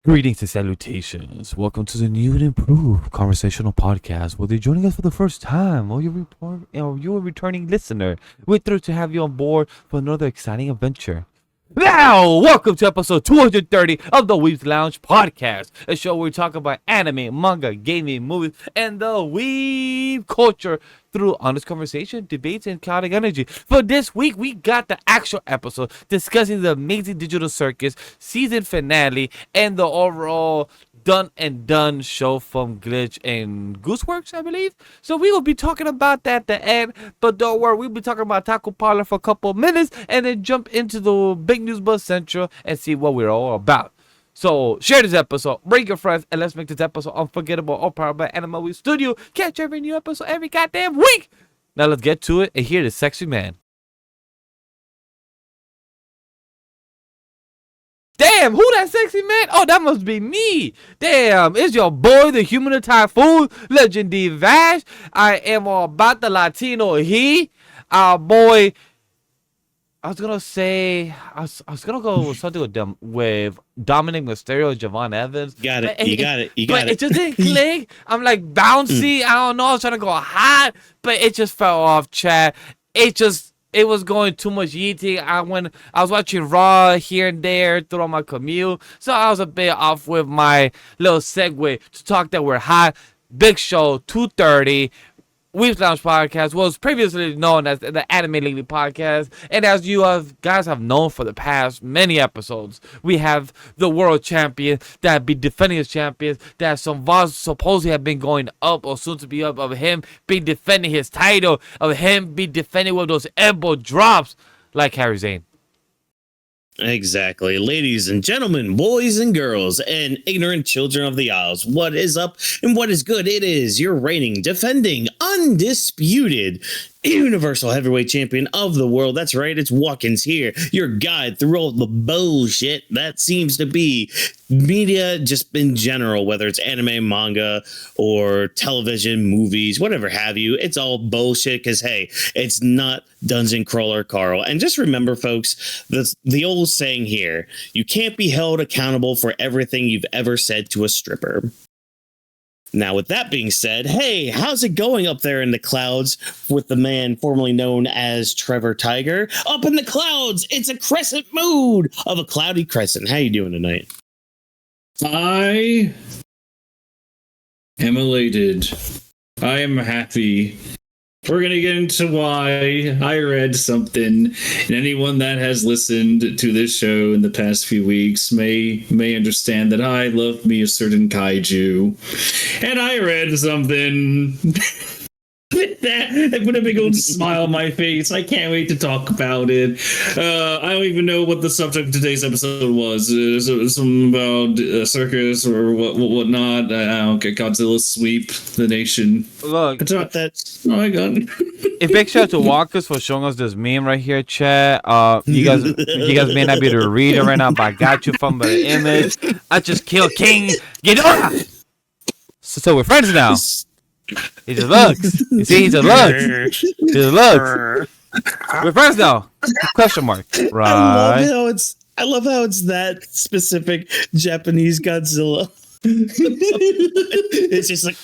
Greetings and salutations. Welcome to the new and improved conversational podcast. Whether you're joining us for the first time or you're a returning listener, we're thrilled to have you on board for another exciting adventure. Now, welcome to episode 230 of the Weebs Lounge podcast, a show where we talk about anime, manga, gaming, movies, and the weeb culture through honest conversation, debates, and chaotic energy. For this week, we got the actual episode discussing the Amazing Digital Circus season finale and the overall done show from Glitch and Gooseworx, I believe. So we will be talking about that at the end, but don't worry, we'll be talking about Otaku Parlor for a couple of minutes and then jump into the big news buzz central and see what we're all about. So share this episode, bring your friends, and let's make this episode unforgettable, all powered by Anime Weebs Studio. Catch every new episode every goddamn week. Now let's get to it and hear the sexy man. Damn, who that sexy man? Oh, that must be me. Damn, it's your boy, the Human Typhoon, Legendary Vash. I am all about the Latino he. Our boy, I was gonna go with something with Dominic Mysterio, Javon Evans. You got it. But it just didn't click. I'm like bouncy. I don't know. I was trying to go hot, but it just fell off, Chad. It was going too much yeeting. I was watching Raw here and there throughout my commute, so I was a bit off with my little segue to talk that we're hot. Big show 230. Weebs Lounge podcast was previously known as the Anime Lately podcast, and as you guys have known for the past many episodes, we have the world champion that be defending his champions, that some vows supposedly have been going up or soon to be up, of him be defending his title, of him be defending with those elbow drops like Harry Zane. Exactly. Ladies and gentlemen, boys and girls, and ignorant children of the Isles, what is up and what is good? It is your reigning, defending, undisputed Universal Heavyweight Champion of the world. That's right, it's Whawkins here, your guide through all the bullshit that seems to be media just in general, whether it's anime, manga, or television, movies, whatever have you. It's all bullshit because, hey, it's not Dungeon Crawler Carl. And just remember, folks, the old saying here, you can't be held accountable for everything you've ever said to a stripper. Now, with that being said, hey, how's it going up there in the clouds with the man formerly known as Trevor Tiger? Up in the clouds, it's a crescent mood of a cloudy crescent. How you doing tonight? I am elated. I am happy. We're going to get into why I read something, and anyone that has listened to this show in the past few weeks may understand that I love me a certain kaiju, and I read something with that. I put a big old smile on my face. I can't wait to talk about it. I don't even know what the subject of today's episode was. Something about a circus or whatnot. I don't get Godzilla sweep the nation. Look, that. Oh my god! A big shout out to Whawkins for showing us this meme right here, chat. You guys may not be able to read it right now, but I got you from the image. I just killed King. Get up! So we're friends now. He just looks. You see, he just looks. He just looks. We're friends now. Question mark. Right. I love how it's that specific Japanese Godzilla. It's just like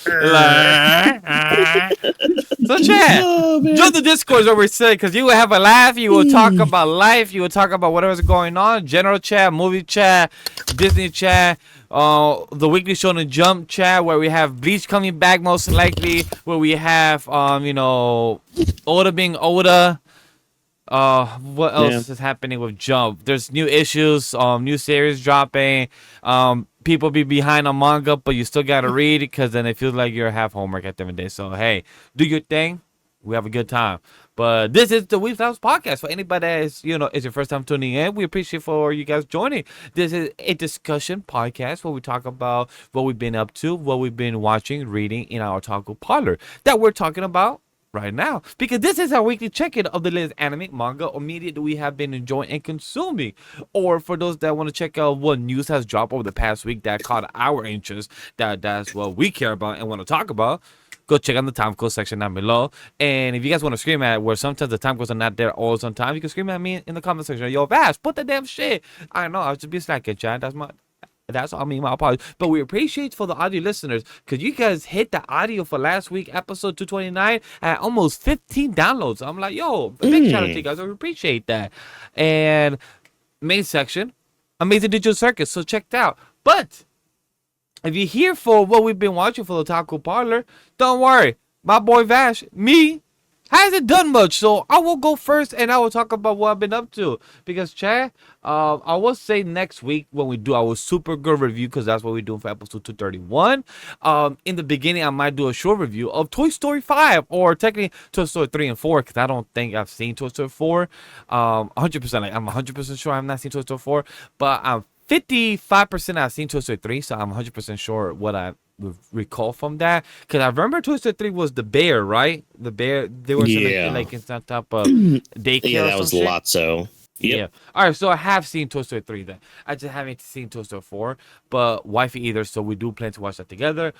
so chat, join the Discord where we say, because you will have a laugh, you will talk about life, you will talk about whatever's going on, general chat, movie chat, Disney chat, the weekly Shonen Jump chat, where we have Bleach coming back most likely, where we have Oda being Oda. What else is happening with Jump? There's new issues, new series dropping. People be behind on manga, but you still gotta read because then it feels like you're half homework at the end of the day. So hey, do your thing. We have a good time. But this is the Weebs Lounge podcast. For anybody that is, is your first time tuning in, we appreciate for you guys joining. This is a discussion podcast where we talk about what we've been up to, what we've been watching, reading in our Otaku Parlor that we're talking about right now, because this is our weekly check-in of the latest anime, manga, or media that we have been enjoying and consuming. Or for those that want to check out what news has dropped over the past week that caught our interest, that's what we care about and want to talk about, go check out the time code section down below. And if you guys want to scream at where sometimes the time codes are not there all the time, you can scream at me in the comment section. Yo, Vash, put the damn shit. I know, I'll just be slacking, Chad. That's I mean my apologies. But we appreciate for the audio listeners because you guys hit the audio for last week episode 229 at almost 15 downloads. I'm like, yo, big shout out to you guys. I appreciate that. And main section, Amazing Digital Circus. So check it out. But if you're here for what we've been watching for the Otaku Parlor, don't worry. My boy Vash, me, hasn't done much. So I will go first and I will talk about what I've been up to. Because, Chad, I will say next week when we do our super good review, because that's what we're doing for episode 231. In the beginning, I might do a short review of Toy Story 5 or technically Toy Story 3 and 4 because I don't think I've seen Toy Story 4. 100%, like I'm 100% sure I've not seen Toy Story 4, but I'm 55% I've seen Toy Story 3, so I'm 100% sure what I recall from that. Because I remember Toy Story 3 was the bear, right? The bear, they were like in some type of daycare. Yeah, that or was some shit. Lotso. Yep. Yeah. All right, so I have seen Toy Story 3 then. I just haven't seen Toy Story 4, but wifey either, so we do plan to watch that together.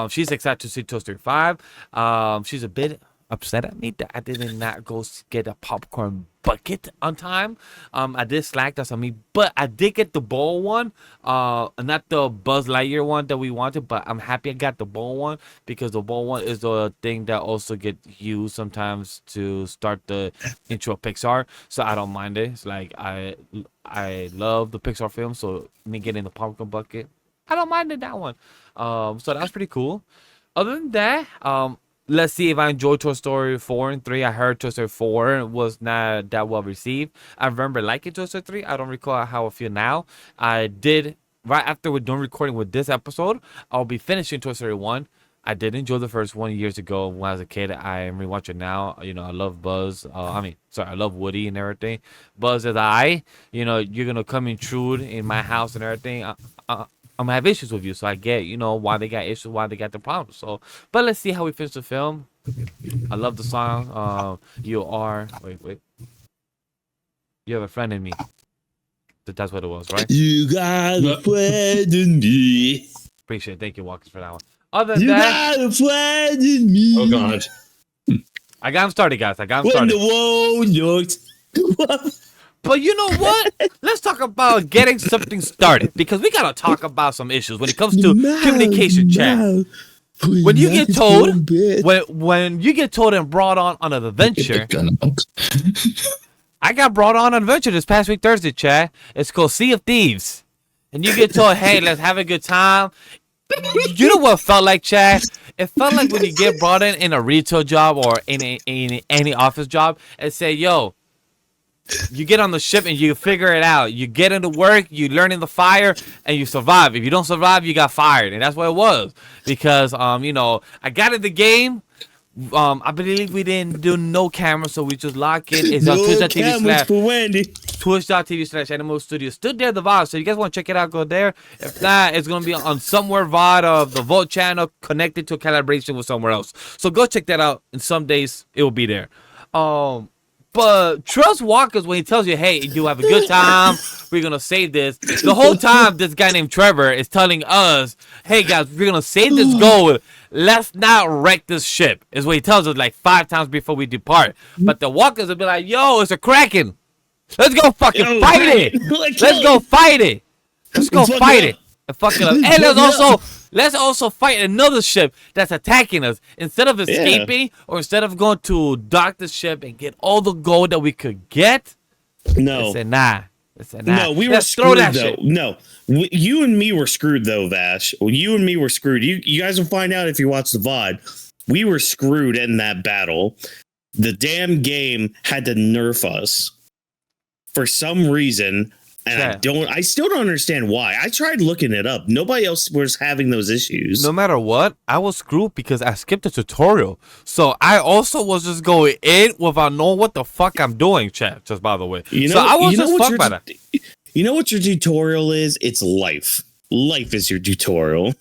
She's excited to see Toy Story 5. She's a bit upset at me that I did not go get a popcorn bucket on time. I did slack, that's on me, but I did get the bowl one, not the Buzz Lightyear one that we wanted, but I'm happy I got the bowl one because the bowl one is the thing that also get used sometimes to start the intro of Pixar, so I don't mind it. It's like I love the Pixar film, so me getting the popcorn bucket, I don't mind it, that one. So that's pretty cool. Other than that, let's see if I enjoy Toy Story 4 and 3. I heard Toy Story 4 was not that well received. I remember liking Toy Story 3. I don't recall how I feel now. I did, right after we're done recording with this episode, I'll be finishing Toy Story 1. I did enjoy the first one years ago when I was a kid. I am rewatching now. You know, I love Buzz. I love Woody and everything. Buzz is you're going to come intrude in my house and everything. I'm gonna have issues with you, so I get, why they got issues, why they got the problems. So, but let's see how we finish the film. I love the song. You have a friend in me. That's what it was, right? You got a friend in me. Appreciate it. Thank you, Whawkins, for that one. Other than that, got a friend in me. Oh God! I got him started, guys. I got him started. When the world looks. But you know what? Let's talk about getting something started because we gotta talk about some issues when it comes to communication, chat. When you get told, when you get told and brought on an adventure, I got brought on an adventure this past week Thursday, chat. It's called Sea of Thieves, and you get told, "Hey, let's have a good time." You know what it felt like, Chad? It felt like when you get brought in a retail job or in any office job and say, "Yo." You get on the ship and you figure it out. You get into work, you learn in the fire, and you survive. If you don't survive, you got fired. And that's what it was. Because, I got in the game. I believe we didn't do no camera, so we just lock in. It's on Twitch.tv/Animal Studio. Still there, the VOD. So you guys want to check it out, go there. If not, it's going to be on somewhere VOD of the Vote channel connected to a collaboration with somewhere else. So go check that out. In some days, it will be there. But trust Whawkins when he tells you, hey, you have a good time. We're going to save this. The whole time, this guy named Trevor is telling us, hey, guys, we're going to save this goal. Let's not wreck this ship, is what he tells us like 5 times before we depart. But the Whawkins will be like, yo, it's a Kraken. Let's go fucking fight it. Let's go fight it. Let's go fight it. And fucking up. And let's also fight another ship that's attacking us. Instead of escaping or instead of going to dock the ship and get all the gold that we could get. No. They said, nah. No, we were screwed though. Shit. No, you and me were screwed though, Vash. You and me were screwed. You guys will find out if you watch the VOD. We were screwed in that battle. The damn game had to nerf us for some reason. And I still don't understand why. I tried looking it up. Nobody else was having those issues. No matter what, I was screwed because I skipped the tutorial. So I also was just going in without knowing what the fuck I'm doing, chat, just by the way. I was just fucked by that. You know what your tutorial is? It's life. Life is your tutorial.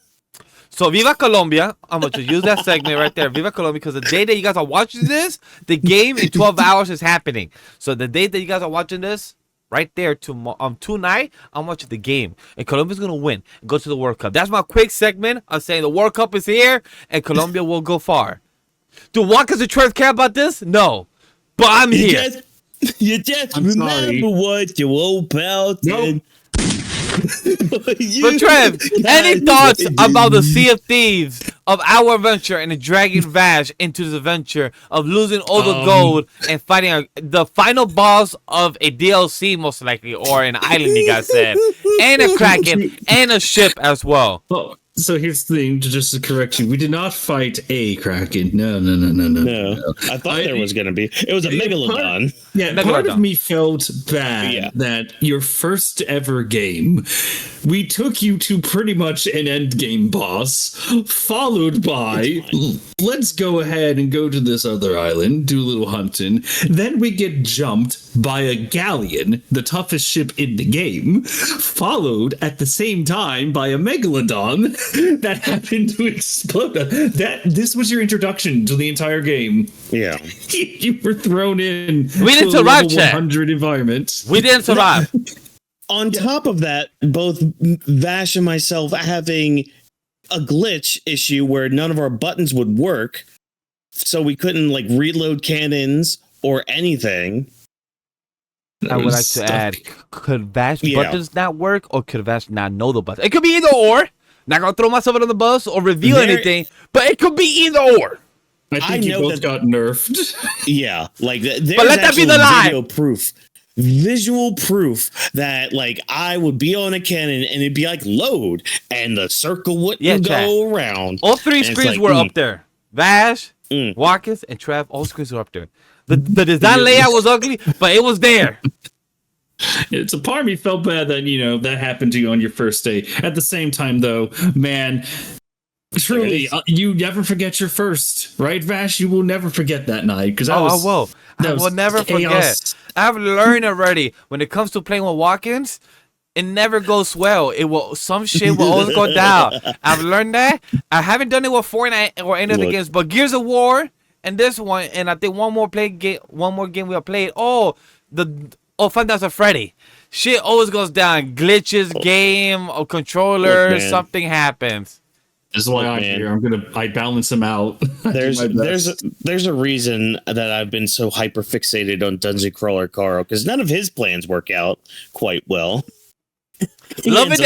So Viva Colombia. I'm going to use that segment right there. Viva Colombia, because the day that you guys are watching this, the game in 12 hours is happening. So the day that you guys are watching this, right there tonight, I'm watching the game, and Colombia's gonna win and go to the World Cup. That's my quick segment. I'm saying the World Cup is here, and Colombia will go far. Do Whawkins and Trev care about this? No, but I'm here. You just remember what your old pal did. Nope. But Trev, any thoughts about the Sea of Thieves of our adventure and dragging Vash into this adventure of losing all the gold and fighting the final boss of a DLC, most likely, or an island, you guys said, and a kraken and a ship as well? Oh, so here's the thing, just to correct you. We did not fight a kraken. No. I thought there was going to be. It was a megalodon. Part of me felt bad that your first ever game, we took you to pretty much an end game boss, followed by, let's go ahead and go to this other island, do a little hunting. Then we get jumped by a galleon, the toughest ship in the game, followed at the same time by a megalodon that happened to explode. This was your introduction to the entire game. Yeah. You were thrown in. We didn't survive, 100 environment. We didn't survive. On top of that, both Vash and myself having a glitch issue where none of our buttons would work, so we couldn't like reload cannons or anything. I would like to add, could Vash buttons not work, or could Vash not know the buttons? It could be either or. Not gonna throw myself under the bus or reveal anything, but it could be either or. I think you both got nerfed. Yeah, like there's but let that be the lie. Visual proof that like I would be on a cannon and it'd be like load and the circle wouldn't go around. All three screens were up there. Vash, Whawkins, and Trev. All screens were up there. The design layout was ugly, but it was there. It's a part of me felt bad that, you know, that happened to you on your first day. At the same time, though, man, truly, you never forget your first, right, Vash? You will never forget that night. Because I will never forget. I've learned already when it comes to playing with Whawkins, it never goes well. Some shit will always go down. I've learned that. I haven't done it with Fortnite or any other games, but Gears of War and this one, and I think one more game we have played. Five Nights at Freddy. Shit always goes down. Glitches, game, or controller, something happens. This is why I'm here. I balance them out. There's a reason that I've been so hyper fixated on Dungeon Crawler Carl, because none of his plans work out quite well. Love it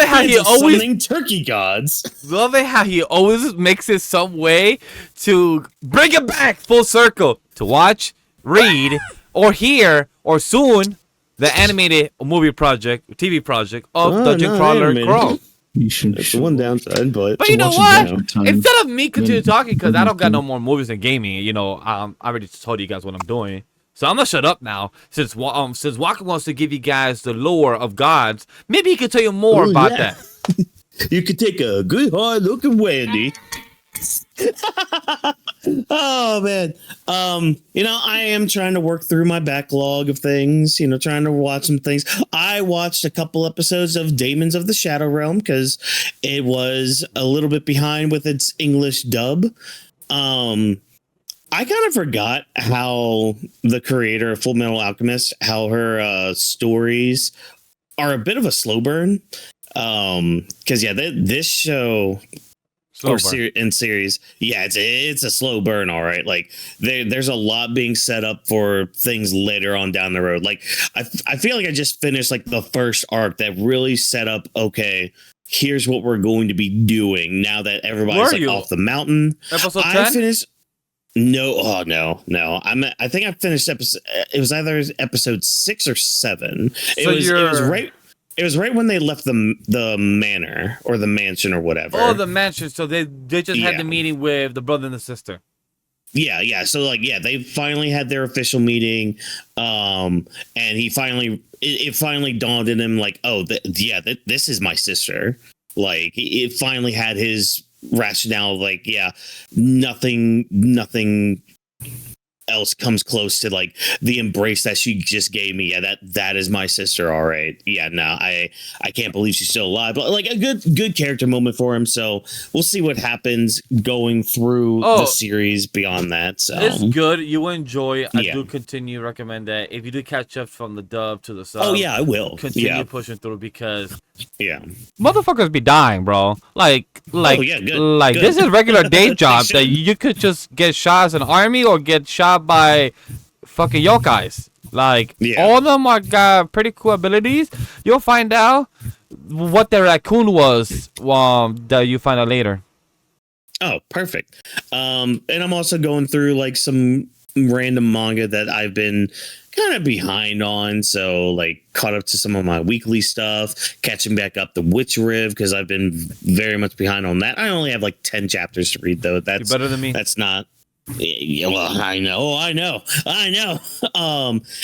how he always summoning turkey gods. Love it how he always makes it some way to bring it back full circle to watch, read, or hear, or soon the animated movie project, TV project of Dungeon Crawler Carl. That's one downside, but you know what? Instead of me continue talking, because I don't got no more movies and gaming, you know, I already told you guys what I'm doing. So I'm gonna shut up now. Since Walker wants to give you guys the lore of gods, maybe he can tell you more about that. You could take a good hard look at Wendy. Oh man. You know, I am trying to work through my backlog of things, you know, trying to watch some things. I watched a couple episodes of Daemons of the Shadow Realm because it was a little bit behind with its English dub. I kind of forgot how the creator of Full Metal Alchemist, how her stories are a bit of a slow burn. Because this show series, it's a slow burn, all right. Like there's a lot being set up for things later on down the road. Like I feel like I just finished like the first arc that really set up. Okay, here's what we're going to be doing now that everybody's like off the mountain. Episode 10? I finished. No. I think I finished episode. It was either episode 6 or 7. It was right. It was right when they left the manor or the mansion or whatever. Oh, the mansion. So they just had the meeting with the brother and the sister. Yeah. So they finally had their official meeting. And it finally dawned on him like, oh, this is my sister. Like it finally had his rationale. Like, nothing else comes close to like the embrace that she just gave me. That is my sister. All right. Yeah, no, I can't believe she's still alive. But like a good character moment for him. So we'll see what happens going through the series beyond that. So it's good. You will enjoy. I do continue to recommend that if you do catch up from the dub to the sub. Oh yeah, I will continue pushing through because motherfuckers be dying, bro. Like this is regular day job that you could just get shot as an army or get shot by fucking yokais. Like Yeah. all of them are got pretty cool abilities. You'll find out what the raccoon was. That you find out later. Oh, perfect. And I'm also going through like some random manga that I've been kind of behind on. So like caught up to some of my weekly stuff, catching back up the Witch Riv because I've been very much behind on that. I only have like 10 chapters to read though. That's You're better than me. That's not. Yeah, well, I know.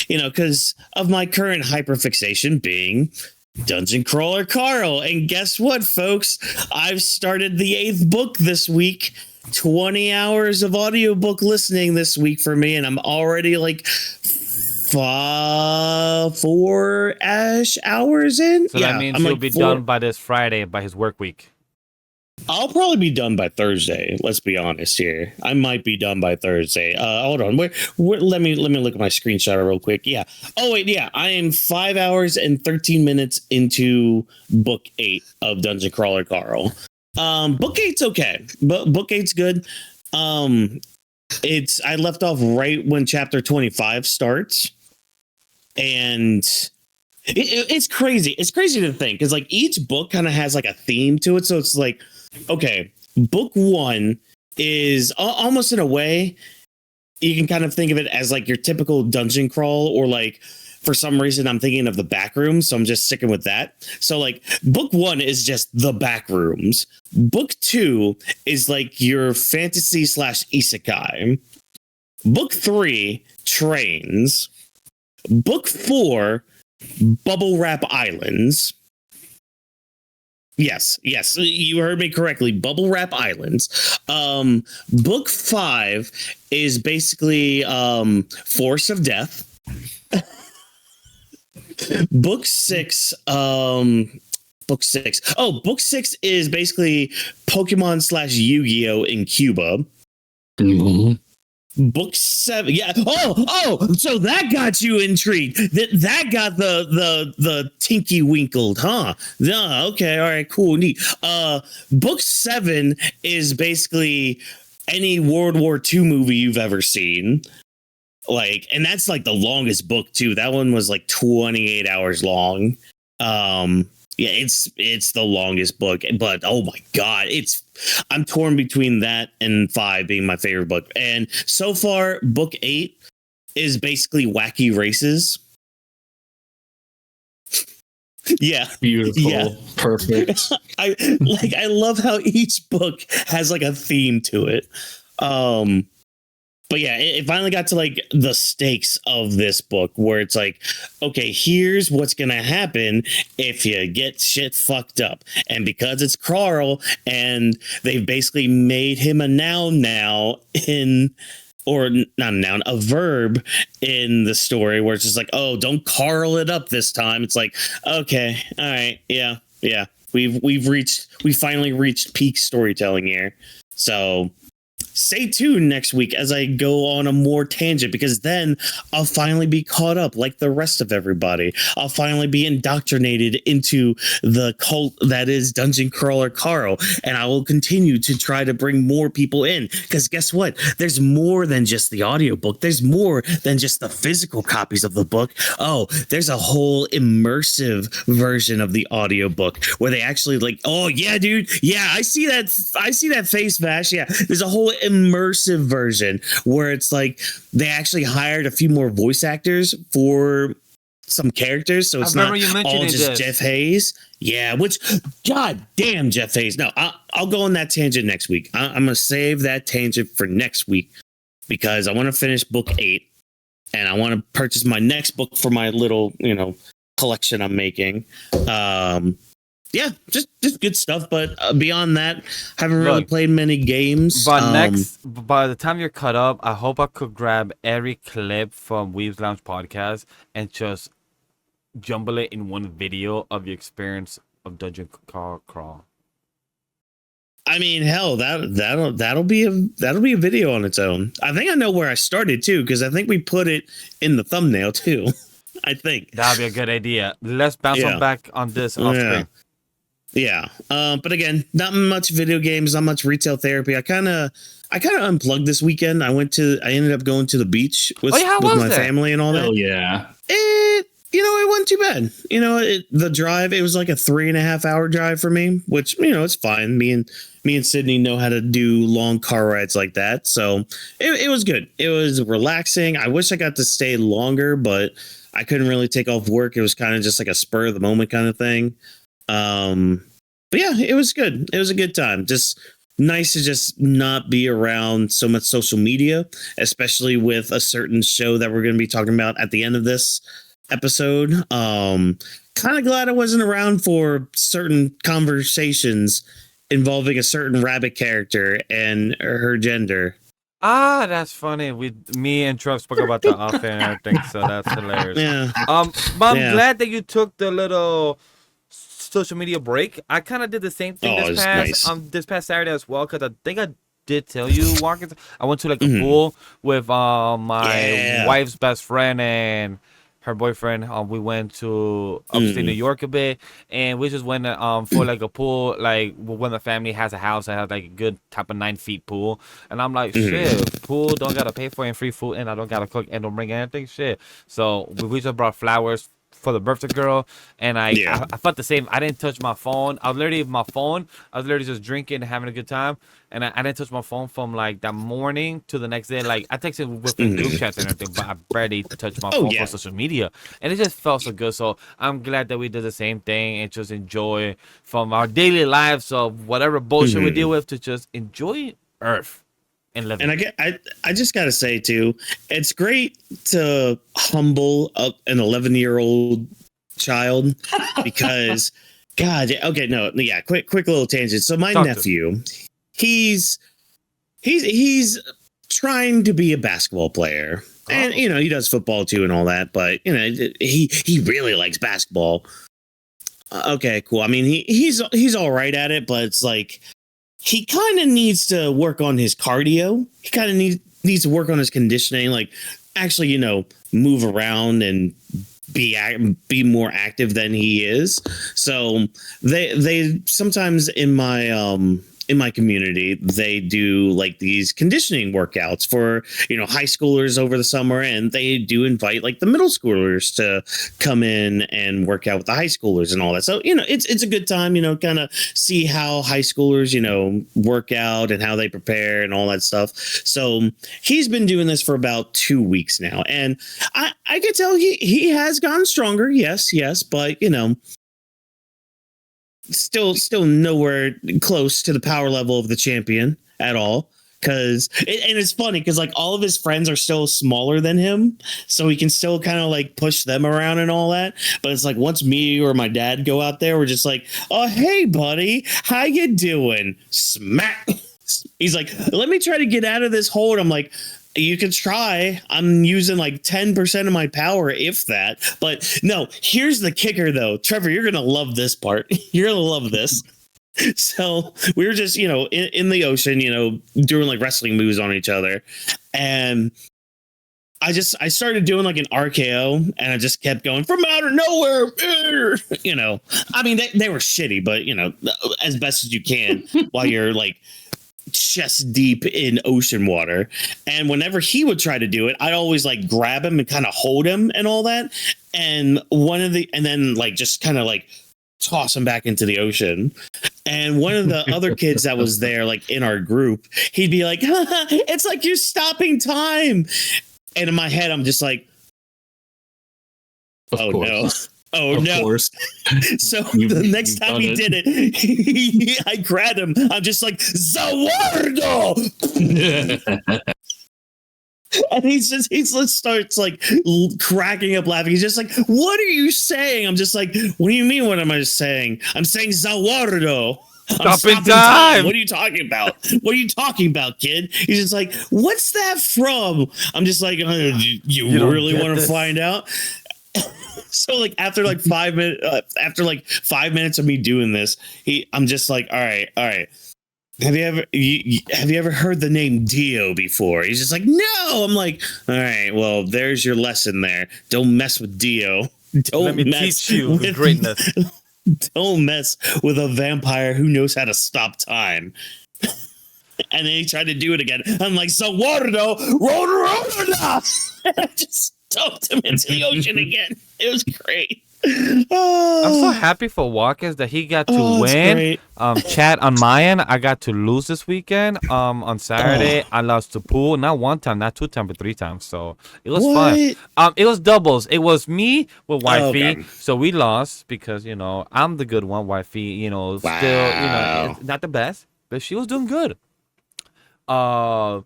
Because of my current hyperfixation being Dungeon Crawler Carl. And guess what, folks? I've started the 8th book this week. 20 hours of audiobook listening this week for me, and I'm already like 4-ish hours in. So that means you'll be done by this Friday, by his work week. I'll probably be done by Thursday. Let's be honest here. I might be done by Thursday. Hold on. Let me look at my screenshot real quick. Yeah. Oh wait. Yeah. I am 5 hours and 13 minutes into book 8 of Dungeon Crawler Carl. Book 8's okay, but book 8's good. I left off right when chapter 25 starts, and it's crazy. It's crazy to think because like each book kind of has like a theme to it. So it's like, okay, book 1 is almost in a way you can kind of think of it as like your typical dungeon crawl, or like for some reason I'm thinking of the back rooms, so I'm just sticking with that. So like book 1 is just the back rooms. Book 2 is like your fantasy / isekai. Book 3, trains. Book 4, bubble wrap islands. Yes, you heard me correctly. Bubble wrap islands. Book 5 is basically Force of Death. Book 6. Book 6. Oh, book 6 is basically Pokemon / Yu-Gi-Oh in Cuba. Mm-hmm. Book 7. Yeah. Oh. So that got you intrigued. That got the tinky winkled, huh? Yeah. Okay. All right. Cool. Neat. Book 7 is basically any World War II movie you've ever seen. Like, and that's like the longest book too. That one was like 28 hours long. Yeah, it's the longest book, but oh my god, I'm torn between that and 5 being my favorite book. And so far, book 8 is basically wacky races. Yeah. Beautiful. Yeah. Perfect. I love how each book has like a theme to it. But yeah, it finally got to like the stakes of this book where it's like, okay, here's what's going to happen if you get shit fucked up. And because it's Carl and they've basically made him a noun now or not a noun, a verb in the story where it's just like, oh, don't Carl it up this time. It's like, okay, all right. Yeah. We finally reached peak storytelling here. So stay tuned next week as I go on a more tangent, because then I'll finally be caught up like the rest of everybody. I'll finally be indoctrinated into the cult that is Dungeon Crawler Carl, and I will continue to try to bring more people in, because guess what? There's more than just the audiobook. There's more than just the physical copies of the book. Oh, there's a whole immersive version of the audiobook where they actually like, oh yeah, dude. Yeah, I see that face, Vash. Yeah, there's a whole immersive version where it's like they actually hired a few more voice actors for some characters, so it's not all just Jeff Hayes. Yeah, which god damn Jeff Hayes. No, I'll go on that tangent next week. I'm gonna save that tangent for next week because I want to finish book 8 and I want to purchase my next book for my little collection I'm making. Yeah, just good stuff. But beyond that, haven't really played many games. But by the time you're caught up, I hope I could grab every clip from Weebs Lounge podcast and just jumble it in one video of the experience of Dungeon Crawl. I mean, hell, that'll be a video on its own. I think I know where I started too, because I think we put it in the thumbnail too. I think that'd be a good idea. Let's bounce on back on this off screen. Yeah. But again, not much video games, not much retail therapy. I kind of unplugged this weekend. I ended up going to the beach with my family and all that. Oh yeah. It wasn't too bad. The drive, it was like a 3.5 hour drive for me, which, it's fine. Me and Sydney know how to do long car rides like that. So it was good. It was relaxing. I wish I got to stay longer, but I couldn't really take off work. It was kind of just like a spur of the moment kind of thing. But yeah, it was good. It was a good time. Just nice to just not be around so much social media, especially with a certain show that we're going to be talking about at the end of this episode. Kind of glad I wasn't around for certain conversations involving a certain rabbit character and her gender. That's funny. Me and Trev spoke about that off air and everything, so that's hilarious. Yeah. But I'm glad that you took the little social media break. I kind of did the same thing this past Saturday as well, because I think I did tell you, Whawkins. I went to like a pool with my wife's best friend and her boyfriend. We went to upstate New York a bit, and we just went for like a pool, like when the family has a house that has like a good type of 9 feet pool. And I'm like, shit, pool, don't gotta pay for it, and free food, and I don't gotta cook and don't bring anything, shit. So we just brought flowers for the birthday girl, and I felt the same. I didn't touch my phone. I was literally just drinking and having a good time, and I didn't touch my phone from like that morning to the next day. Like I texted with the group chats and everything, but I barely touched my phone for social media, and it just felt so good. So I'm glad that we did the same thing and just enjoy from our daily lives of whatever bullshit we deal with to just enjoy Earth. And I just gotta say too, it's great to humble an 11-year-old child because, God, okay, no, yeah, quick little tangent. So my nephew, he's trying to be a basketball player, and he does football too and all that, but he really likes basketball. Okay, cool. I mean, he's all right at it, but it's like, he kind of needs to work on his cardio. He kind of needs to work on his conditioning, like actually, move around and be more active than he is. So they sometimes in my community, they do like these conditioning workouts for, high schoolers over the summer. And they do invite like the middle schoolers to come in and work out with the high schoolers and all that. So, it's a good time, kind of see how high schoolers, work out and how they prepare and all that stuff. So he's been doing this for about 2 weeks now. And I can tell he has gotten stronger. Yes. But, still nowhere close to the power level of the champion at all. And it's funny because like all of his friends are still smaller than him, so he can still kind of like push them around and all that. But it's like once me or my dad go out there, we're just like, oh, hey buddy, how you doing? Smack. He's like, let me try to get out of this hold. I'm like, you can try. I'm using like 10% of my power, if that. But no, here's the kicker, though. Trevor, you're going to love this part. You're going to love this. So we were just, in the ocean, doing like wrestling moves on each other. And I started doing like an RKO, and I just kept going from out of nowhere. I mean, they were shitty, but, as best as you can while you're like chest deep in ocean water. And whenever he would try to do it, I'd always like grab him and kind of hold him and all that. And then like just kind of like toss him back into the ocean. And one of the other kids that was there, like in our group, he'd be like, it's like you're stopping time. And in my head, I'm just like, of course. No. Oh, of no. Course. So the next time he did it, I grabbed him. I'm just like, Zawardo! And he just starts like cracking up laughing. He's just like, what are you saying? I'm just like, what do you mean? What am I saying? I'm saying Zawardo. Stopping time. What are you talking about? What are you talking about, kid? He's just like, what's that from? I'm just like, you really want to find out? So like after like 5 minutes of me doing this, I'm just like, all right. Have you ever heard the name Dio before? He's just like, no. I'm like, all right, well, there's your lesson there. Don't mess with Dio. Let me teach you the greatness. Don't mess with a vampire who knows how to stop time. And then he tried to do it again. I'm like, so Wardo, roll now. I just dumped him into the ocean again. It was great. I'm so happy for Whawkins that he got to win. Chat on my end, I got to lose this weekend. On Saturday, I lost to Pool, not one time, not 2 times, but 3 times. So it was fun. It was doubles. It was me with Wifey, so we lost because I'm the good one. Wifey, still not the best, but she was doing good. My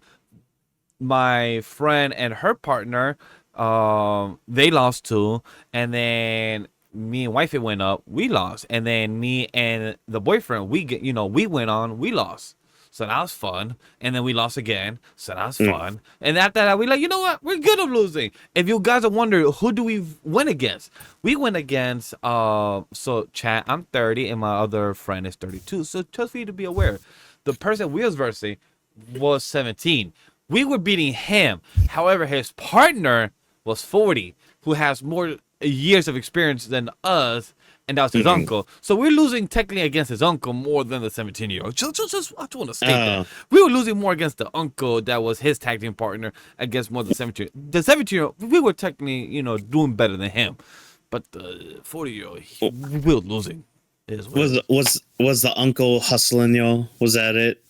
friend and her partner, they lost too, and then me and Wifey went up, we lost, and then me and the boyfriend, we went on, we lost, so that was fun, and then we lost again, so that was fun, and after that we like, you know what, we're good at losing. If you guys are wondering who do we win against, we went against so chat, I'm 30 and my other friend is 32, so just for you to be aware, the person we was versing was 17. We were beating him. However, his partner was 40, who has more years of experience than us, and that was his uncle. So we're losing technically against his uncle more than the 17-year-old. Just I just want to state that. We were losing more against the uncle that was his tag team partner against more than the 17-year-old. The 17-year-old, we were technically, doing better than him. But the 40-year-old, we were losing. Was the uncle hustling y'all? Was that it?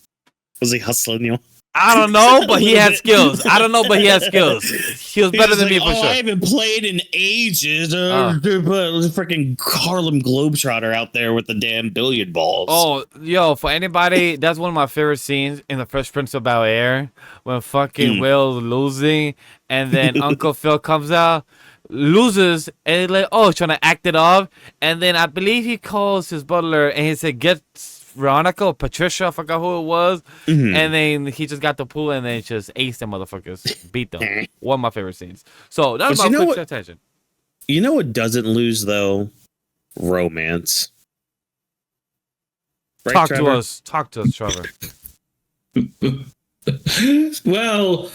Was he hustling y'all? I don't know, but he had skills. He was better than me for sure. I haven't played in ages. Freaking Harlem Globetrotter out there with the damn billiard balls. Oh, yo, for anybody, that's one of my favorite scenes in The Fresh Prince of Bel-Air when fucking Will's losing, and then Uncle Phil comes out, loses, and like, trying to act it off, and then I believe he calls his butler and he said, get Veronica or Patricia, I forgot who it was, and then he just got the pool and then just aced them motherfuckers, beat them. One of my favorite scenes. So that's my quick attention. You know what doesn't lose though? Romance. Right, Talk Trevor? to us, Trevor. Well,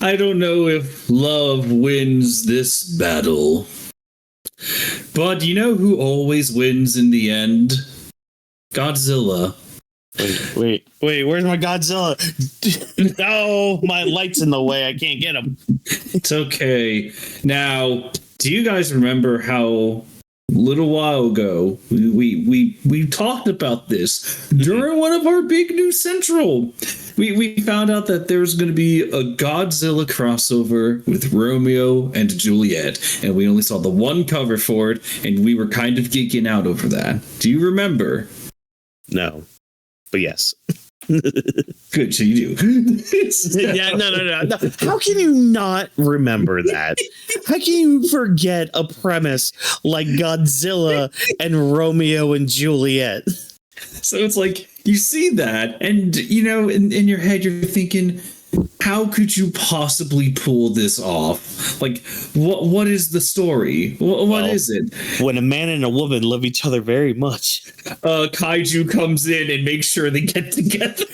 I don't know if love wins this battle, but you know who always wins in the end? Godzilla. Wait, where's my Godzilla? No, my light's in the way. I can't get him. It's okay. Now, do you guys remember how a little while ago we talked about this during one of our big news central? We found out that there's going to be a Godzilla crossover with Romeo and Juliet, and we only saw the one cover for it, and we were kind of geeking out over that. Do you remember? No, but yes. Good, so you do. Yeah, no. How can you not remember that? How can you forget a premise like Godzilla and Romeo and Juliet? So it's like, you see that, and, in your head, you're thinking, how could you possibly pull this off? Like, what is the story? What is it? When a man and a woman love each other very much. Kaiju comes in and makes sure they get together.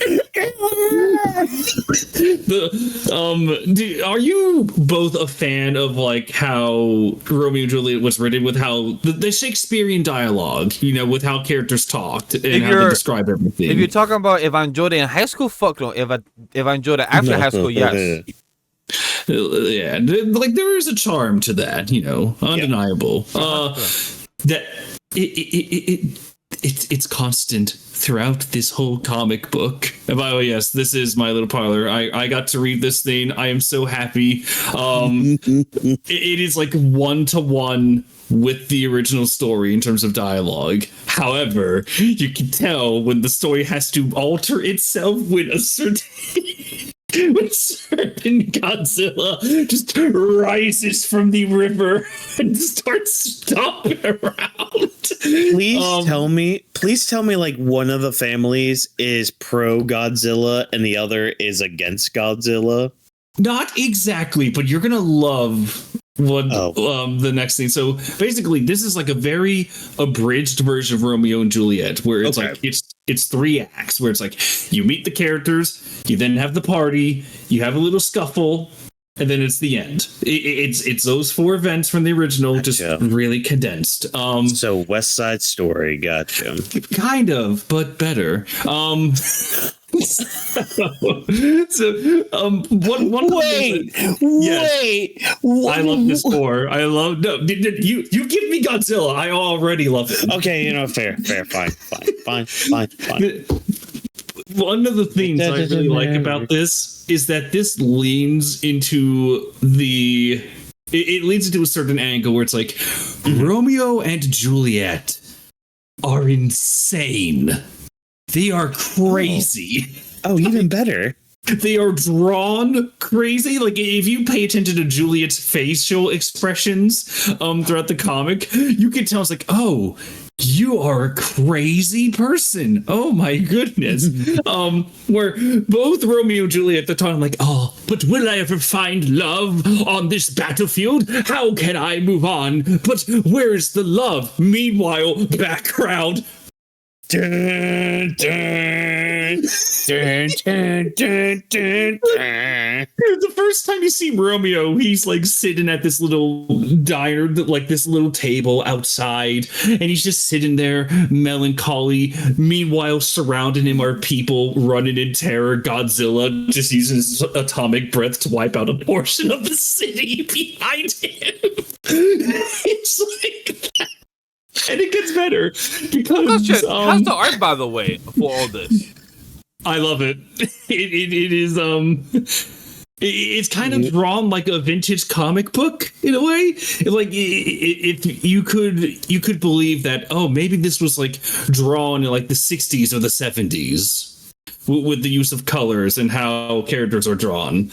Are you both a fan of like how Romeo and Juliet was written, with how the Shakespearean dialogue, with how characters talked and how they describe everything? If you're talking about if I enjoyed it in high school, fuck no. If I enjoyed it after high school, yes. Yeah, like there is a charm to that, undeniable. That it's constant throughout this whole comic book. And by the way, yes, this is my little parlor. I got to read this thing. I am so happy. It is like 1-to-1 with the original story in terms of dialogue. However, you can tell when the story has to alter itself when a certain Godzilla just rises from the river and starts stomping around. Please tell me like one of the families is pro Godzilla and the other is against Godzilla. Not exactly, but you're gonna love the next thing. So basically, this is like a very abridged version of Romeo and Juliet, where it's like it's 3 acts, where it's like you meet the characters, you then have the party, you have a little scuffle, and then it's the end. It's those 4 events from the original, just really condensed. So West Side Story, gotcha. Kind of, but better. One Wait. I love this score. You give me Godzilla. I already love it. Okay, fair, fine. One of the things I really like about this is that this leans into it leads into a certain angle where it's like Romeo and Juliet are insane. They are crazy. Oh, even better. They are drawn crazy. Like, if you pay attention to Juliet's facial expressions throughout the comic, you can tell it's like, oh, you are a crazy person. Oh my goodness. Where both Romeo and Juliet at the time, like, oh, but will I ever find love on this battlefield? How can I move on? But where's the love? Meanwhile, background. Dun, dun, dun, dun, dun, dun, dun. The first time you see Romeo, he's like sitting at this little diner, like this little table outside, and he's just sitting there melancholy. Meanwhile, surrounding him are people running in terror. Godzilla just using his atomic breath to wipe out a portion of the city behind him. It's like that. And it gets better because how's the art, by the way, for all this? I love it. It is it's kind of drawn like a vintage comic book in a way. Like, if you could believe that, oh, maybe this was like drawn in like the 60s or the 70s with the use of colors and how characters are drawn.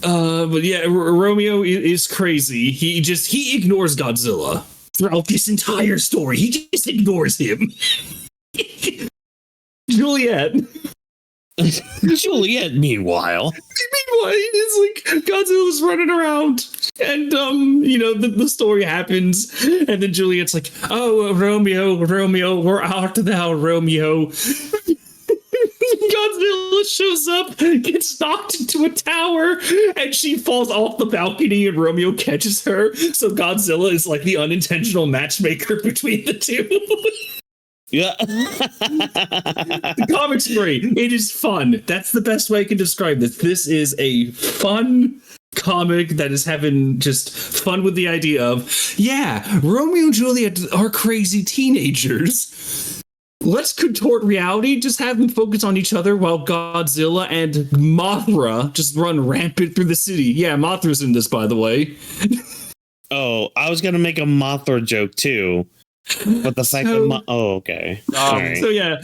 But yeah, Romeo is crazy. He ignores Godzilla throughout this entire story. He just ignores him. Juliet, meanwhile, it's like Godzilla's running around, and the story happens, and then Juliet's like, "Oh, Romeo, where art thou, Romeo?" Godzilla shows up, gets knocked into a tower, and she falls off the balcony, and Romeo catches her. So Godzilla is like the unintentional matchmaker between the two. Yeah. The comic's great. It is fun. That's the best way I can describe this. This is a fun comic that is having just fun with the idea of, yeah, Romeo and Juliet are crazy teenagers. Let's contort reality, just have them focus on each other while Godzilla and Mothra just run rampant through the city. Yeah, Mothra's in this, by the way. Oh, I was going to make a Mothra joke, too. But the fact that... oh, okay. Right. So, yeah.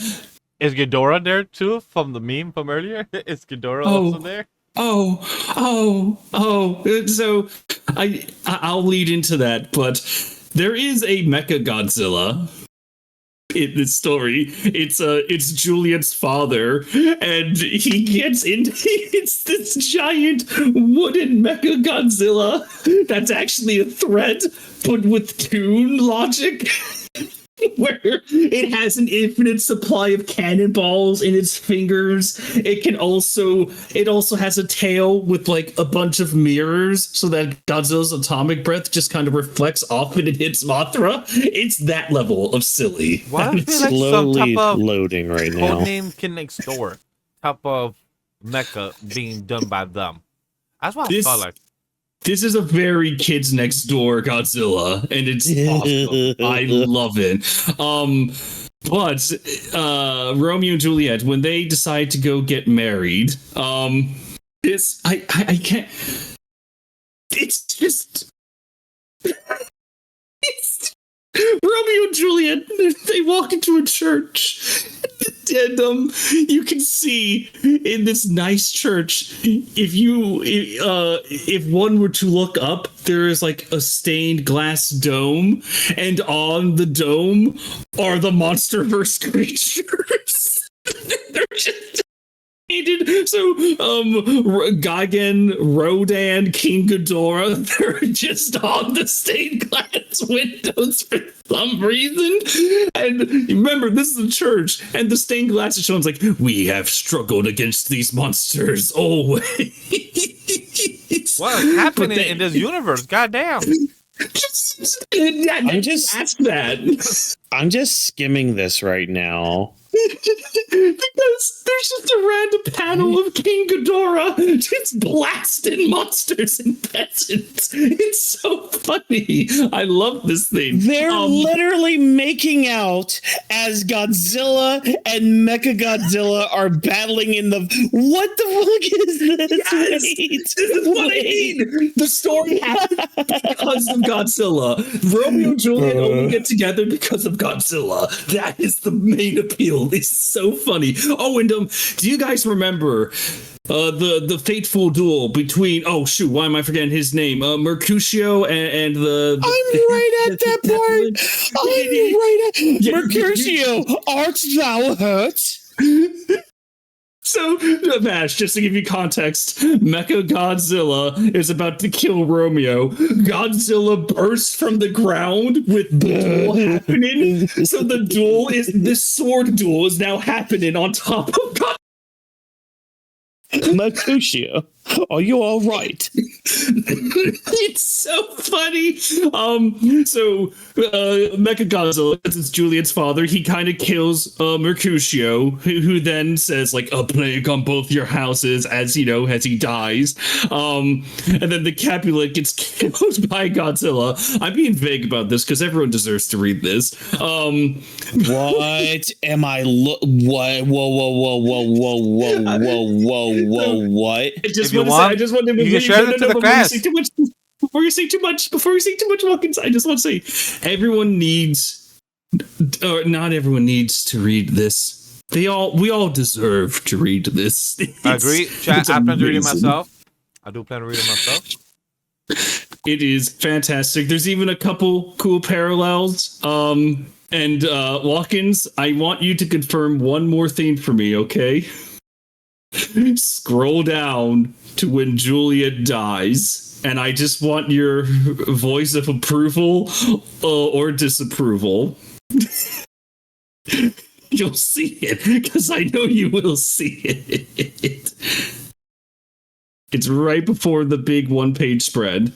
Is Ghidorah there, too, from the meme from earlier? Is Ghidorah also there? So, I'll lead into that, but there is a Mecha Godzilla in this story. It's Juliet's father, and he gets into it's this giant wooden Mecha Godzilla that's actually a threat, but with Toon logic. Where it has an infinite supply of cannonballs in its fingers. It also has a tail with like a bunch of mirrors so that Godzilla's atomic breath just kind of reflects off and it hits Mothra. It's that level of silly. Why do I feel like slowly some type of loading right now. Codename Kid Next Door type of mecha being done by them? That's what I felt like. This is a very Kids Next Door Godzilla, and it's awesome. I love it. But Romeo and Juliet, when they decide to go get married, I can't. It's just. Romeo and Juliet, they walk into a church, and you can see in this nice church, if one were to look up, there is like a stained glass dome, and on the dome are the MonsterVerse creatures. They're just hated. So, Gigan, Rodan, King Ghidorah, they're just on the stained glass windows for some reason. And remember, this is a church, and the stained glass is showing like, we have struggled against these monsters always. What's happening in this universe? Goddamn. I'm just skimming this right now. Because there's just a random panel of King Ghidorah just blasting monsters and peasants. It's so funny. I love this thing. They're literally making out as Godzilla and Mechagodzilla are battling in the... What the fuck is this? Yes, this is what I mean. The story happens because of Godzilla. Romeo and Juliet only get together because of Godzilla. That is the main appeal. It's so funny. Oh, and do you guys remember the fateful duel between why am I forgetting his name? Mercutio and the I'm right at that part. I'm right at Mercutio. Art thou hurt? So, Vash, just to give you context, Mechagodzilla is about to kill Romeo. Godzilla bursts from the ground with the duel happening. So this sword duel is now happening on top of Godzilla. Mercutio, are you all right? It's so funny. Mechagodzilla, this is Juliet's father, he kind of kills Mercutio, who then says like a plague on both your houses as he dies. And then the Capulet gets killed by Godzilla. I'm being vague about this because everyone deserves to read this. What am I what? What? I just want to say, you can share it to the class. Before you say too much, Whawkins, I just want to say, not everyone needs to read this. We all deserve to read this. I agree. I plan to read it myself. I do plan to read it myself. It is fantastic. There's even a couple cool parallels. And Whawkins, I want you to confirm one more thing for me, okay? Scroll down to when Juliet dies, and I just want your voice of approval or disapproval. You'll see it, because I know you will see it. It's right before the big one-page spread.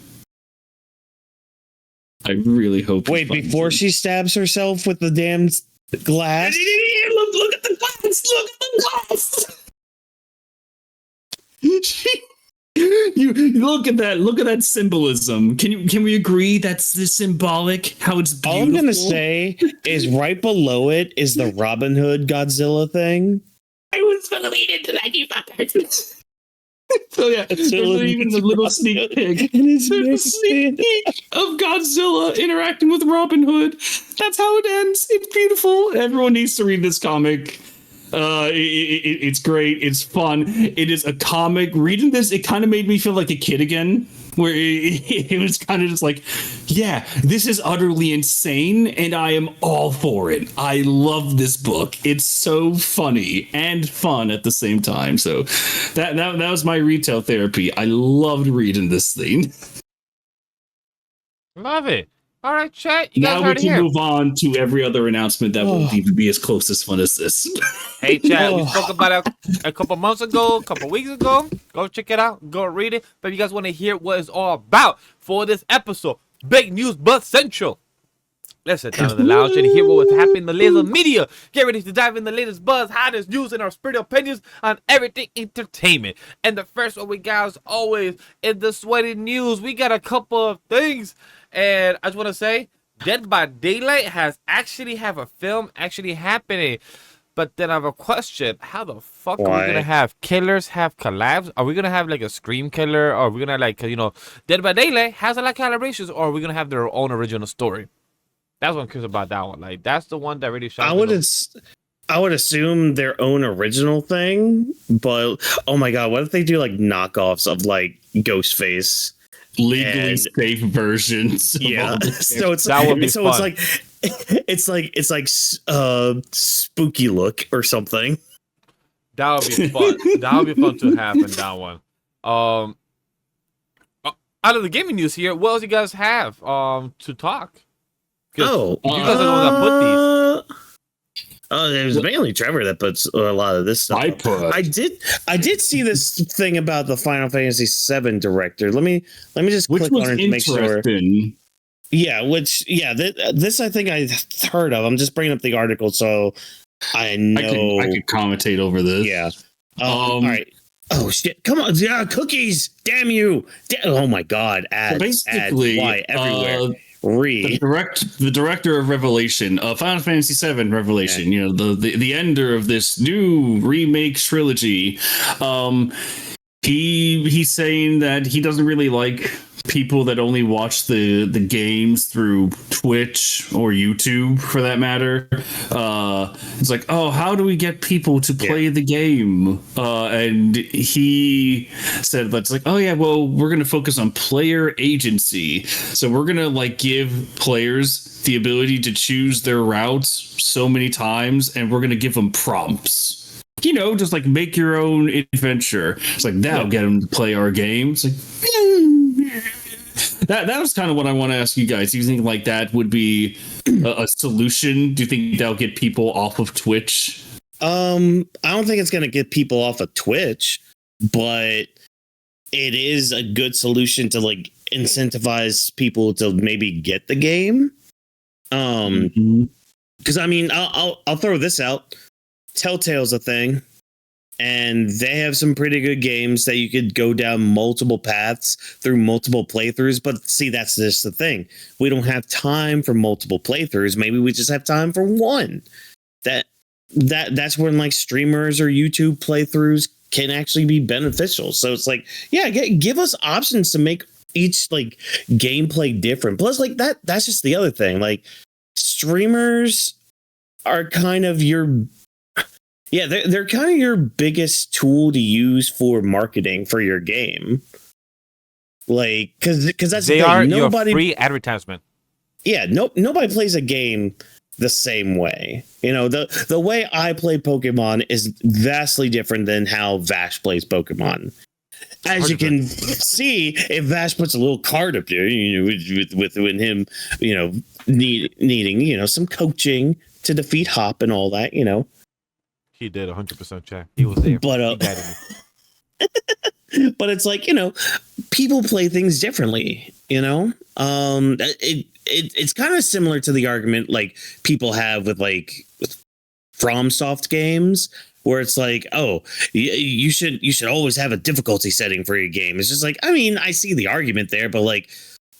I really hope. Wait, before she stabs herself with the damn glass? Look at the glass! Look at the glass! You look at that symbolism. Can we agree that's the symbolic? How it's beautiful? All I'm gonna say is right below it is the Robin Hood Godzilla thing. I was gonna lead into that, you fuckers. So yeah, there's even the little sneak peek. There's a sneak peek of Godzilla interacting with Robin Hood. That's how it ends. It's beautiful. Everyone needs to read this comic. It's great. It's fun. It is a comic. Reading this, it kind of made me feel like a kid again, where it was kind of just like, yeah, this is utterly insane, and I am all for it. I love this book. It's so funny and fun at the same time. So that was my retail therapy. I loved reading this thing. Love it. All right, chat. You guys now we can move on to every other announcement that won't even be as close as fun as this. Hey, chat. We spoke about it a couple months ago, a couple weeks ago. Go check it out. Go read it. But if you guys want to hear what it's all about for this episode, big news but central. Let's sit down in the lounge and hear what's happening in the laser media. Get ready to dive in the latest buzz, hottest news, and our spiritual opinions on everything entertainment. And the first one we got, as always, is the sweaty news. We got a couple of things. And I just want to say, Dead by Daylight has actually have a film actually happening. But then I have a question. How the fuck are we going to have killers have collabs? Are we going to have like a Scream killer? Or are we going to like, Dead by Daylight has a lot of collaborations? Or are we going to have their own original story? That's what I'm curious about that one. Like, that's the one that really shocked me. I would assume their own original thing. But, oh my God, what if they do like knockoffs of like Ghostface? Legally safe versions. Yeah. So it's that would be so fun. it's like spooky look or something. That would be fun. That would be fun to happen. That one. Out of the gaming news here, what else you guys have to talk? You guys are the ones that put these. There's mainly Trevor that puts a lot of this stuff. I did see this thing about the Final Fantasy VII director. Let me just click on it to make sure. Yeah, this I think I heard of. I'm just bringing up the article so I know. I could commentate over this. Yeah. All right. Oh shit! Come on, yeah, cookies! Damn you! Oh my god! Ads, why everywhere? The director of Revelation, Final Fantasy VII Revelation. You know, the ender of this new remake trilogy. He's saying that he doesn't really like people that only watch the games through Twitch or YouTube, for that matter. It's like, oh, how do we get people to play the game? And he said, that's like, oh yeah, well, we're gonna focus on player agency. So we're gonna like give players the ability to choose their routes so many times, and we're gonna give them prompts. You know, just like make your own adventure. It's like, that'll get them to play our game. It's like, that was kind of what I want to ask you guys. Do you think like that would be a solution? Do you think that'll get people off of Twitch? I don't think it's going to get people off of Twitch, but it is a good solution to like incentivize people to maybe get the game. Because I mean, I'll throw this out. Telltale's a thing, and they have some pretty good games that you could go down multiple paths through multiple playthroughs. But see, that's just the thing. We don't have time for multiple playthroughs. Maybe we just have time for one. That's when like streamers or YouTube playthroughs can actually be beneficial. So it's like, yeah, give us options to make each like gameplay different. Plus, like that's just the other thing. Like streamers are kind of your they're kind of your biggest tool to use for marketing for your game. Like, because that's they the thing. Are nobody, your free advertisement. Yeah, nobody plays a game the same way. You know, the way I play Pokemon is vastly different than how Vash plays Pokemon. As you can see, if Vash puts a little card up there, you know, with him, you know, needing, you know, some coaching to defeat Hop and all that, you know. He did 100% check. He was there. But but it's like, you know, people play things differently, you know. It's kind of similar to the argument like people have with FromSoft games, where it's like, oh, you should always have a difficulty setting for your game. It's just like, I mean, I see the argument there, but like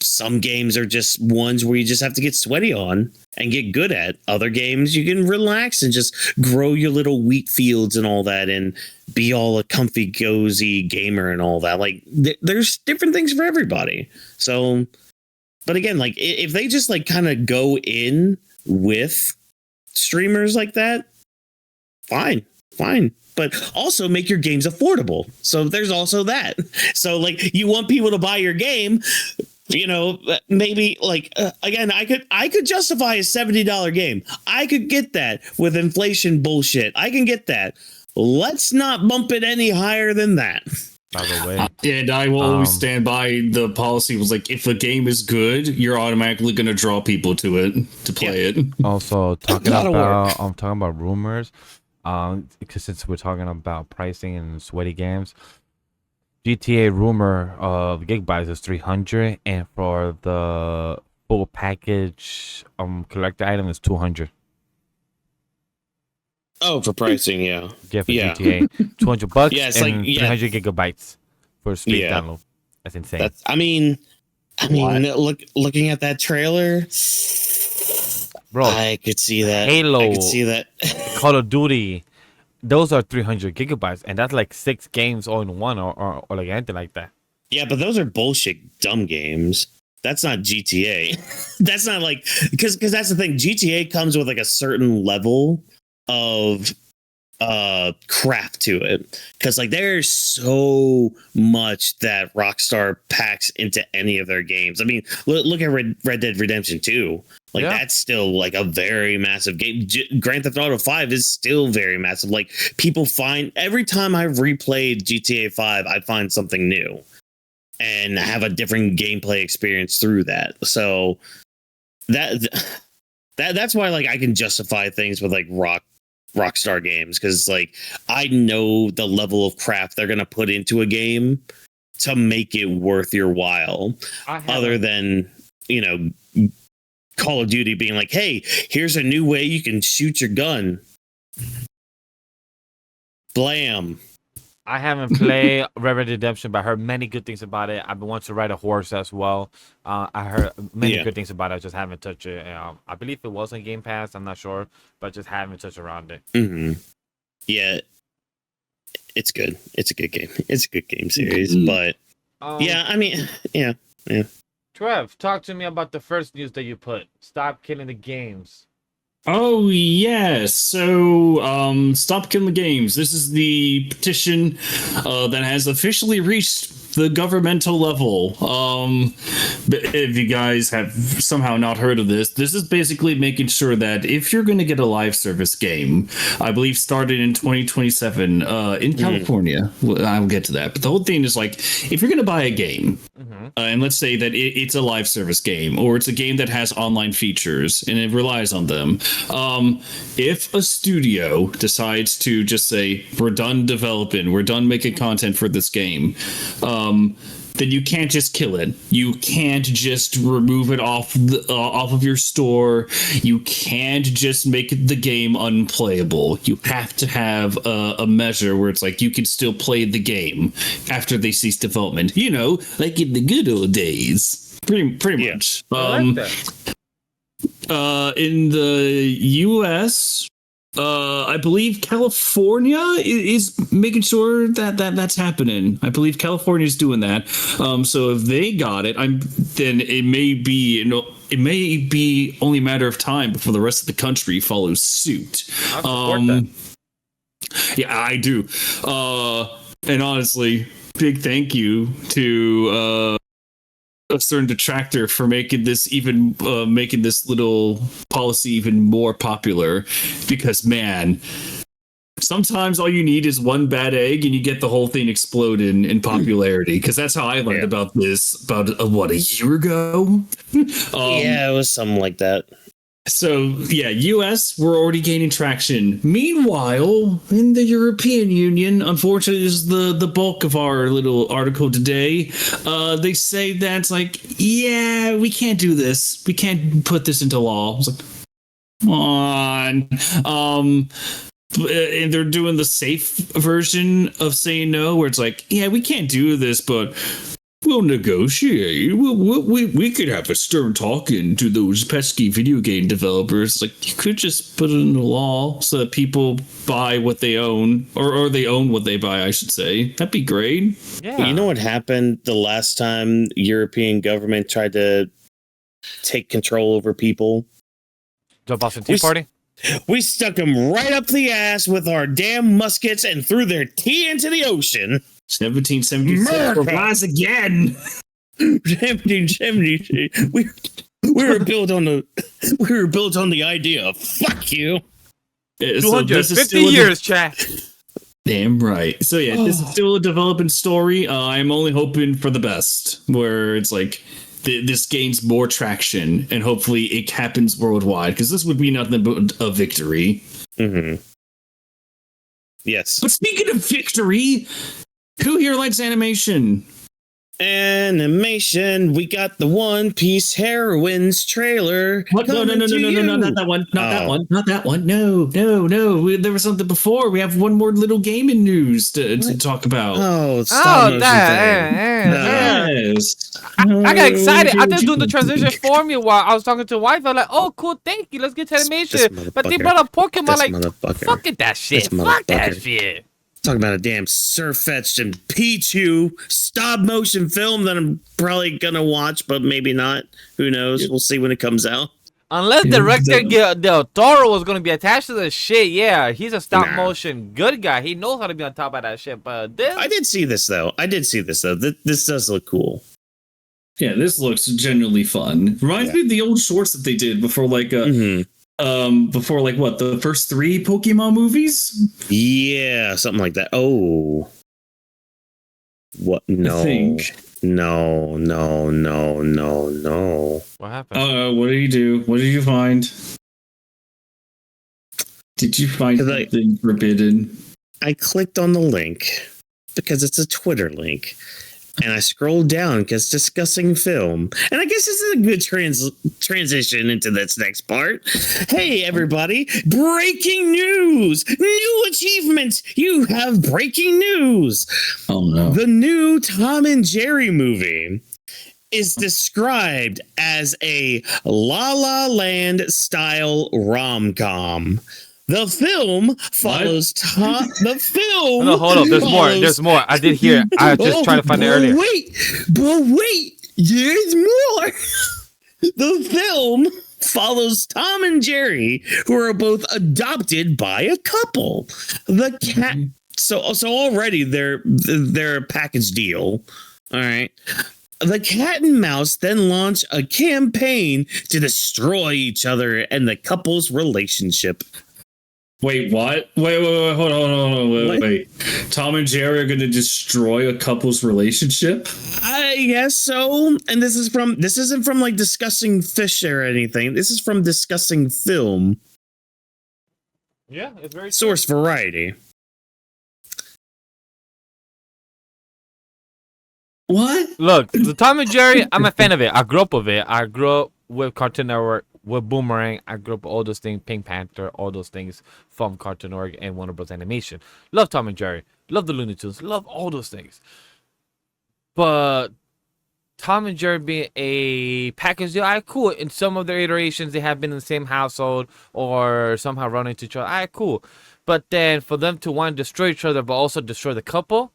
some games are just ones where you just have to get sweaty on and get good at. Other games you can relax and just grow your little wheat fields and all that and be all a comfy, cozy gamer and all that. Like there's different things for everybody. So, but again, like if they just like kind of go in with streamers like that, fine. But also make your games affordable. So there's also that. So like you want people to buy your game, you know, maybe like again, I could justify a $70 game. I could get that with inflation bullshit. I can get that. Let's not bump it any higher than that. By the way, and I will always stand by the policy. Was like, if a game is good, you're automatically going to draw people to it to play it. Also, I'm talking about rumors. Because since we're talking about pricing and sweaty games, GTA rumor of gigabytes is 300, and for the full package collector item is 200. Oh, for pricing, yeah. Yeah, for GTA, $200 yeah, it's and like 300 gigabytes for a speed download. That's insane. I mean, looking at that trailer, bro, I could see that. Halo, I could see that. Call of Duty, those are 300 gigabytes, and that's like 6 games all in one, or like anything like that. Yeah, but those are bullshit, dumb games. That's not GTA. That's not like because that's the thing. GTA comes with like a certain level of craft to it, because like there's so much that Rockstar packs into any of their games. I mean, look at Red Dead Redemption 2. Like that's still like a very massive game. Grand Theft Auto 5 is still very massive. Like people find every time I've replayed GTA 5, I find something new and have a different gameplay experience through that. So that's why like I can justify things with like Rockstar games, because like I know the level of craft they're gonna put into a game to make it worth your while. Other than, you know, Call of Duty being like, hey, here's a new way you can shoot your gun. Blam. I haven't played Red Dead Redemption, but I heard many good things about it. I've been wanting to ride a horse as well. I heard many good things about it. I just haven't touched it. I believe it was on Game Pass. I'm not sure, but just haven't touched around it. Mm-hmm. Yeah, it's good. It's a good game. It's a good game series. But yeah, I mean, yeah. Trev, talk to me about the first news that you put. Stop killing the games. Oh, yes. So, Stop Killing the Games. This is the petition that has officially reached the governmental level. If you guys have somehow not heard of this, this is basically making sure that if you're going to get a live service game, I believe started in 2027 in California, I'll get to that. But the whole thing is like, if you're going to buy a game, and let's say that it's a live service game, or it's a game that has online features and it relies on them. If a studio decides to just say, we're done developing, we're done making content for this game, then you can't just kill it. You can't just remove it off of your store. You can't just make the game unplayable. You have to have a measure where it's like you can still play the game after they cease development. You know, like in the good old days. Pretty much. I like that. In the U.S., I believe California is making sure that that's happening. I believe California is doing that. So if they got it, then it may be only a matter of time before the rest of the country follows suit. I support that. Yeah, I do. And honestly, big thank you to a certain detractor for making this little policy even more popular, because man, sometimes all you need is one bad egg and you get the whole thing explode in popularity. Because that's how I learned about this about a year ago. Yeah, it was something like that. So yeah, US, we're already gaining traction. Meanwhile, in the European Union, unfortunately, this is the bulk of our little article today. They say that's like, yeah, we can't do this. We can't put this into law. I was like, come on. And they're doing the safe version of saying no, where it's like, yeah, we can't do this, but we'll negotiate. We could have a stern talking to those pesky video game developers. Like, you could just put it in the law so that people buy what they own, or they own what they buy, I should say. That'd be great. Yeah. You know what happened the last time European government tried to take control over people? The Boston Tea Party? We stuck them right up the ass with our damn muskets and threw their tea into the ocean. 1776 rise again. 1776. We were built on the idea of fuck you. 250 years, chat. Damn right. So yeah, this is still a developing story. I'm only hoping for the best, where it's like this gains more traction, and hopefully it happens worldwide, because this would be nothing but a victory. Mm-hmm. Yes. But speaking of victory, who here likes animation? Animation. We got the One Piece Heroines trailer. What? No, not that one. Not that one. No. There was something before. We have one more little gaming news to talk about. Yes. I got excited. I just doing the transition for me while I was talking to wife. I'm like, oh, cool, thank you. Let's get to animation. But they brought up Pokemon, like, fuck it, that shit. Fuck that shit. Talking about a damn Surfetched and Pichu stop motion film that I'm probably gonna watch, but maybe not. Who knows? We'll see when it comes out. Unless director Del Toro was gonna be attached to the shit, yeah, he's a stop motion good guy. He knows how to be on top of that shit. But this, I did see this though. This does look cool. Yeah, this looks genuinely fun. Reminds me of the old shorts that they did before, like, before like what, the first 3 Pokemon movies? Yeah, something like that. Oh, what? No, I think. No. what happened? What did you do? What did you find? Did you find something forbidden? I clicked on the link because it's a Twitter link. And I scrolled down because discussing film. And I guess this is a good transition into this next part. Hey, everybody. Breaking news. New achievements. You have breaking news. Oh, no. The new Tom and Jerry movie is described as a La La Land style rom-com. The film follows Tom. The film. No, hold up. There's more. There's more. I did hear. I was just trying to find it earlier. But wait. There's more. The film follows Tom and Jerry, who are both adopted by a couple. The cat. So already they're a package deal. All right. The cat and mouse then launch a campaign to destroy each other and the couple's relationship. Wait, what? Wait, hold on, wait. Tom and Jerry are going to destroy a couple's relationship? I guess so. And this isn't from like Discussing Fish or anything. This is from Discussing Film. Yeah, it's very Source Variety. What? Look, the Tom and Jerry, I'm a fan of it. I grew up with it. I grew up with Cartoon Network, with Boomerang. I grew up with all those things, Pink Panther, all those things from Cartoon Network and Warner Bros. Animation. Love Tom and Jerry. Love the Looney Tunes. Love all those things. But Tom and Jerry being a package deal, cool. In some of their iterations, they have been in the same household or somehow run into each other. Cool. But then for them to want to destroy each other, but also destroy the couple,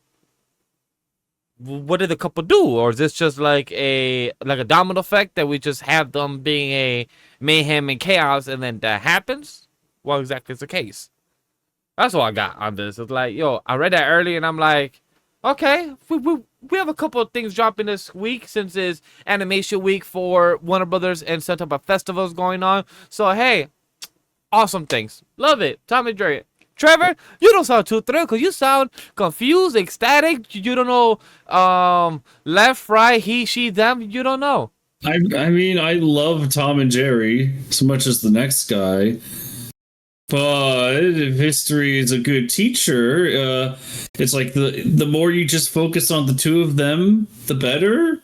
what did the couple do? Or is this just like a domino effect that we just have them being a mayhem and chaos and then that happens? Well, exactly is the case. That's all I got on this. It's like, yo, I read that early and I'm like, okay, we have a couple of things dropping this week since it's animation week for Warner Brothers and set up a festivals going on. So hey, awesome things. Love it. Tom and Jerry. Trevor, you don't sound too thrilled because you sound confused, ecstatic. You don't know left, right, he, she, them. You don't know. I mean, I love Tom and Jerry as much as the next guy. But if history is a good teacher, it's like the more you just focus on the two of them, the better.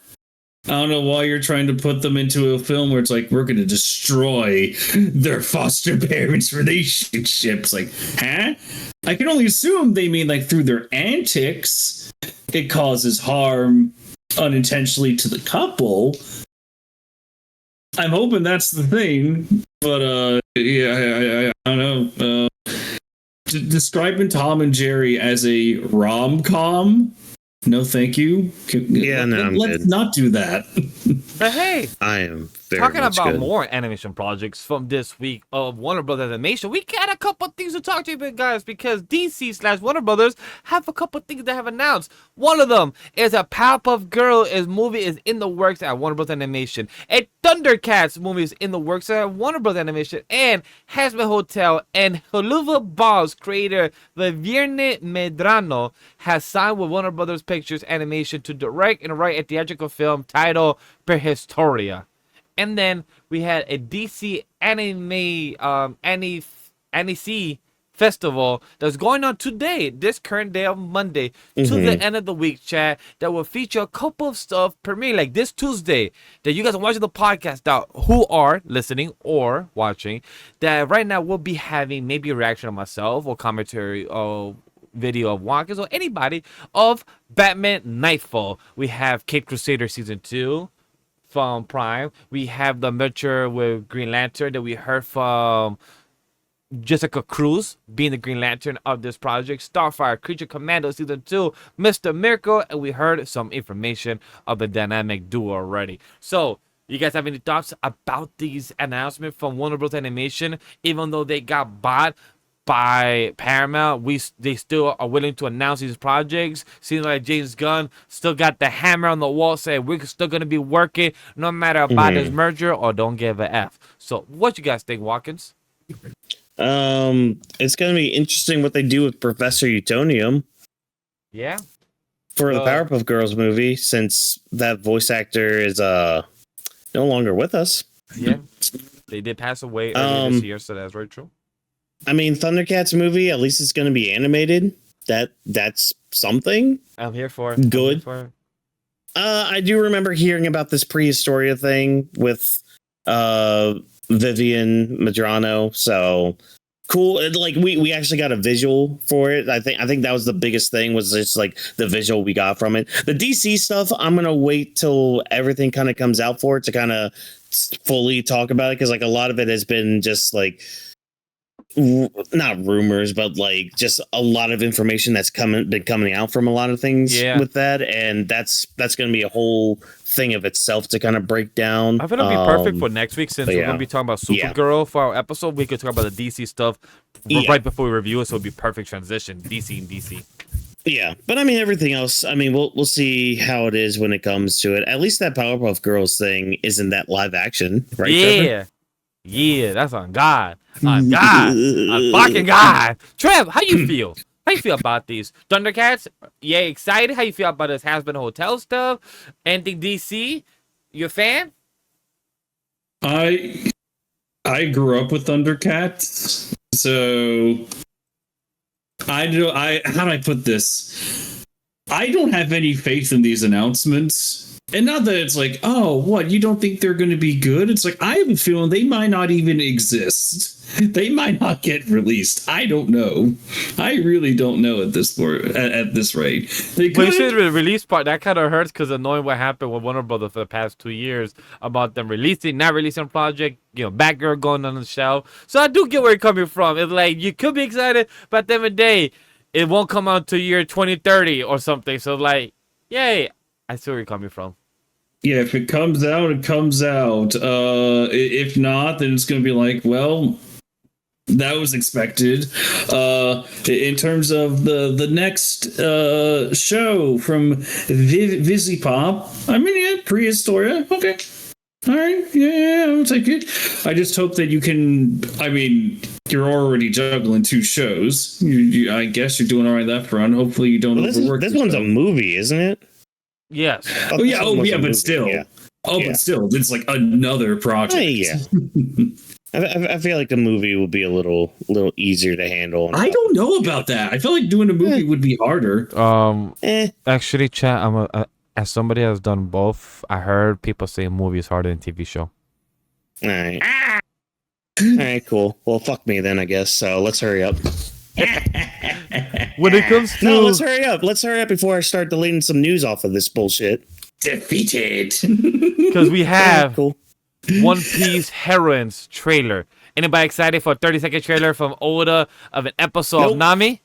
I don't know why you're trying to put them into a film where it's like, we're going to destroy their foster parents' relationships. Like, huh? I can only assume they mean like through their antics, it causes harm unintentionally to the couple. I'm hoping that's the thing. But, yeah, I don't know. Describing Tom and Jerry as a rom-com? No, thank you. Let's not do that. But hey, I am very talking much about good. more animation projects from this week of Warner Brothers Animation. We got a couple things to talk to you about, guys, because DC/Warner Brothers have a couple things they have announced. One of them is a Powerpuff Girl movie is in the works at Warner Brothers Animation. A Thundercats movie is in the works at Warner Brothers Animation, and Hazbin Hotel and Helluva Ball's creator Vivierne Medrano has signed with Warner Brothers Pictures Animation to direct and write a theatrical film titled Prehistoria. And then we had a DC Anime festival that's going on today, this current day of Monday, to the end of the week, chat, that will feature a couple of stuff premiering, like this Tuesday, that you guys are watching the podcast out, who are listening or watching, that right now we'll be having maybe a reaction of myself or commentary or video of Whawkins or anybody of Batman Nightfall. We have Caped Crusader Season 2 from Prime. We have the Merger with Green Lantern that we heard from Jessica Cruz being the Green Lantern of this project. Starfire Creature Commando Season 2, Mr. Miracle, and we heard some information of the dynamic duo already. So You guys have any thoughts about these announcements from Warner Bros. Animation? Even though they got bought by Paramount, they still are willing to announce these projects. Seems like James Gunn still got the hammer on the wall, saying we're still gonna be working no matter about this merger or don't give a F. So, what you guys think, Whawkins? It's gonna be interesting what they do with Professor Utonium. Yeah. For the Powerpuff Girls movie, since that voice actor is no longer with us. Yeah, they did pass away earlier this year, so that's very true. I mean, Thundercats movie, at least it's going to be animated. That's something. I'm here for it. Good. I do remember hearing about this Prehistoria thing with Vivian Madrano. So cool. Like we actually got a visual for it. I think that was the biggest thing, was just like the visual we got from it. The DC stuff, I'm gonna wait till everything kind of comes out for it to kind of fully talk about it, because like a lot of it has been just like not rumors, but like just a lot of information that's been coming out from a lot of things with that, and that's going to be a whole thing of itself to kind of break down. I think it'll be perfect for next week, since we're going to be talking about Supergirl for our episode. We could talk about the DC stuff right before we review it, so it'll be perfect transition. DC and DC. Yeah, but I mean everything else. I mean we'll see how it is when it comes to it. At least that Powerpuff Girls thing isn't that live action, right? Yeah. Trevor? Yeah, that's on God. On God. On fucking God. Trev, how you feel? How you feel about these Thundercats? Yeah, excited? How you feel about this Has Been Hotel stuff? Anything DC? You a fan? I grew up with Thundercats, so how do I put this? I don't have any faith in these announcements. And not that it's like, oh, what, you don't think they're going to be good? It's like, I have a feeling they might not even exist. They might not get released. I don't know. I really don't know at this point, at this rate. When you say the release part, that kind of hurts, because knowing what happened with Warner Brothers for the past 2 years about them not releasing a project, Batgirl going on the shelf. So I do get where you're coming from. It's like, you could be excited, but at the end of the day, it won't come out to year 2030 or something. So like, yay, I see where you're coming from. Yeah, if it comes out, it comes out. If not, then it's going to be like, well, that was expected. In terms of the next show from Vizipop, I mean, yeah, Prehistoria. Okay. All right. Yeah, I'll take it. I just hope that you can. I mean, you're already juggling 2 shows. I guess you're doing all right that front. Hopefully, you don't overwork. This one's a movie, isn't it? Yes. Oh yeah, but still. Yeah. But still, it's like another project. Yeah. I feel like the movie would be a little easier to handle. I don't know about that. I feel like doing a movie would be harder. Actually, chat. As somebody has done both, I heard people say movie is harder than TV show. All right. All right. Cool. Well, fuck me then, I guess. So let's hurry up. When it comes to let's hurry up. Let's hurry up before I start deleting some news off of this bullshit. Defeated. Because we have One Piece Heroines trailer. Anybody excited for a 30-second trailer from Oda of an episode of Nami?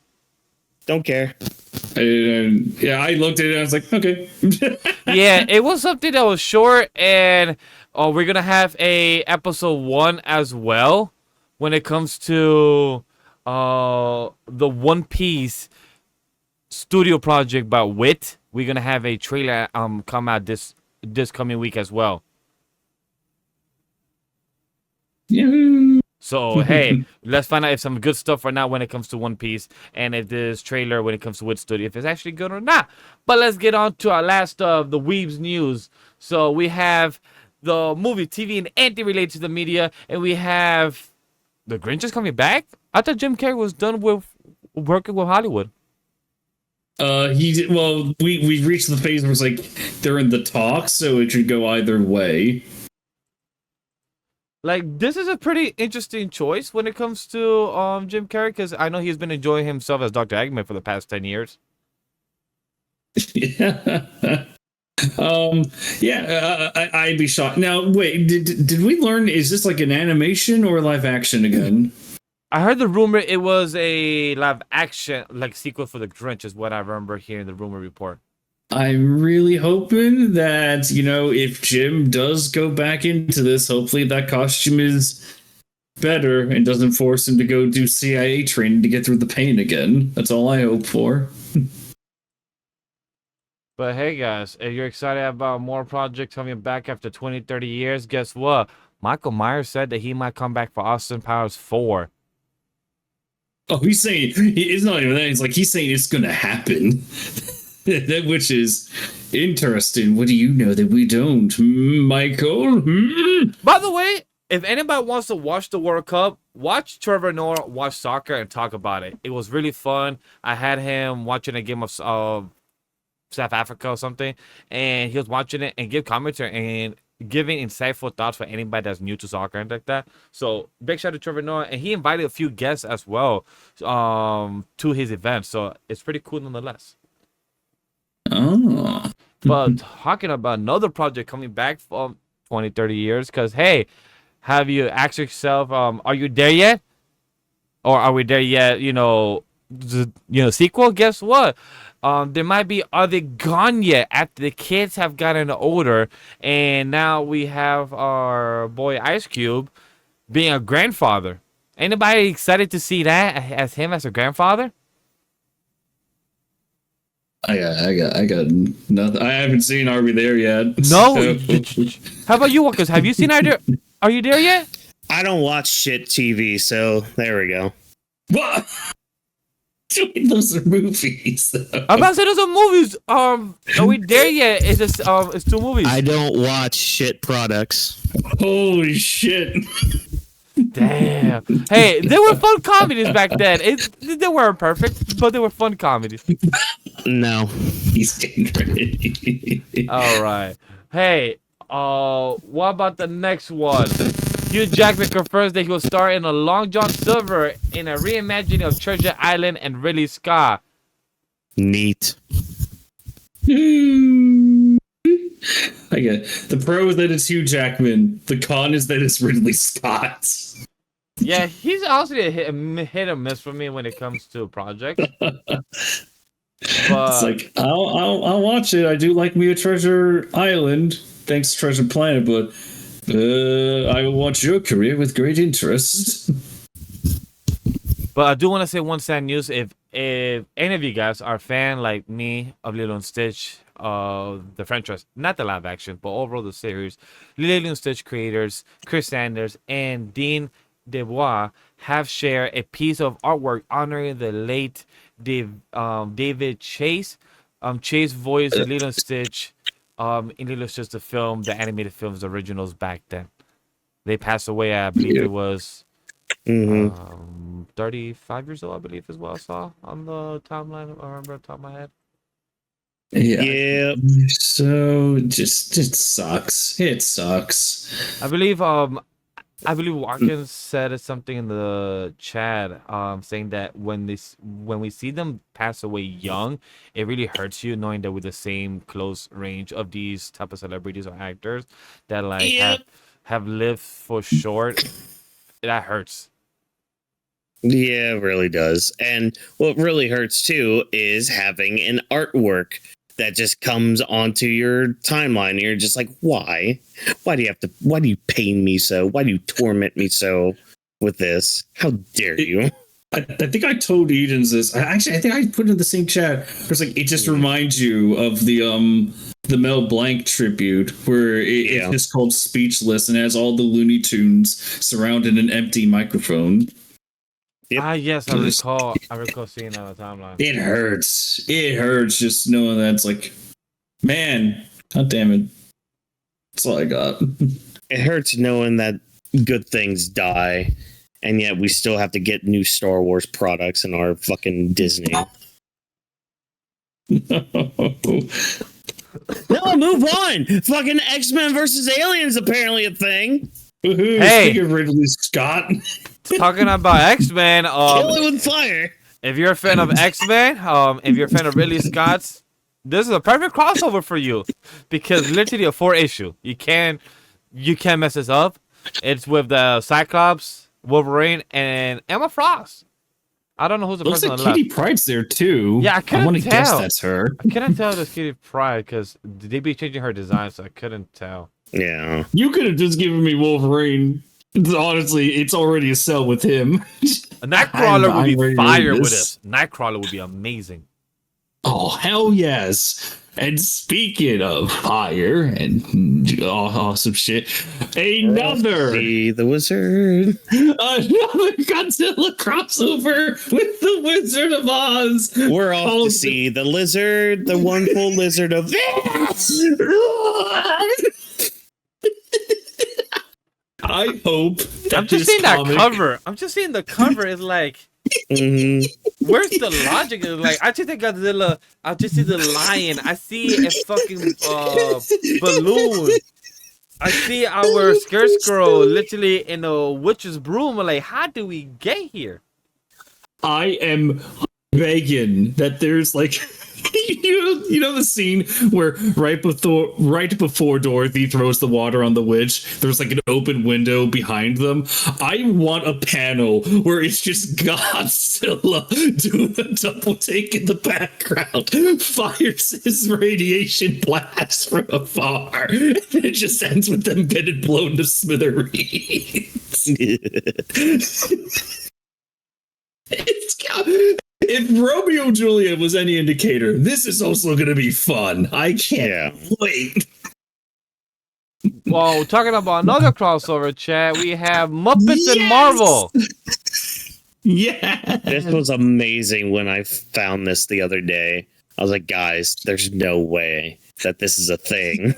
Don't care. I looked at it and I was like, okay. Yeah, it was something that was short, and we're gonna have a episode 1 as well when it comes to the One Piece studio project by Wit. We're gonna have a trailer come out this coming week as well. Yeah. So hey, let's find out if some good stuff or not when it comes to One Piece, and if this trailer when it comes to Wit Studio, if it's actually good or not. But let's get on to our last of the Weebs news. So we have the movie, TV, and anything related to the media, and we have the Grinch is coming back. I thought Jim Carrey was done with working with Hollywood. We reached the phase where it's like they're in the talks, so it should go either way. Like, this is a pretty interesting choice when it comes to Jim Carrey, because I know he's been enjoying himself as Dr. Eggman for the past 10 years. Yeah. I'd be shocked. Now, wait, did we learn, is this like an animation or live action again? I heard the rumor it was a live action, like, sequel for The Grinch is what I remember hearing the rumor report. I'm really hoping that, if Jim does go back into this, hopefully that costume is better and doesn't force him to go do CIA training to get through the pain again. That's all I hope for. But hey, guys, if you're excited about more projects coming back after 20, 30 years, guess what? Michael Myers said that he might come back for Austin Powers 4. Oh, he's saying it's not even that. It's like he's saying it's going to happen, which is interesting. What do you know that we don't, Michael? By the way, if anybody wants to watch the World Cup, watch Trevor Noah watch soccer and talk about it. It was really fun. I had him watching a game of South Africa or something, and he was watching it and give commentary and giving insightful thoughts for anybody that's new to soccer and like that. So big shout out to Trevor Noah, and he invited a few guests as well to his event. So it's pretty cool nonetheless. Oh, But talking about another project coming back from 20, 30 years, because hey, have you asked yourself, are you there yet? Or are we there yet? Sequel? Guess what? There might be Are They Gone Yet after the kids have gotten older, and now we have our boy Ice Cube being a grandfather. Anybody excited to see that as him as a grandfather? I got nothing. I haven't seen Are We There yet? No. How about you, Whawkins? Have you seen Are You There yet? I don't watch shit TV, so there we go. What? Those are movies. I'm about to say those are movies. Are We There Yet? It's 2 movies. I don't watch shit products. Holy shit. Damn. Hey, they were fun comedies back then. They weren't perfect, but they were fun comedies. No. He's getting ready. All right. Hey, what about the next one? Hugh Jackman confirms that he will star in a Long John Silver in a reimagining of Treasure Island and Ridley Scott. Neat. I get the pro is that it's Hugh Jackman. The con is that it's Ridley Scott. Yeah, he's also a hit or miss for me when it comes to projects. But It's like I'll watch it. I do like me a Treasure Island. Thanks, Treasure Planet, but I will watch your career with great interest. But I do want to say one sad news. If any of you guys are a fan like me of Lilo and Stitch, the franchise, not the live action, but overall the series, Lilo and Stitch creators Chris Sanders and Dean DeBois have shared a piece of artwork honoring the late David Chase. Chase voiced Lilo and Stitch in Lilo and Stitch the film, the animated films originals back then. They passed away, I believe it was 35 years old, I believe is what I saw on the timeline. I remember off the top of my head. Yeah. So it sucks. It sucks. I believe Whawkins said something in the chat, saying that when we see them pass away young, it really hurts you knowing that with the same close range of these type of celebrities or actors that have lived for short. That hurts. Yeah, it really does. And what really hurts too is having an artwork that just comes onto your timeline and you're just like, why do you pain me so? Why do you torment me so with this? How dare you? I think I told Edens this. I think I put it in the same chat. It's like, it just reminds you of the Mel Blanc tribute where it's just called Speechless and has all the Looney Tunes surrounding an empty microphone. Yep. Yes, I recall seeing that on the timeline. It hurts. It hurts just knowing that. It's like, man, god damn it. That's all I got. It hurts knowing that good things die, and yet we still have to get new Star Wars products in our fucking Disney. No, move on. Fucking X-Men versus Aliens apparently a thing. Woohoo, hey, speaking of Ridley Scott. Talking about X-Men, kill it with fire. If you're a fan of X-Men, if you're a fan of Ridley Scott's, this is a perfect crossover for you because literally a 4-issue. You can't mess this up. It's with the Cyclops, Wolverine, and Emma Frost. I don't know who's the Looks person like on the Kitty left. Pryde's there too. Yeah, I couldn't want to guess tell. that's her. I couldn't tell this Kitty Pryde because they be changing her design, so I couldn't tell. Yeah. You could have just given me Wolverine. Honestly, it's already a sell with him. A Nightcrawler I'm would ready be to read fire with this. this. Nightcrawler would be amazing. Oh, hell yes. And speaking of fire and awesome shit, another See the wizard. Godzilla crossover with the Wizard of Oz. We're off to see the lizard, the wonderful lizard of this. I hope that I'm just this seeing that comic- cover. I'm just seeing the cover is like, where's the logic? Is like, I just think Godzilla. I just see the lion. I see a fucking balloon. I see our Scarecrow literally in a witch's broom. Like, how do we get here? I am begging that there's like you know the scene where right before Dorothy throws the water on the witch, there's like an open window behind them. I want a panel where it's just Godzilla doing a double take in the background, fires his radiation blast from afar, and it just ends with them getting blown to smithereens. If Romeo and Juliet was any indicator, this is also going to be fun. I can't wait. Well, talking about another crossover, chat, we have Muppets and Marvel. Yeah. This was amazing when I found this the other day. I was like, guys, there's no way that this is a thing.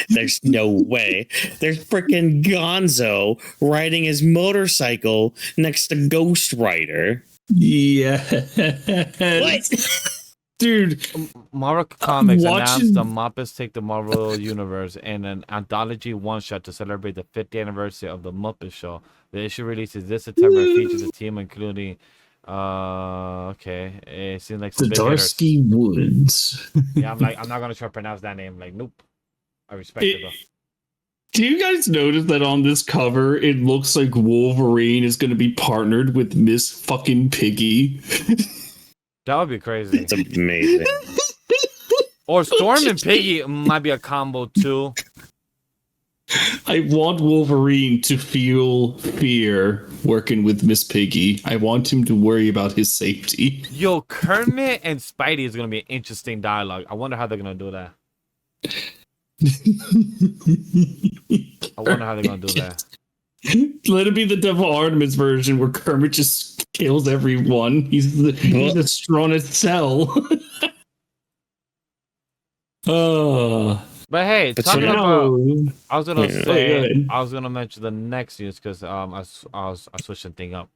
There's no way. There's freaking Gonzo riding his motorcycle next to Ghost Rider. Yeah. What? Dude. Marvel Comics watching- announced the Muppets take the Marvel Universe in an anthology one-shot to celebrate the 50th anniversary of the Muppet Show. The issue releases this September and features a team including okay. It seems like some big hitters. Zdarsky Woods. Yeah, I'm not gonna try to pronounce that name. Like, nope. I respect it though. Do you guys notice that on this cover, it looks like Wolverine is going to be partnered with Miss fucking Piggy? That would be crazy. It's amazing. Or Storm and Piggy might be a combo too. I want Wolverine to feel fear working with Miss Piggy. I want him to worry about his safety. Yo, Kermit and Spidey is gonna be an interesting dialogue. I wonder how they're gonna do that. I wonder how they're gonna do that. Let it be the Devil Artemis version where Kermit just kills everyone. He's a strong as cell. But hey, But talking you about, know- I was gonna Yeah. say, I was gonna mention the next news because I was switching thing up.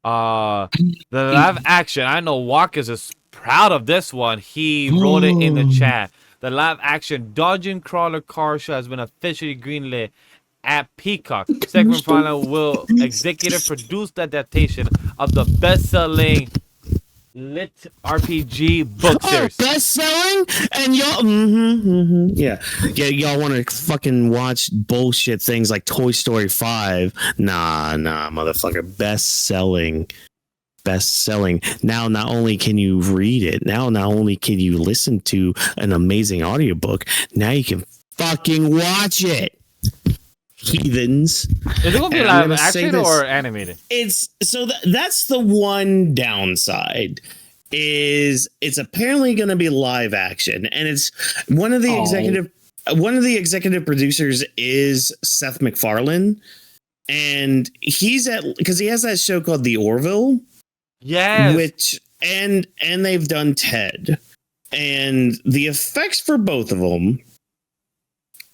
The live action. I know Whawkins is proud of this one. He wrote it in the chat. The live action Dungeon Crawler car show has been officially greenlit at Peacock. Segment Final will executive produce the adaptation of the best-selling lit RPG book series. Best selling, and y'all, yeah, y'all want to fucking watch bullshit things like Toy Story 5? Nah, motherfucker, best selling. Now, not only can you read it, not only can you listen to an amazing audiobook, now you can fucking watch it. Heathens. Is it gonna be And I'm live gonna say action this. or animated? It's so that's the one downside. Is it's apparently going to be live action, and it's one of the executive producers is Seth MacFarlane, and because he has that show called The Orville, Yes. which and they've done Ted, and the effects for both of them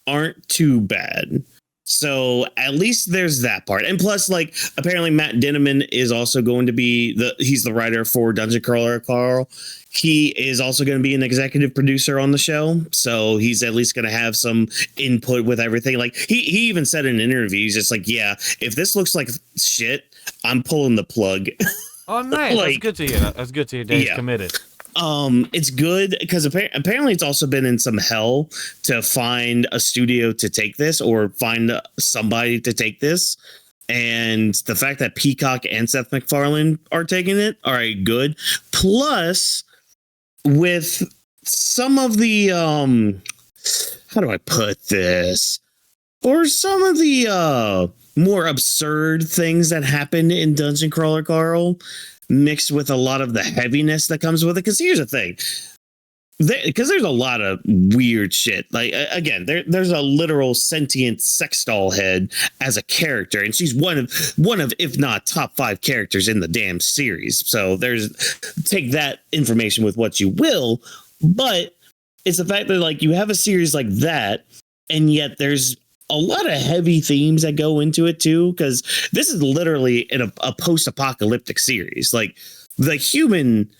aren't too bad. So at least there's that part. And plus, like, apparently Matt Dinneman is also going to be he's the writer for Dungeon Crawler Carl. He is also going to be an executive producer on the show. So he's at least going to have some input with everything. Like he even said in an interview, he's just like, yeah, if this looks like shit, I'm pulling the plug. Oh, nice. That's like- good to hear. That's good to hear that he's Yeah. committed. It's good because apparently it's also been in some hell to find a studio to take this or find somebody to take this. And the fact that Peacock and Seth MacFarlane are taking it, all right, good. Plus, with some of the how do I put this? Or some of the more absurd things that happen in Dungeon Crawler Carl, mixed with a lot of the heaviness that comes with it. Because here's the thing. Because there's a lot of weird shit. Like, again, there's a literal sentient sex doll head as a character, and she's one of, if not top 5 characters in the damn series. So take that information with what you will, but it's the fact that like you have a series like that, and yet there's a lot of heavy themes that go into it too, because this is literally in a post-apocalyptic series. Like the human.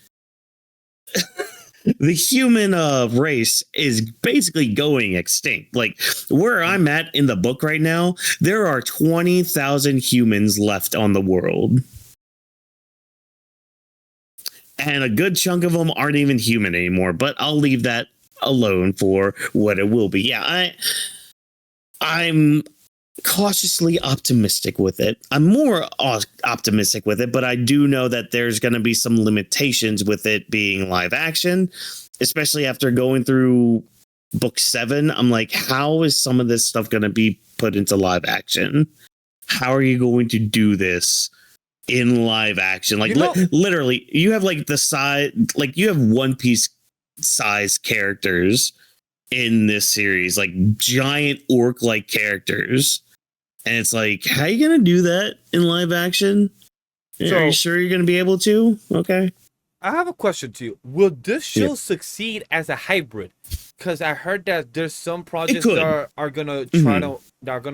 The human race is basically going extinct. Like where I'm at in the book right now, there are 20,000 humans left on the world. And a good chunk of them aren't even human anymore, but I'll leave that alone for what it will be. Yeah, I'm cautiously optimistic with it. I'm more optimistic with it, but I do know that there's going to be some limitations with it being live action, especially after going through book 7. I'm like, how is some of this stuff going to be put into live action? How are you going to do this in live action? Like literally, you have like the size, like you have One Piece size characters in this series, like giant orc like characters. And it's like, how are you going to do that in live action? Are you sure you're going to be able to? Okay. I have a question to you. Will this show succeed as a hybrid? Because I heard that there's some projects that are gonna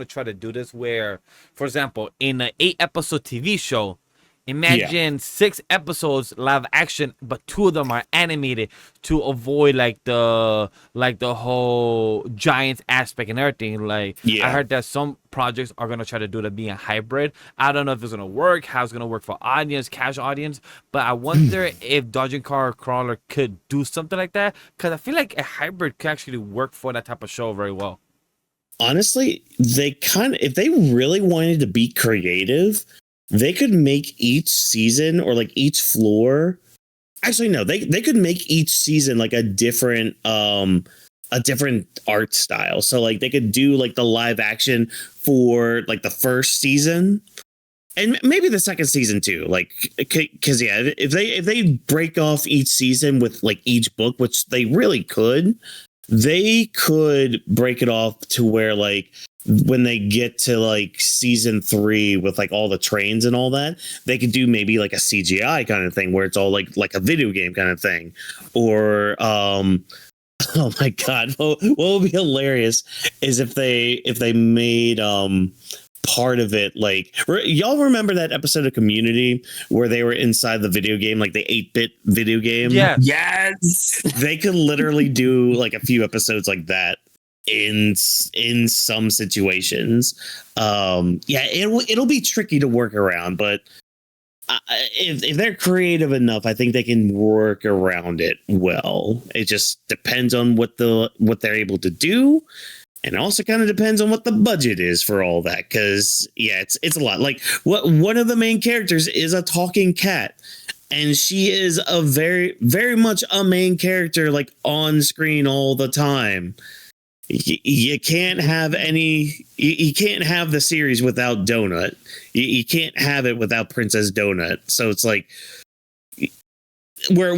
try to do this where, for example, in an 8-episode TV show, imagine 6 episodes live action, but 2 of them are animated to avoid like the whole giants aspect and everything. Like I heard that some projects are gonna try to do that being a hybrid. I don't know if it's gonna work, how it's gonna work for audience, casual audience, but I wonder if Dungeon Crawler could do something like that, because I feel like a hybrid could actually work for that type of show very well. Honestly, if they really wanted to be creative, they could make each season or like each floor. Actually, no, they could make each season like a different art style. So like they could do like the live action for like the first season and maybe the second season too. Like, because if they break off each season with like each book, which they really could, they could break it off to where like when they get to like season 3 with like all the trains and all that, they could do maybe like a CGI kind of thing where it's all like a video game kind of thing. Or oh my god, what would be hilarious is if they made part of it like, y'all remember that episode of Community where they were inside the video game, like the 8-bit video game? Yes. They could literally do like a few episodes like that in some situations. It'll be tricky to work around, but if they're creative enough, I think they can work around it well. It just depends on what they're able to do, and also kind of depends on what the budget is for all that, because it's a lot. Like one of the main characters is a talking cat, and she is a very, very much a main character, like on screen all the time. You can't have you can't have the series without Donut. You can't have it without Princess Donut. So it's like where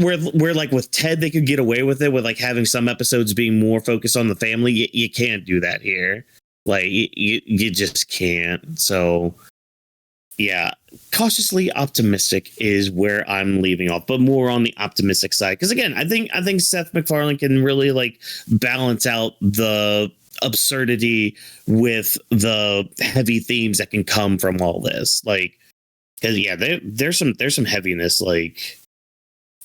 like with Ted, they could get away with it with like having some episodes being more focused on the family. You can't do that here. Like you just can't. So yeah, cautiously optimistic is where I'm leaving off, but more on the optimistic side. Because again, I think Seth MacFarlane can really like balance out the absurdity with the heavy themes that can come from all this. Like, because there's some heaviness. Like,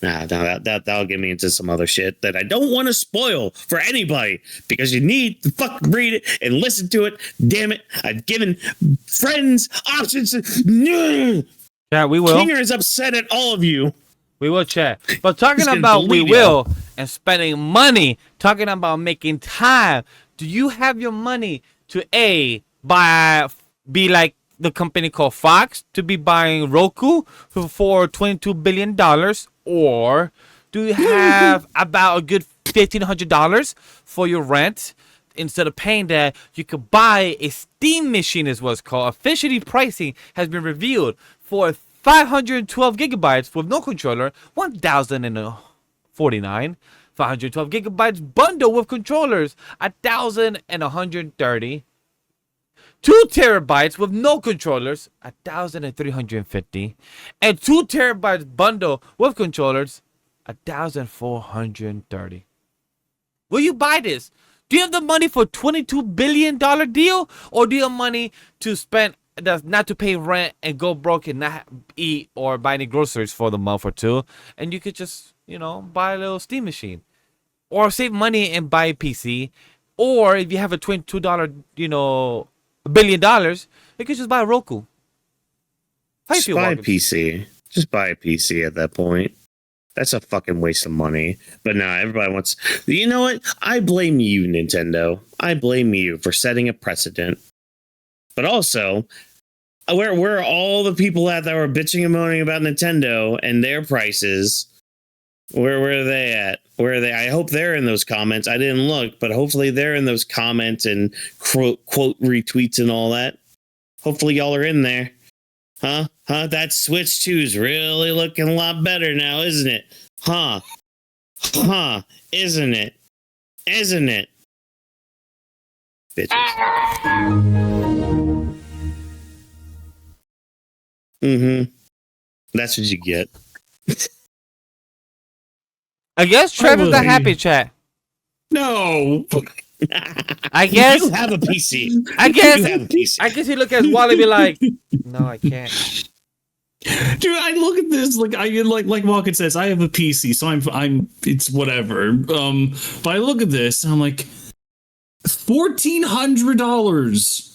that'll get me into some other shit that I don't want to spoil for anybody, because you need to fucking read it and listen to it. Damn it. I've given friends options. Yeah, we will. Kinger is upset at all of you. We will chat. But talking about we will and spending money, talking about making time, do you have your money to be like the company called Fox to be buying Roku for $22 billion? Or do you have about a good $1,500 for your rent? Instead of paying that, you could buy a Steam machine, is what's called. Officially, pricing has been revealed for 512 gigabytes with no controller, $1,049. 512 gigabytes bundle with controllers, $1,130. 2 terabytes with no controllers, $1,350. And 2 terabytes bundle with controllers, $1,430. Will you buy this? Do you have the money for $22 billion deal? Or do you have money to spend, not to pay rent and go broke and not eat or buy any groceries for the month or two? And you could just, buy a little Steam machine. Or save money and buy a PC. Or if you have a $22, $1 billion, you could just buy a Roku. Just buy a PC. Just buy a PC at that point. That's a fucking waste of money. But nah, everybody wants... You know what? I blame you, Nintendo. I blame you for setting a precedent. But also, where are all the people at that were bitching and moaning about Nintendo and their prices? Where are they at? Where are they? I hope they're in those comments. I didn't look, but hopefully they're in those comments and quote retweets and all that. Hopefully y'all are in there. Huh? That Switch 2 is really looking a lot better now, isn't it? Huh? Isn't it? Bitches. That's what you get. I guess Trevor's the happy chat. No. I guess you have a PC. I guess you have a PC. I guess he look at Wally and be like, no, I can't. Dude, I look at this like Whawkins says, I have a PC, so I'm it's whatever. But I look at this and I'm like, $1,400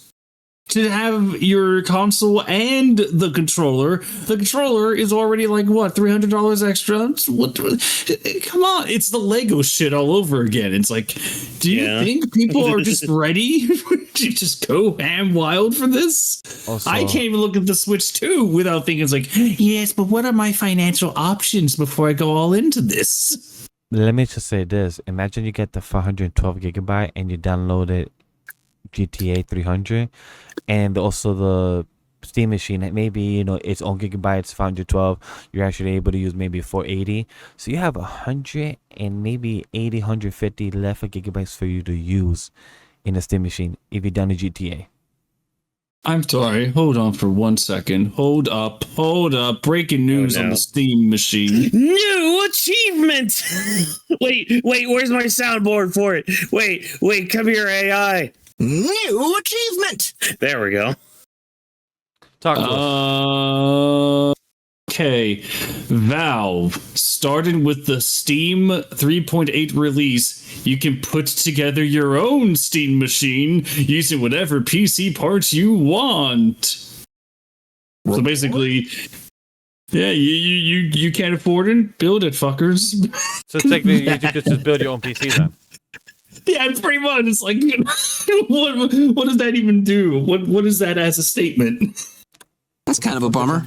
to have your console and the controller. The controller is already like what, $300 extra? What? Come on, it's the Lego shit all over again. It's like, do you think people are just ready to just go ham wild for this? Also, I can't even look at the Switch 2 without thinking it's like, yes, but what are my financial options before I go all into this? Let me just say this. Imagine you get the 512 gigabyte and you download it GTA 300 and also the Steam machine, maybe its own gigabytes 512, you're actually able to use maybe 480, so you have 100 and maybe 80 150 left of gigabytes for you to use in the Steam machine if you're done the GTA. I'm sorry, hold on for 1 second. Hold up. Breaking news on the Steam machine. New achievement. wait, where's my soundboard for it? Wait, come here, AI. New achievement. There we go. Talk to us. Okay. Valve started with the Steam 3.8 release. You can put together your own Steam machine using whatever PC parts you want. So basically, yeah, you can't afford it, build it, fuckers. So technically, you could just build your own PC then. Yeah, pretty much. It's like, what does that even do? What is that as a statement? That's kind of a bummer.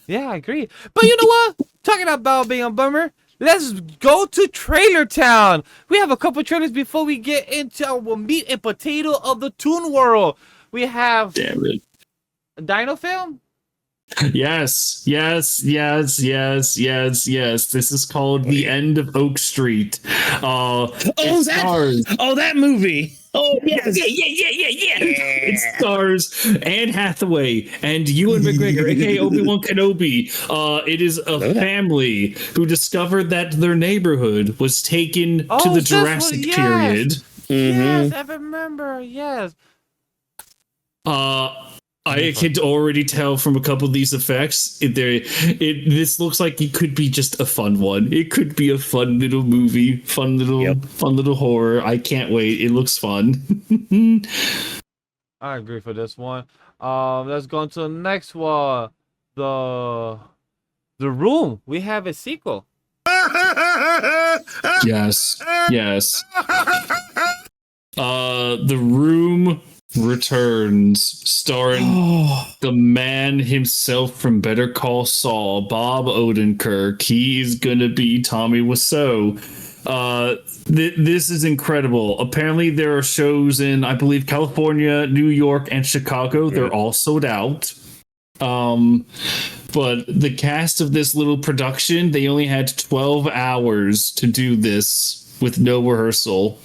Yeah, I agree. But you know what? Talking about being a bummer, let's go to Trailer Town. We have a couple trailers before we get into our meat and potato of the Toon World. We have Dino Film. Yes. This is called The End of Oak Street. That movie. Oh, yes. Yeah. It stars Anne Hathaway and Ewan McGregor, aka Obi-Wan Kenobi. It is a family who discovered that their neighborhood was taken to the Jurassic period. Yes, I remember. Yes. I can already tell from a couple of these effects. This looks like it could be just a fun one. It could be a fun little movie, fun little horror. I can't wait. It looks fun. I agree for this one. Let's go on to the next one. The Room. We have a sequel. Yes. The Room returns, starring the man himself from Better Call Saul, Bob Odenkirk. He's gonna be Tommy Wiseau. This is incredible. Apparently, there are shows in, I believe, California, New York, and Chicago. They're all sold out. But the cast of this little production, they only had 12 hours to do this with no rehearsal.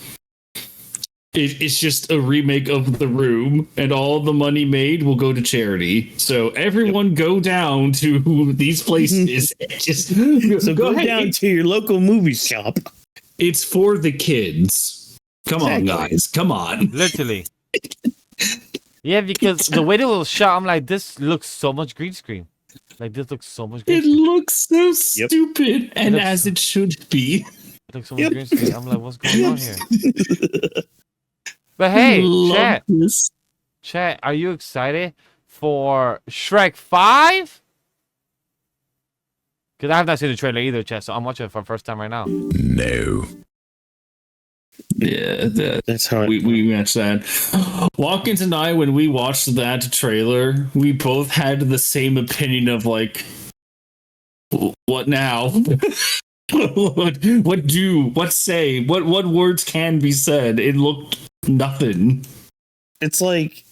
It's just a remake of The Room, and all the money made will go to charity. So everyone go down to these places. So go down to your local movie shop. It's for the kids. Come on, guys. Come on. Literally. Yeah, because the way they was shot, I'm like, this looks so much green screen. Like, this looks so much green It screen. looks so stupid, and as it should be. It looks so much green screen. I'm like, what's going on here? But hey, chat, are you excited for Shrek 5? Because I have not seen the trailer either, chat, so I'm watching it for the first time right now. No. Yeah, That's how we matched that. Whawkins and I, when we watched that trailer, we both had the same opinion of like, what now? what do? What say? What words can be said? It looked nothing. It's like,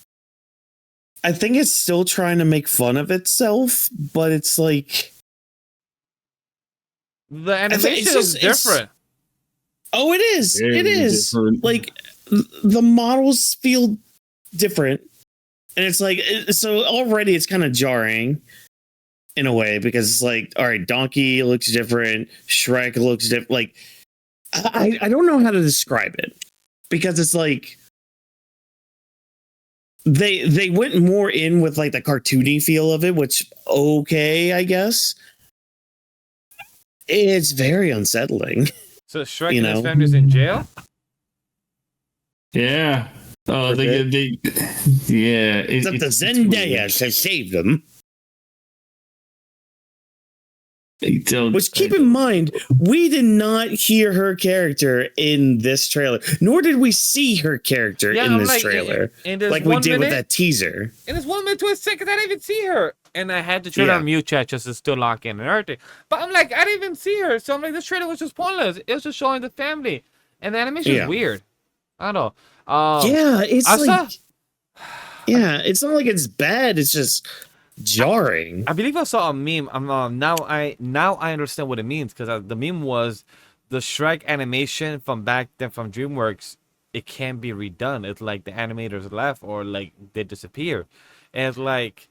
I think it's still trying to make fun of itself, but it's like, The animation is different. Oh, it is. Very it is. different. Like, the models feel different. And it's like, so already it's kind of jarring in a way, because it's like, all right, Donkey looks different. Shrek looks different. Like, I don't know how to describe it, because it's like, they went more in with like the cartoony feel of it, which, okay, I guess. It's very unsettling. So Shrek and his family's in jail? Yeah. Oh, yeah. Except the Zendaya has saved them. Which, keep in mind, we did not hear her character in this trailer, nor did we see her character in this trailer, like we did with that teaser. And it's 1 minute to a second, I didn't even see her. And I had the trailer on mute, chat, just to still lock in and everything. But I'm like, I didn't even see her. So I'm like, this trailer was just pointless. It was just showing the family. And the animation is weird. I don't know. It's not like it's bad. It's just jarring. I believe I saw a meme. Now I understand what it means, because the meme was the Shrek animation from back then from DreamWorks. It can't be redone. It's like the animators left, or like they disappear. And it's like,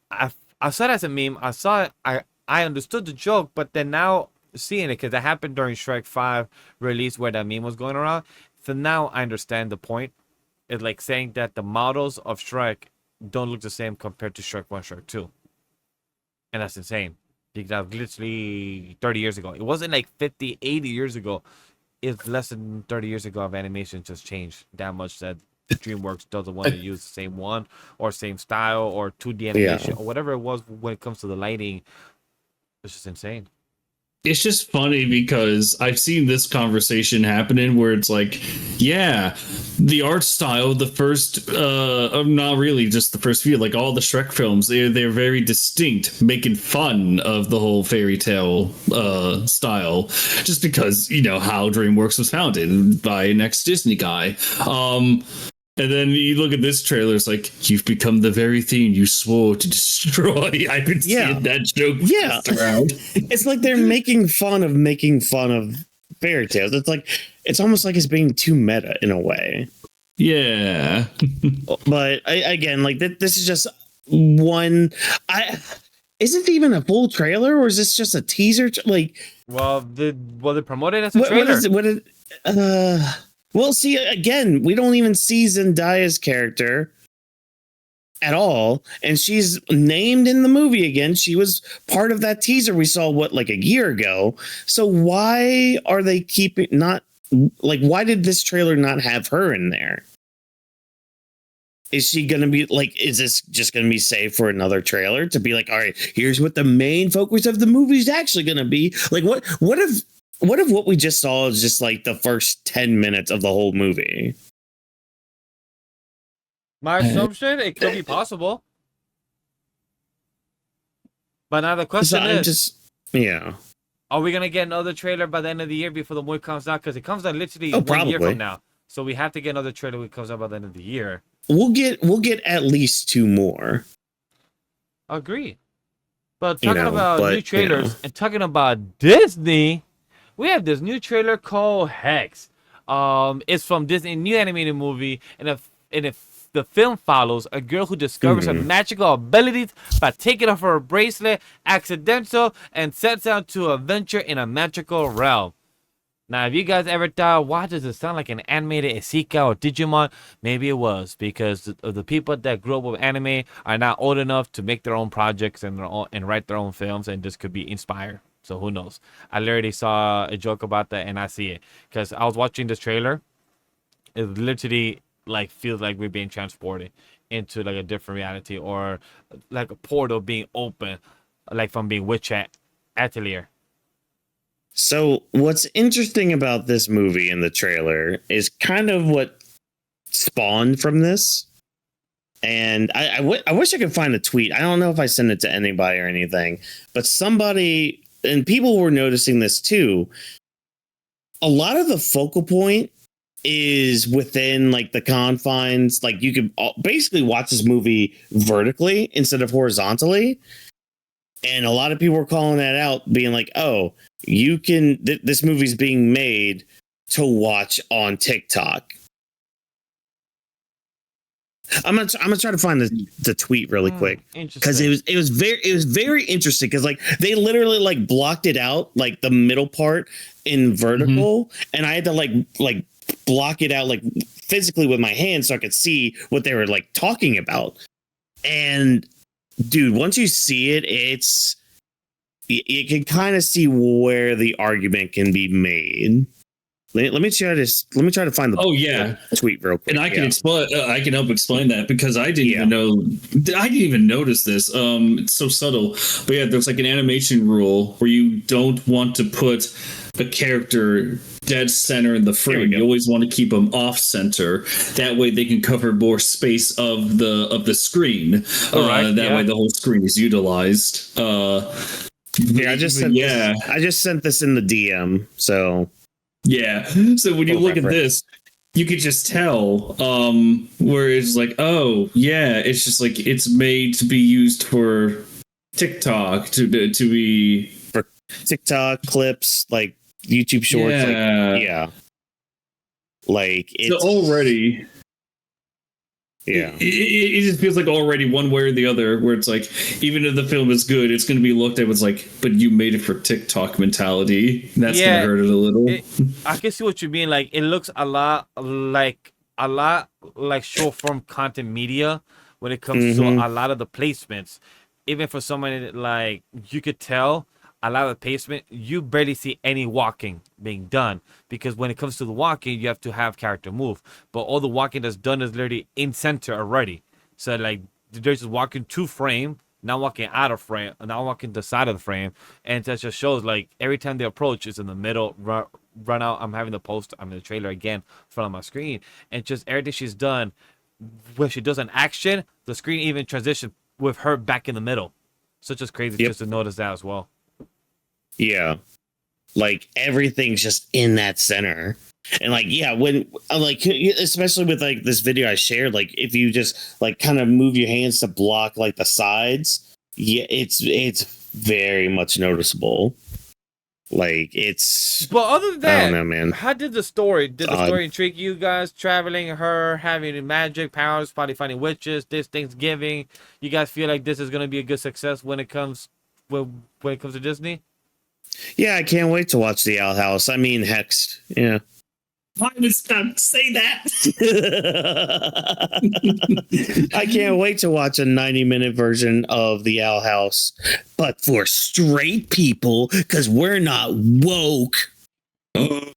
I saw it as a meme. I saw it. I understood the joke, but then now seeing it, because it happened during Shrek 5 release where that meme was going around. So now I understand the point. It's like saying that the models of Shrek don't look the same compared to Shrek 1, Shrek 2. And that's insane. Because that was literally 30 years ago. It wasn't like 50, 80 years ago. It's less than 30 years ago of animation just changed that much, that DreamWorks doesn't want to use the same one or same style or 2D animation or whatever it was when it comes to the lighting. It's just insane. It's just funny because I've seen this conversation happening where it's like, yeah, the art style, the first, not really just the first few, like all the Shrek films, they're very distinct, making fun of the whole fairy tale style, just because, you know, how DreamWorks was founded by an ex-Disney guy. And then you look at this trailer, it's like, you've become the very thing you swore to destroy. I've been seeing that joke around. It's like they're making fun of fairy tales. It's like, it's almost like it's being too meta in a way. Yeah. But again, like this is just one. Is it even a full trailer, or is this just a teaser? Well, they promoted it as a trailer. Well, see, again, we don't even see Zendaya's character at all, and she's named in the movie again. She was part of that teaser we saw, like a year ago. So why are they why did this trailer not have her in there? Is she going to be is this just going to be saved for another trailer to be like, all right, here's what the main focus of the movie is actually going to be? Like, what if what we just saw is just like the first 10 minutes of the whole movie? My assumption, it could be possible. But now the question is, are we gonna get another trailer by the end of the year before the movie comes out? Because it comes out literally 1 year from now, so we have to get another trailer when it comes out by the end of the year. We'll get at least 2 more. Agree. But talking about new trailers and talking about Disney, we have this new trailer called Hex. It's from Disney new animated movie, and if the film follows a girl who discovers her magical abilities by taking off her bracelet, accidental, and sets out to adventure in a magical realm. Now, if you guys ever thought, why does it sound like an animated Isekai or Digimon? Maybe it was because of the people that grew up with anime are not old enough to make their own projects and write their own films, and this could be inspired. So who knows? I literally saw a joke about that, and I see it because I was watching this trailer. It literally feels like we're being transported into a different reality, or like a portal being open, from being Witch Atelier. So what's interesting about this movie in the trailer is kind of what spawned from this. And I wish I could find a tweet. I don't know if I sent it to anybody or anything, but somebody, and people were noticing this too. A lot of the focal point is within the confines. You could basically watch this movie vertically instead of horizontally. And a lot of people were calling that out, being like, oh, you can, this movie's being made to watch on TikTok. I'm gonna try to find the tweet really quick, because it was very interesting, because they literally blocked it out, the middle part in vertical, and I had to block it out physically with my hand so I could see what they were talking about. And dude, once you see it, you can kind of see where the argument can be made. Let me try to find the tweet real quick. And I can explain. I can help explain that, because I didn't even know. I didn't even notice this. It's so subtle. But yeah, there's an animation rule where you don't want to put a character dead center in the frame. You always want to keep them off center. That way they can cover more space of the screen. That way the whole screen is utilized. I just sent this in the DM. So. Yeah. So when you look at this, you could just tell where it's it's just it's made to be used for TikTok, to be for TikTok clips, YouTube shorts. It's already. Yeah, it just feels already one way or the other, where it's even if the film is good, it's going to be looked at as but you made it for TikTok mentality. That's going to hurt it a little. I can see what you mean. It looks a lot like short form content media when it comes to a lot of the placements. Even for someone you could tell a lot of the placement, you barely see any walking being done, because when it comes to the walking, you have to have character move, but all the walking that's done is literally in center already. So they're just walking to frame, not walking out of frame, not walking the side of the frame, and that just shows every time they approach, it's in the middle, run out. I'm having the trailer again in front of my screen, and just everything she's done, when she does an action, the screen even transitions with her back in the middle. So it's just crazy just to notice that as well. Yeah, everything's just in that center. And when especially with this video I shared, if you just kind of move your hands to block the sides, it's very much noticeable. But other than that, I don't know, man. How did the story intrigue you guys? Traveling, her having magic powers, probably finding witches, this Thanksgiving. You guys feel like this is gonna be a good success when it comes to Disney? Yeah, I can't wait to watch the Owl House. I mean, Hex. Yeah. Why did Scott say that? I can't wait to watch a 90-minute version of the Owl House, but for straight people, because we're not woke. In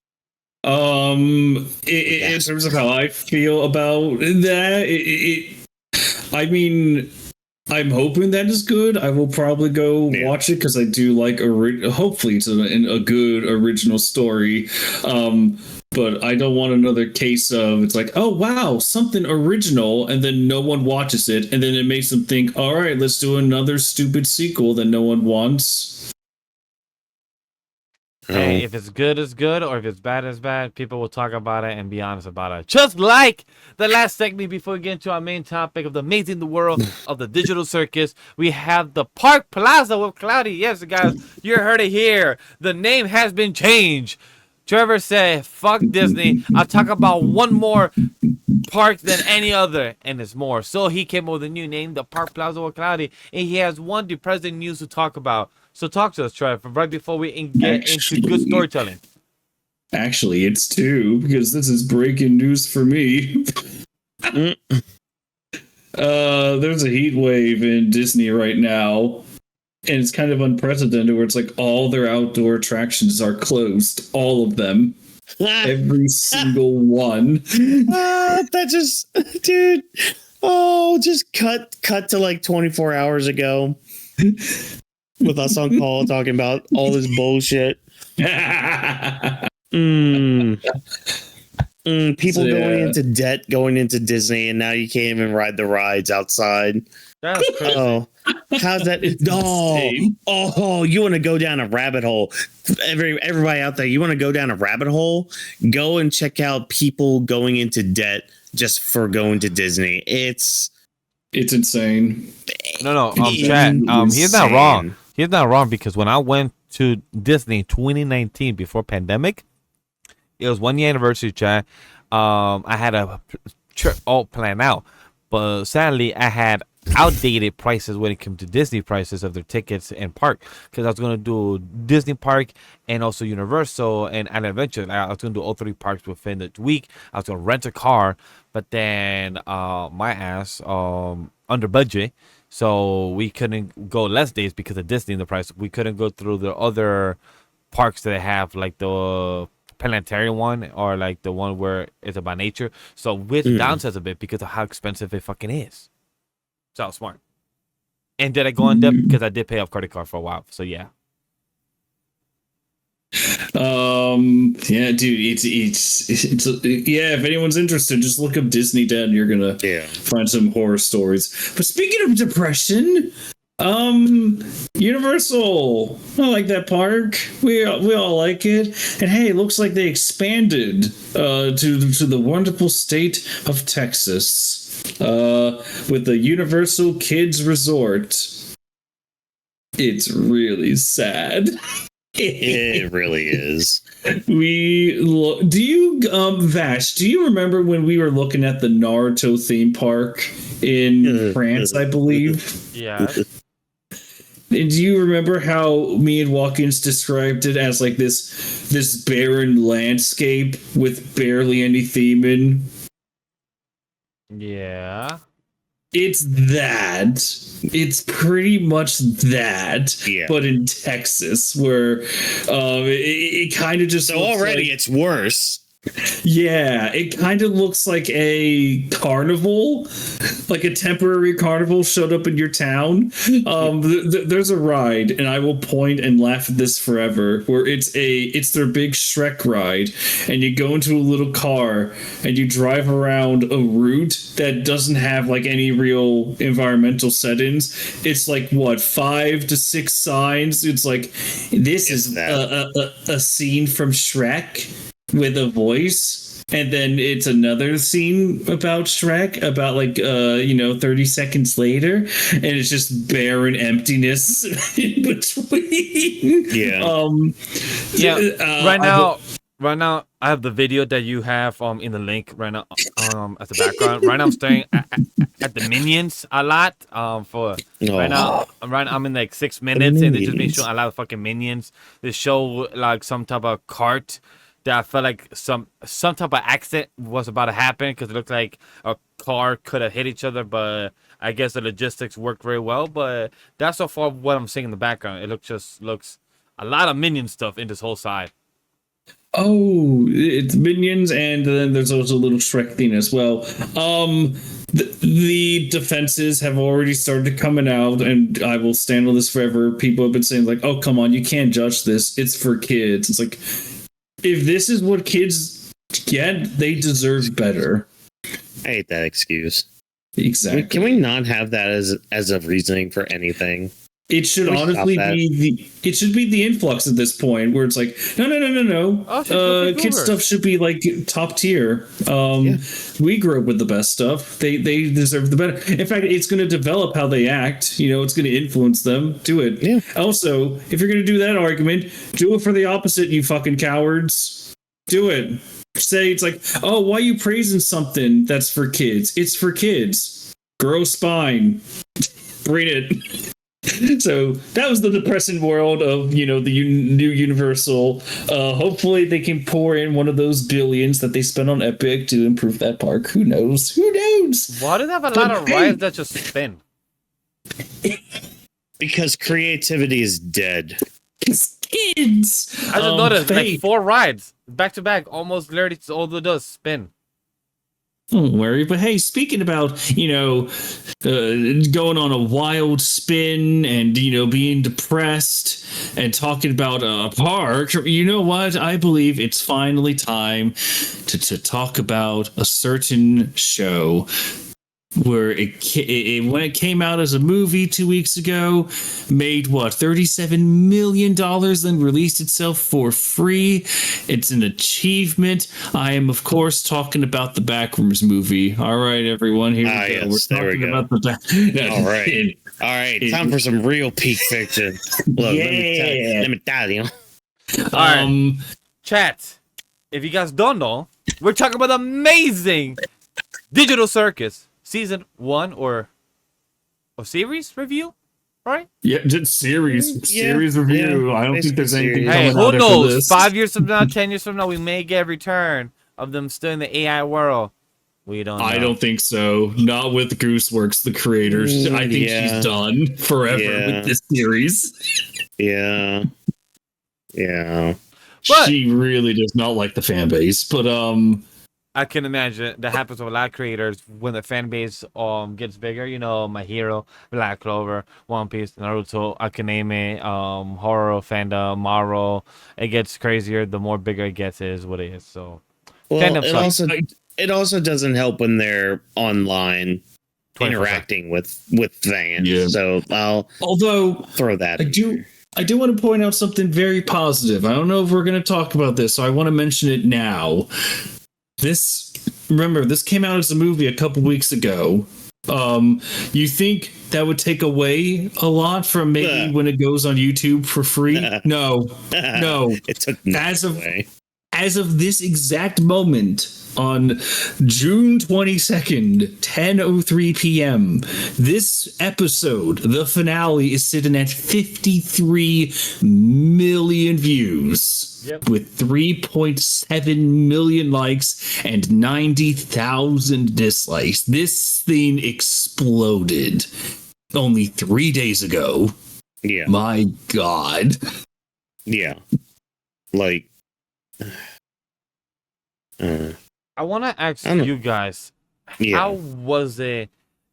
terms of how I feel about that, I mean, I'm hoping that is good. I will probably go watch it because I do like hopefully it's a good original story. But I don't want another case of it's like, oh wow, something original, and then no one watches it, and then it makes them think, all right, let's do another stupid sequel that no one wants. Hey, if it's good, it's good, or if it's bad, it's bad. People will talk about it and be honest about it. Just like the last segment before we get into our main topic of the amazing the world of the digital circus, we have the Park Plaza with Cloudy. Yes, guys, you heard it here. The name has been changed. Trevor said, fuck Disney. I'll talk about one more park than any other, and it's more. So he came up with a new name, the Park Plaza with Cloudy, and he has one depressing news to talk about. So talk to us, Trevor, right before we get into good storytelling. Actually, it's two, because this is breaking news for me. There's a heat wave in Disney right now, and it's kind of unprecedented where it's like all their outdoor attractions are closed. All of them. Every single one. That just, dude. Oh, just cut to like 24 hours ago with us on call talking about all this bullshit. People going into Disney, and now you can't even ride the rides outside. That's crazy. Oh, how's that? You want to go down a rabbit hole? Everybody out there, you want to go down a rabbit hole? Go and check out people going into debt just for going to Disney. It's insane. No, Chad. He's not wrong. He's not wrong because when I went to Disney in 2019 before pandemic, it was 1 year anniversary, Chad. I had a trip all planned out, but sadly, I had outdated prices when it came to Disney prices of their tickets and park, because I was going to do Disney Park and also Universal and Island Adventure. I was going to do all three parks within the week. I was going to rent a car, but then my ass under budget, so we couldn't go less days because of Disney in the price. We couldn't go through the other parks that they have, like the planetarium one or like the one where it's about nature. So with downsides a bit because of how expensive it fucking is. So smart. And did I go in debt? Because I did pay off credit card for a while. So yeah. Yeah, dude, it's yeah, if anyone's interested, just look up Disney debt and you're gonna find some horror stories. But speaking of depression, Universal, I like that park. We all like it. And hey, it looks like they expanded to the wonderful state of Texas. With the Universal Kids Resort. It's really sad. It really is. Do you Vash, do you remember when we were looking at the Naruto theme park in France, I believe? Yeah. And do you remember how me and Whawkins described it as like this barren landscape with barely any theming? Yeah. It's that. It's pretty much that, but in Texas, where it kind of just... So already it's worse. Yeah, it kind of looks like a carnival, like a temporary carnival showed up in your town. There's a ride, and I will point and laugh at this forever, where it's their big Shrek ride, and you go into a little car and you drive around a route that doesn't have like any real environmental settings. It's like 5 to 6 signs. It's like this is a scene from Shrek with a voice, and then it's another scene about Shrek about 30 seconds later, and it's just barren emptiness in between. Right now I have the video that you have in the link right now as the background. Right now I'm staring at the minions a lot right now I'm in like 6 minutes and they just been showing a lot of fucking minions. They show like some type of cart that I felt like some type of accident was about to happen because it looked like a car could have hit each other, but I guess the logistics worked very well. But that's so far what I'm seeing in the background. It looks a lot of minion stuff in this whole side. Oh, it's minions, and then there's also a little Shrek thing as well. the defenses have already started coming out, and I will stand on this forever. People have been saying like, "Oh, come on, you can't judge this. It's for kids." It's like, if this is what kids get, they deserve better. I hate that excuse. Exactly. Can we not have that as a reasoning for anything? It should honestly be the influx at this point, where it's like, no. Oh, kids stuff should be like top tier. We grew up with the best stuff. They deserve the better. In fact, it's going to develop how they act. It's going to influence them. Do it. Yeah. Also, if you're going to do that argument, do it for the opposite, you fucking cowards. Do it. Say it's like, oh, why are you praising something that's for kids? It's for kids. Grow spine. Bring it. So that was the depressing world of the new Universal. Hopefully they can pour in one of those billions that they spent on Epic to improve that park. Who knows? Why do they have a lot of rides that just spin? Because creativity is dead. It's kids. I just noticed like 4 rides back to back, almost literally all it does spin. Don't worry, but hey, speaking about going on a wild spin and being depressed and talking about a park, you know what? I believe it's finally time to talk about a certain show where when it came out as a movie 2 weeks ago, made $37 million, then released itself for free. It's an achievement. I am, of course, talking about the Backrooms movie. All right, everyone, here we go. Yes, We're talking about the All right. Time for some real peak fiction. Look, let me tell you. All right, chat. If you guys don't know, we're talking about Amazing Digital Circus. Season 1 or series review, right? Yeah, just series review. I don't think there's anything Hey, coming who out knows? after this. 5 years from now, 10 years from now, we may get a return of them still in the AI world. We don't know. I don't think so. Not with Gooseworx, the creators. I think she's done forever with this series. Yeah. But she really does not like the fan base. But I can imagine that happens with a lot of creators when the fan base gets bigger. My Hero, Black Clover, One Piece, Naruto, Akane, horror fandom, Marvel. It gets crazier the more bigger it gets. Is what it is. So it also doesn't help when they're online 20%. Interacting with fans. Yeah. So I'll throw that. I do want to point out something very positive. I don't know if we're going to talk about this, so I want to mention it now. This came out as a movie a couple weeks ago. You think that would take away a lot from maybe when it goes on YouTube for free? No. It took away. As of this exact moment, on June 22nd, 10:03 p.m., this episode, the finale, is sitting at 53 million views. Yep. With 3.7 million likes and 90,000 dislikes. This thing exploded only 3 days ago. Yeah. My God. Yeah. Like... I want to ask you guys, how was it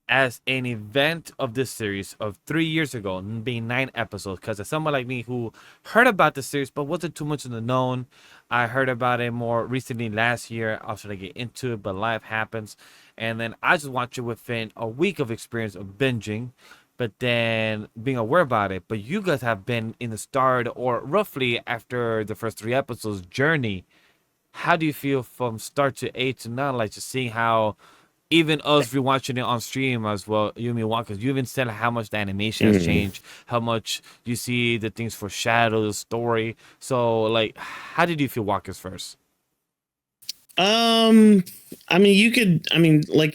as an event of this series of 3 years ago, being 9 episodes? Because as someone like me who heard about the series but wasn't too much in the known, I heard about it more recently last year. I was trying to get into it, but life happens. And then I just watched it within a week of experience of binging, but then being aware about it. But you guys have been in the start or roughly after the first 3 episodes journey. How do you feel from start to 8 to 9? Like just seeing how even us rewatching it on stream as well, you and Whawkins, you even said how much the animation has changed, how much you see the things foreshadow the story. So like, how did you feel, Whawkins, first? Like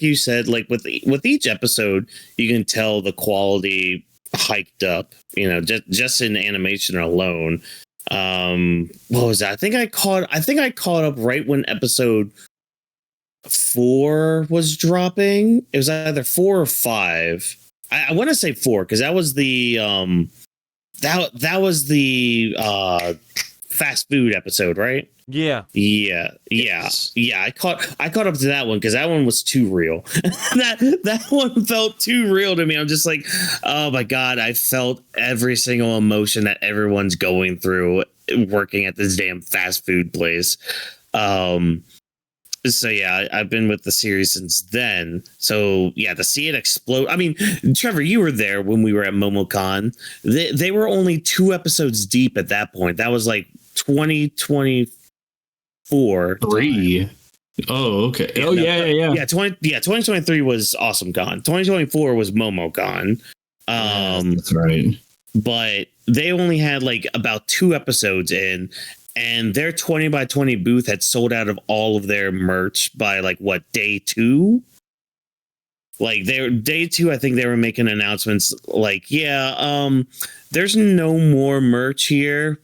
you said, like with each episode, you can tell the quality hiked up, just in animation alone. What was that? I think I caught up right when episode 4 was dropping. It was either 4 or 5. I want to say 4 because that was the fast food episode, right? Yeah. Yeah. I caught up to that one because that one was too real. that one felt too real to me. I'm just like, oh my God, I felt every single emotion that everyone's going through working at this damn fast food place. So yeah, I've been with the series since then. So yeah, to see it explode. I mean, Trevor, you were there when we were at MomoCon. They were only 2 episodes deep at that point. That was like 2024. 3. Oh, okay. Yeah. 2023 was Awesome Con. 2024 was MomoCon. That's right. But they only had like about 2 episodes in, and their 20 by 20 booth had sold out of all of their merch by like what, day 2? Like their day 2, I think they were making announcements like, there's no more merch here.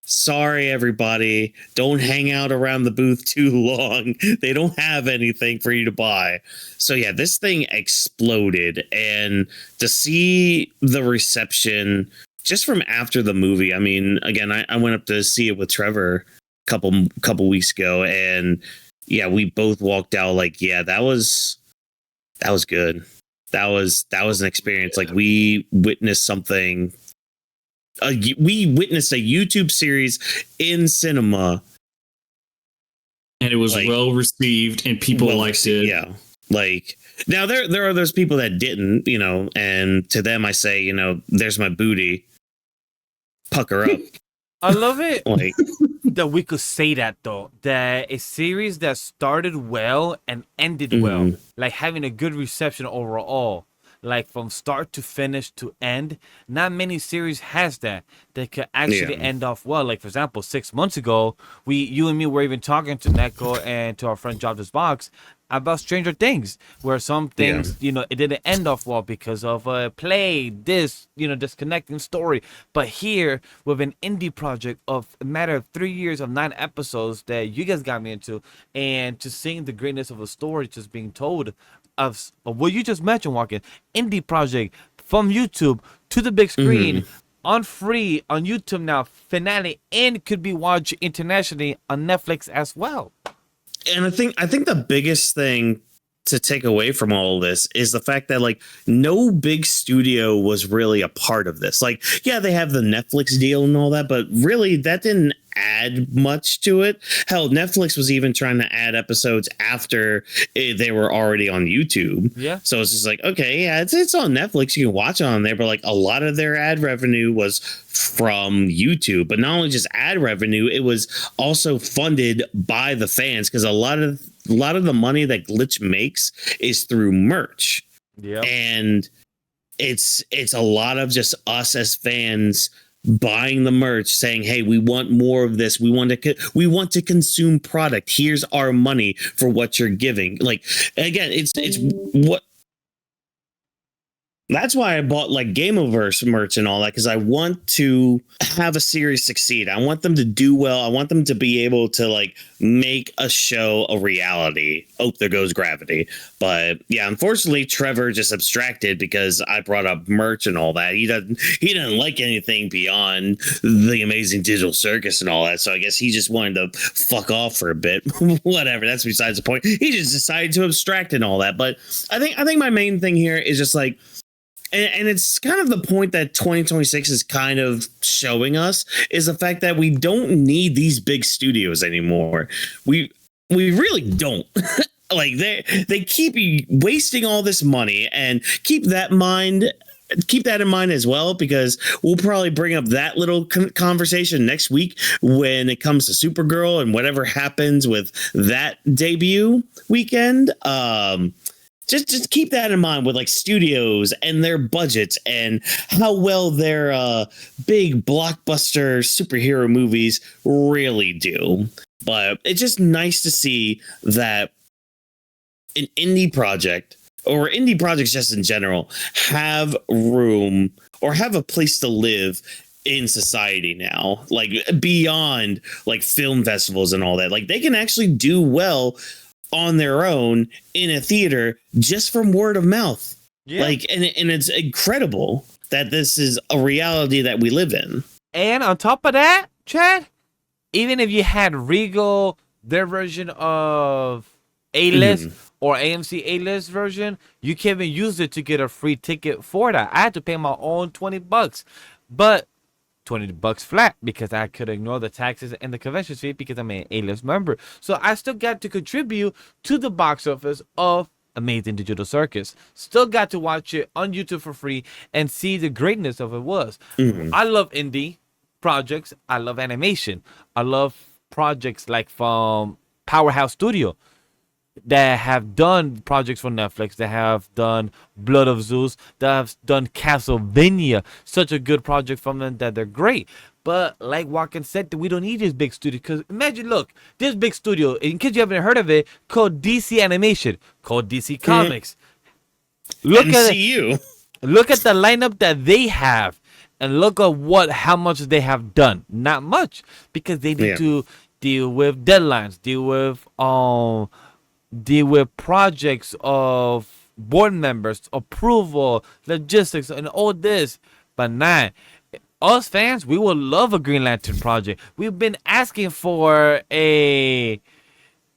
Sorry, everybody. Don't hang out around the booth too long. They don't have anything for you to buy. So yeah, this thing exploded. And to see the reception just from after the movie, I mean, again, I went up to see it with Trevor a couple weeks ago. And yeah, we both walked out like, yeah, that was good. That was an experience. Like we witnessed something. We witnessed a YouTube series in cinema, and it was like, well received, and people liked it. Yeah, like now there are those people that didn't, and to them I say, there's my booty. Pucker up. I love it like that we could say that though. That a series that started well and ended well, like having a good reception overall. Like from start to finish to end, not many series has that could actually end off well. Like for example, 6 months ago, you and me were even talking to Neko and to our friend Drop This Box about Stranger Things, where some things, it didn't end off well because of disconnecting story. But here, with an indie project of a matter of 3 years of 9 episodes that you guys got me into, and just seeing the greatness of a story just being told of what you just mentioned, Whawkins, indie project from YouTube to the big screen on free on YouTube now, finale, and could be watched internationally on Netflix as well. And I think the biggest thing to take away from all of this is the fact that like no big studio was really a part of this. Like, yeah, they have the Netflix deal and all that, but really that didn't add much to it. Hell, Netflix was even trying to add episodes after they were already on YouTube. Yeah. So it's just like, okay, yeah, it's on Netflix. You can watch it on there, but like a lot of their ad revenue was from YouTube. But not only just ad revenue, it was also funded by the fans because a lot of the money that Glitch makes is through merch. Yeah. And it's a lot of just us as fans buying the merch, saying, hey, we want more of this. We want to consume product. Here's our money for what you're giving. Like, again, it's what. That's why I bought like Gameoverse merch and all that, because I want to have a series succeed. I want them to do well. I want them to be able to like make a show a reality. Oh, there goes gravity. But yeah, unfortunately, Trevor just abstracted because I brought up merch and all that. He doesn't like anything beyond the Amazing Digital Circus and all that. So I guess he just wanted to fuck off for a bit. Whatever. That's besides the point. He just decided to abstract and all that. But I think my main thing here is just like, and it's kind of the point that 2026 is kind of showing us, is the fact that we don't need these big studios anymore. We really don't. Like they keep wasting all this money, and keep that in mind as well, because we'll probably bring up that little conversation next week when it comes to Supergirl and whatever happens with that debut weekend. Just keep that in mind with like studios and their budgets and how well their big blockbuster superhero movies really do. But it's just nice to see that an indie project, or indie projects just in general, have room or have a place to live in society now, like beyond like film festivals and all that. Like they can actually do well on their own in a theater just from word of mouth. Yeah. Like, and it's incredible that this is a reality that we live in. And on top of that, Chad, even if you had Regal, their version of A-list or AMC A-list version, you can't even use it to get a free ticket for that. I had to pay my own $20, but $20 flat because I could ignore the taxes and the convention fee because I'm an A-list member. So I still got to contribute to the box office of Amazing Digital Circus. Still got to watch it on YouTube for free and see the greatness of it was. I love indie projects. I love animation. I love projects like from Powerhouse Studio that have done projects for Netflix, that have done Blood of Zeus, that have done Castlevania. Such a good project from them that they're great. But like Whawkins said, we don't need this big studio. Because imagine, look, this big studio, in case you haven't heard of it, called DC Animation, called DC Comics. Look MCU. Look at the lineup that they have, and look at how much they have done. Not much, because they need to deal with deadlines, deal with projects of board members, approval, logistics, and all this. But nah, us fans, we would love a Green Lantern project. We've been asking for a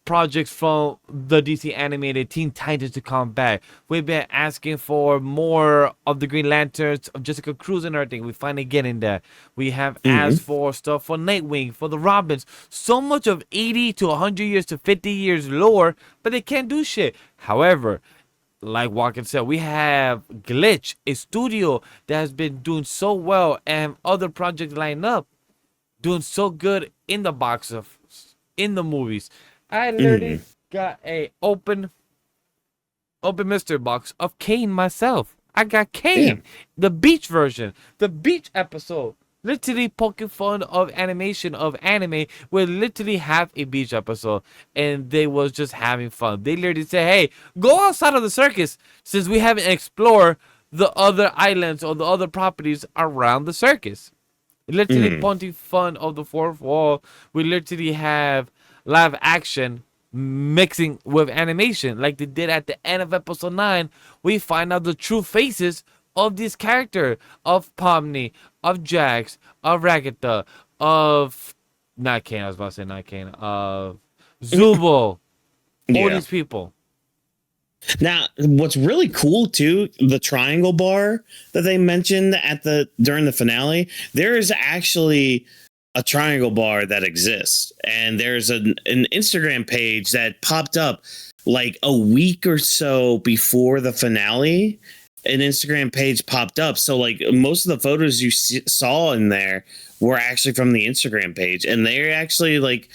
project from the DC animated Teen Titans to come back. We've been asking for more of the Green Lanterns, of Jessica Cruz and everything. We finally getting that. We have asked for stuff for Nightwing, for the Robins. So much of 80 to 100 years to 50 years lore, but they can't do shit. However, like Whawkins said, we have Glitch, a studio that has been doing so well, and other projects lined up, doing so good in the box office, in the movies. I literally got a open mystery box of Kane myself. I got Kane, the beach version, the beach episode. Literally poking fun of animation of anime will literally have a beach episode, and they was just having fun. They literally say, hey, go outside of the circus since we haven't explored the other islands or the other properties around the circus. Literally pointing fun of the fourth wall. We literally have live action mixing with animation like they did at the end of episode 9. We find out the true faces of this character, of Pomni, of Jax, of Ragatha, of not Kane, I was about to say not Kane, of Zubo, all these people. Now, what's really cool too, the triangle bar that they mentioned during the finale, there is actually a triangle bar that exists, and there's an Instagram page that popped up like a week or so before the finale. An Instagram page popped up, so like most of the photos you saw in there were actually from the Instagram page, and they actually like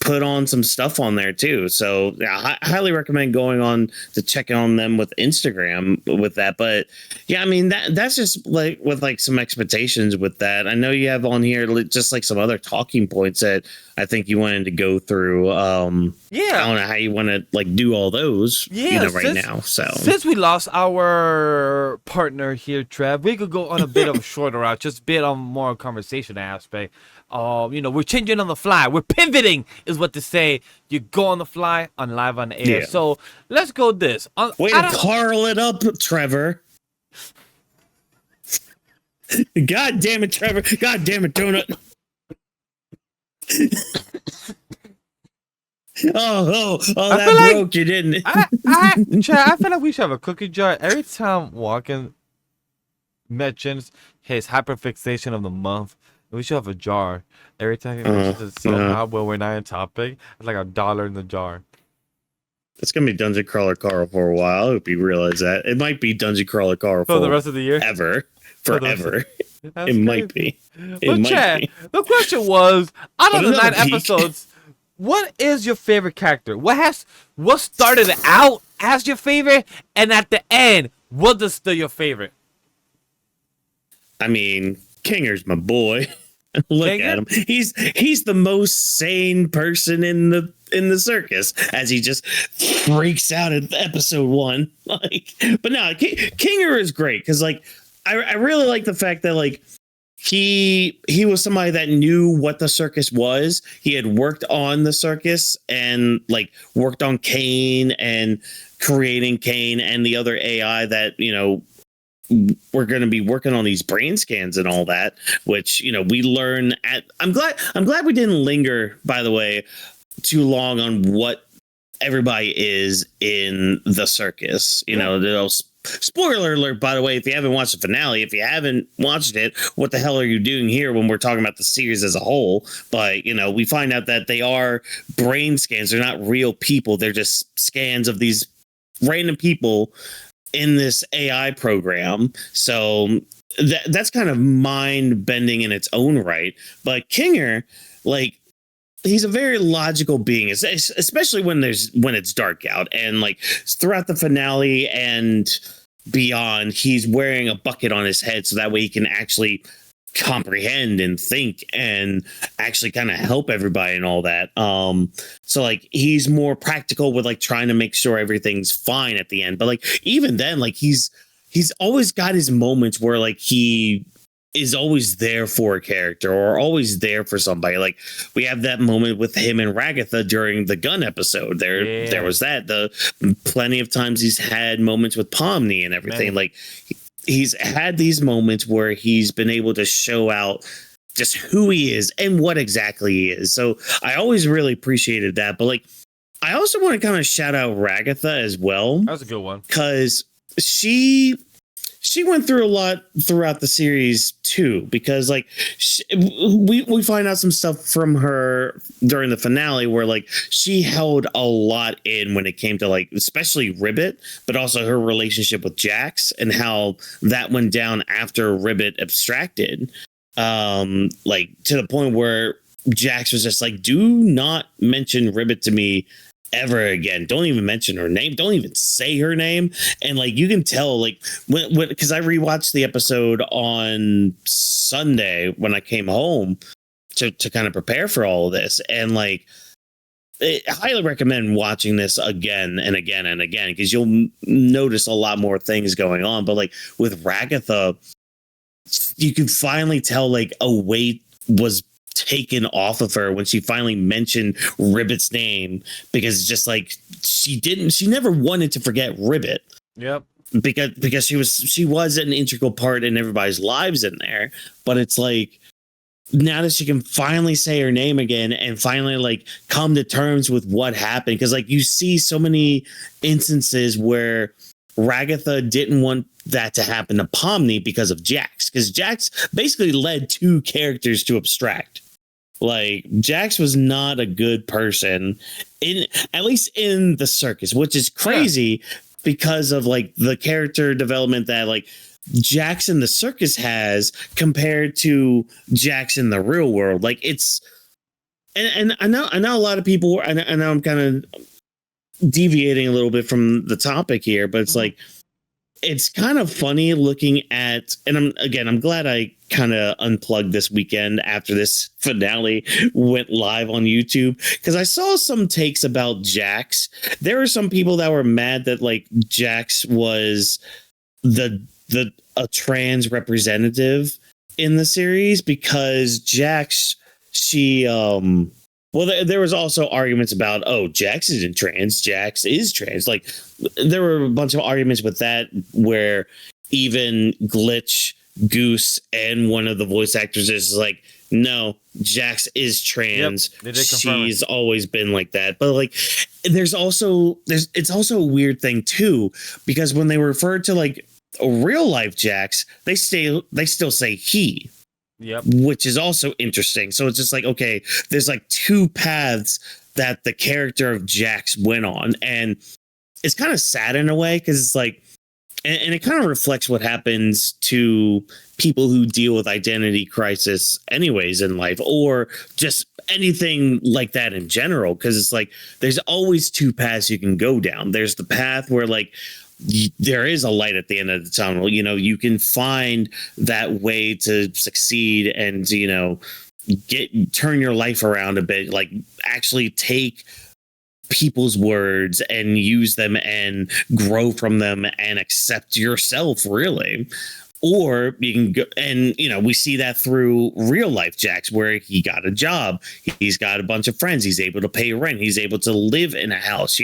put on some stuff on there too. So yeah, I highly recommend going on to check on them with Instagram with that. But yeah, I mean that's just like with like some expectations with that. I know you have on here just like some other talking points that I think you wanted to go through. I don't know how you want to like do all those. Right now. So since we lost our partner here, Trev, we could go on a bit of a shorter route, just a bit on more conversation aspect. We're changing on the fly. We're pivoting, is what to say. You go on the fly, on live on air. Yeah. So let's go this. Way to carl it up, Trevor. God damn it, Trevor. God damn it, Donut. That broke you, didn't it? I feel like we should have a cookie jar. Every time Whawkins mentions his hyperfixation of the month, we should have a jar. Every time he mentions it somehow when we're not in topic, it's like $1 in the jar. It's gonna be Dungeon Crawler Carl for a while. I hope you realize that. It might be Dungeon Crawler Carl for the rest of the year. Forever. It might be. The question was, out of the 9 episodes, what is your favorite character? What started out as your favorite, and at the end, what is still your favorite? I mean, Kinger's my boy. Look at him. He's the most sane person in the circus, as he just freaks out at episode 1. But no, Kinger is great because I really like the fact that he was somebody that knew what the circus was. He had worked on the circus and worked on Kane and creating Kane and the other AI that we're going to be working on these brain scans and all that, which, you know, we learn at, I'm glad we didn't linger, by the way, too long on what everybody is in the circus. You know, those spoiler alert, by the way, if you haven't watched the finale, if you haven't watched it, what the hell are you doing here when we're talking about the series as a whole? But, you know, we find out that they are brain scans. They're not real people. They're just scans of these random people in this AI program. So that's kind of mind bending in its own right. But Kinger, like, he's a very logical being, especially when it's dark out, and like throughout the finale and beyond, he's wearing a bucket on his head so that way he can actually comprehend and think and actually kind of help everybody and all that. So like he's more practical with like trying to make sure everything's fine at the end. But like even then, like he's always got his moments where like he is always there for a character or always there for somebody. Like we have that moment with him and Ragatha during the gun episode. There was that. The plenty of times he's had moments with Pomni and everything. Man. Like he's had these moments where he's been able to show out just who he is and what exactly he is. So I always really appreciated that. But like, I also want to kind of shout out Ragatha as well. That was a good one. Because she went through a lot throughout the series too, because like we find out some stuff from her during the finale where like she held a lot in when it came to like especially Ribbit, but also her relationship with Jax and how that went down after Ribbit abstracted, like to the point where Jax was just like, do not mention Ribbit to me ever again. Don't even mention her name. Don't even say her name. And like you can tell, like when because I rewatched the episode on Sunday when I came home to kind of prepare for all of this, and like I highly recommend watching this again and again and again because you'll notice a lot more things going on. But like with Ragatha, you can finally tell like a weight was taken off of her when she finally mentioned Ribbit's name, because it's just like she never wanted to forget Ribbit. Yep. Because she was an integral part in everybody's lives in there. But it's like now that she can finally say her name again and finally like come to terms with what happened, because like you see so many instances where Ragatha didn't want that to happen to Pomni because of Jax, because Jax basically led two characters to abstract. Like Jax was not a good person at least in the circus, which is crazy because of like the character development that like Jax in the circus has compared to Jax in the real world. Like it's, and I know a lot of people, I know I'm kind of deviating a little bit from the topic here, but it's like, it's kind of funny looking at, and I'm glad I kind of unplugged this weekend after this finale went live on YouTube, because I saw some takes about Jax. There were some people that were mad that like Jax was a trans representative in the series, because Jax, she well, there was also arguments about, oh, Jax isn't trans. Jax is trans. Like, there were a bunch of arguments with that, where even Glitch, Goose, and one of the voice actors is like, no, Jax is trans. Yep, she's always been like that. But like, it's also a weird thing too, because when they refer to like a real life Jax, they still say he. Yep. Which is also interesting. So it's just like, okay, there's like two paths that the character of Jax went on. And it's kind of sad in a way, because it's like, and it kind of reflects what happens to people who deal with identity crisis anyways in life, or just anything like that in general. Because it's like, there's always two paths you can go down. There's the path where like, there is a light at the end of the tunnel. You know, you can find that way to succeed and, you know, turn your life around a bit, like actually take people's words and use them and grow from them and accept yourself, really. Or you can go, and we see that through real life Jax, where he got a job, he's got a bunch of friends, he's able to pay rent, he's able to live in a house.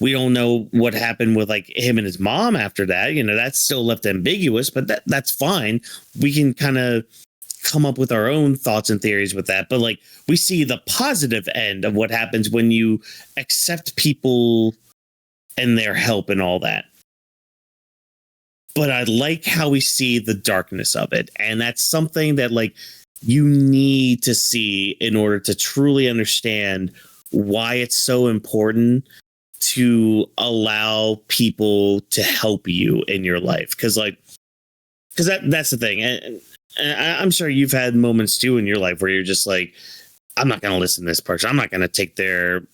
We don't know what happened with like him and his mom after that. That's still left ambiguous, but that's fine. We can kind of come up with our own thoughts and theories with that. But like, we see the positive end of what happens when you accept people and their help and all that. But I like how we see the darkness of it. And that's something that like you need to see in order to truly understand why it's so important to allow people to help you in your life. Because that's the thing. And I'm sure you've had moments too in your life where you're just like, I'm not going to listen to this person. I'm not going to take their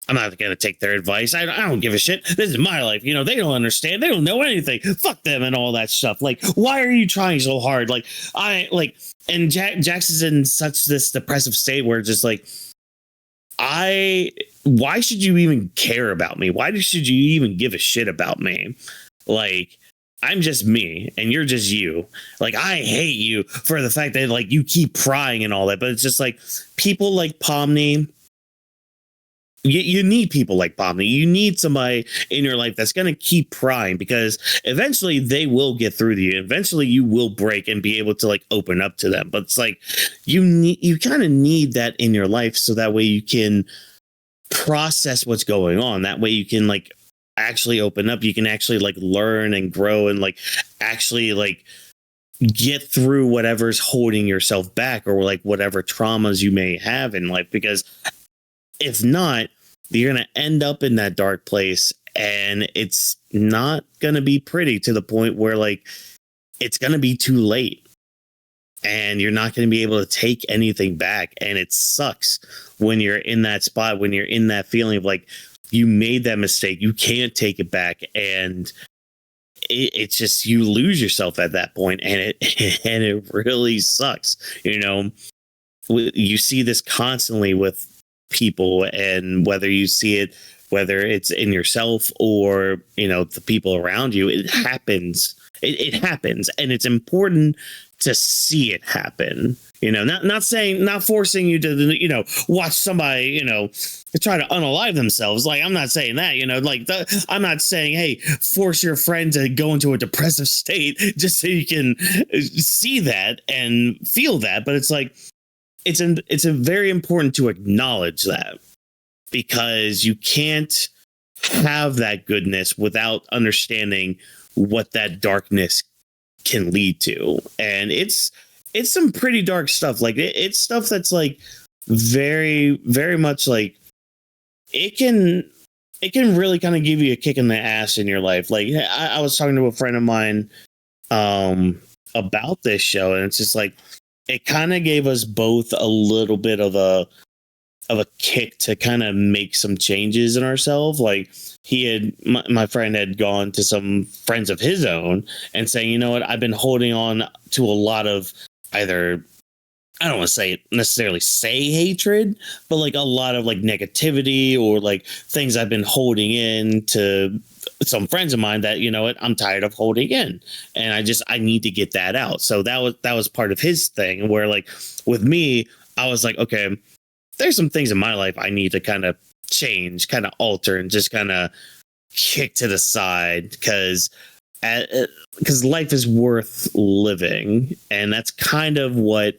I'm not going to take their advice. I don't give a shit. This is my life. They don't understand. They don't know anything. Fuck them and all that stuff. Like, why are you trying so hard? Like, and Jax is in such this depressive state where it's just like, why should you even care about me? Why should you even give a shit about me? Like, I'm just me and you're just you. Like, I hate you for the fact that like you keep prying and all that. But it's just like people like Pomni. You need people like Pomni. You need somebody in your life that's going to keep prying, because eventually they will get through to you. Eventually you will break and be able to like open up to them. But it's like you kind of need that in your life, so that way you can process what's going on. That way you can like actually open up. You can actually like learn and grow and like actually like get through whatever's holding yourself back, or like whatever traumas you may have in life. Because if not, you're going to end up in that dark place, and it's not going to be pretty, to the point where like it's going to be too late and you're not going to be able to take anything back. And it sucks when you're in that spot, when you're in that feeling of like you made that mistake, you can't take it back, and it's just, you lose yourself at that point, and it really sucks. You see this constantly with people, and whether you see it, whether it's in yourself or the people around you, it happens. It happens, and it's important to see it happen. Not forcing you to watch somebody try to unalive themselves. Like, I'm not saying that. I'm not saying, hey, force your friend to go into a depressive state just so you can see that and feel that. But it's like, it's a very important to acknowledge that, because you can't have that goodness without understanding what that darkness can lead to. And it's some pretty dark stuff. Like it's stuff that's like very, very much like it can really kind of give you a kick in the ass in your life. Like I was talking to a friend of mine about this show, and it's just like, it kind of gave us both a little bit of a kick to kind of make some changes in ourselves. Like my friend had gone to some friends of his own and saying, you know what, I've been holding on to a lot of either, I don't want to necessarily say hatred, but like a lot of like negativity, or like things I've been holding in to some friends of mine that, I'm tired of holding in, and I need to get that out. So that was part of his thing, where like with me, I was like, okay, there's some things in my life I need to kind of change, kind of alter, and just kind of kick to the side, because life is worth living. And that's kind of what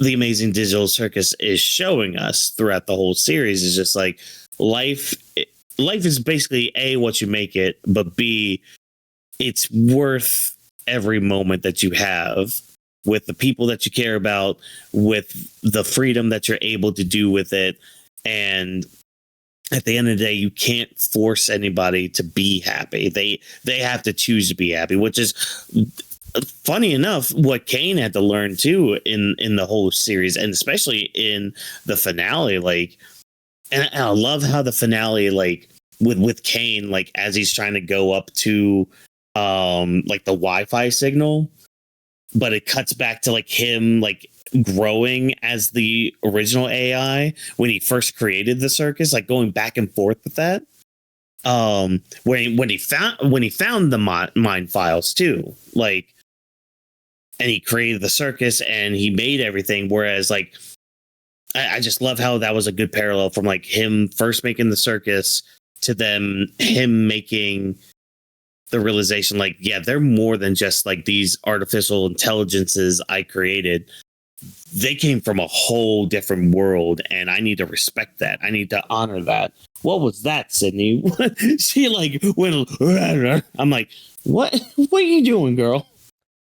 the Amazing Digital Circus is showing us throughout the whole series, is just like life is basically A, what you make it, but B, it's worth every moment that you have with the people that you care about, with the freedom that you're able to do with it. And at the end of the day, you can't force anybody to be happy. They have to choose to be happy, which is funny enough what Kane had to learn too in the whole series, and especially in the finale. Like, and I love how the finale, like with Kane, like as he's trying to go up to like the Wi-Fi signal, but it cuts back to like him like growing as the original AI when he first created the circus, like going back and forth with that. when he found the mind files too, like, and he created the circus and he made everything. Whereas, like, I just love how that was a good parallel from like him first making the circus to them him making the realization, like, yeah, they're more than just like these artificial intelligences I created. They came from a whole different world, and I need to respect that. I need to honor that. What was that, Sydney? She like went. I'm like, what? What are you doing, girl?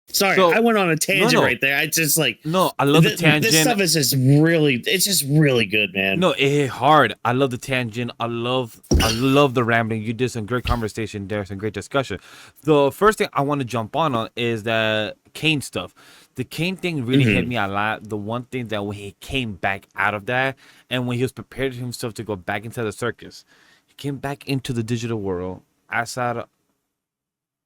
Sorry, I went on a tangent right there. I just like I love the tangent. This stuff is just really good, man. No, it's hard. I love the tangent. I love the rambling. You did some great conversation there, some great discussion. The first thing I want to jump on is that Kane stuff. The Kane thing really hit me a lot. The one thing that when he came back out of that, and when he was preparing himself to go back into the circus, he came back into the digital world outside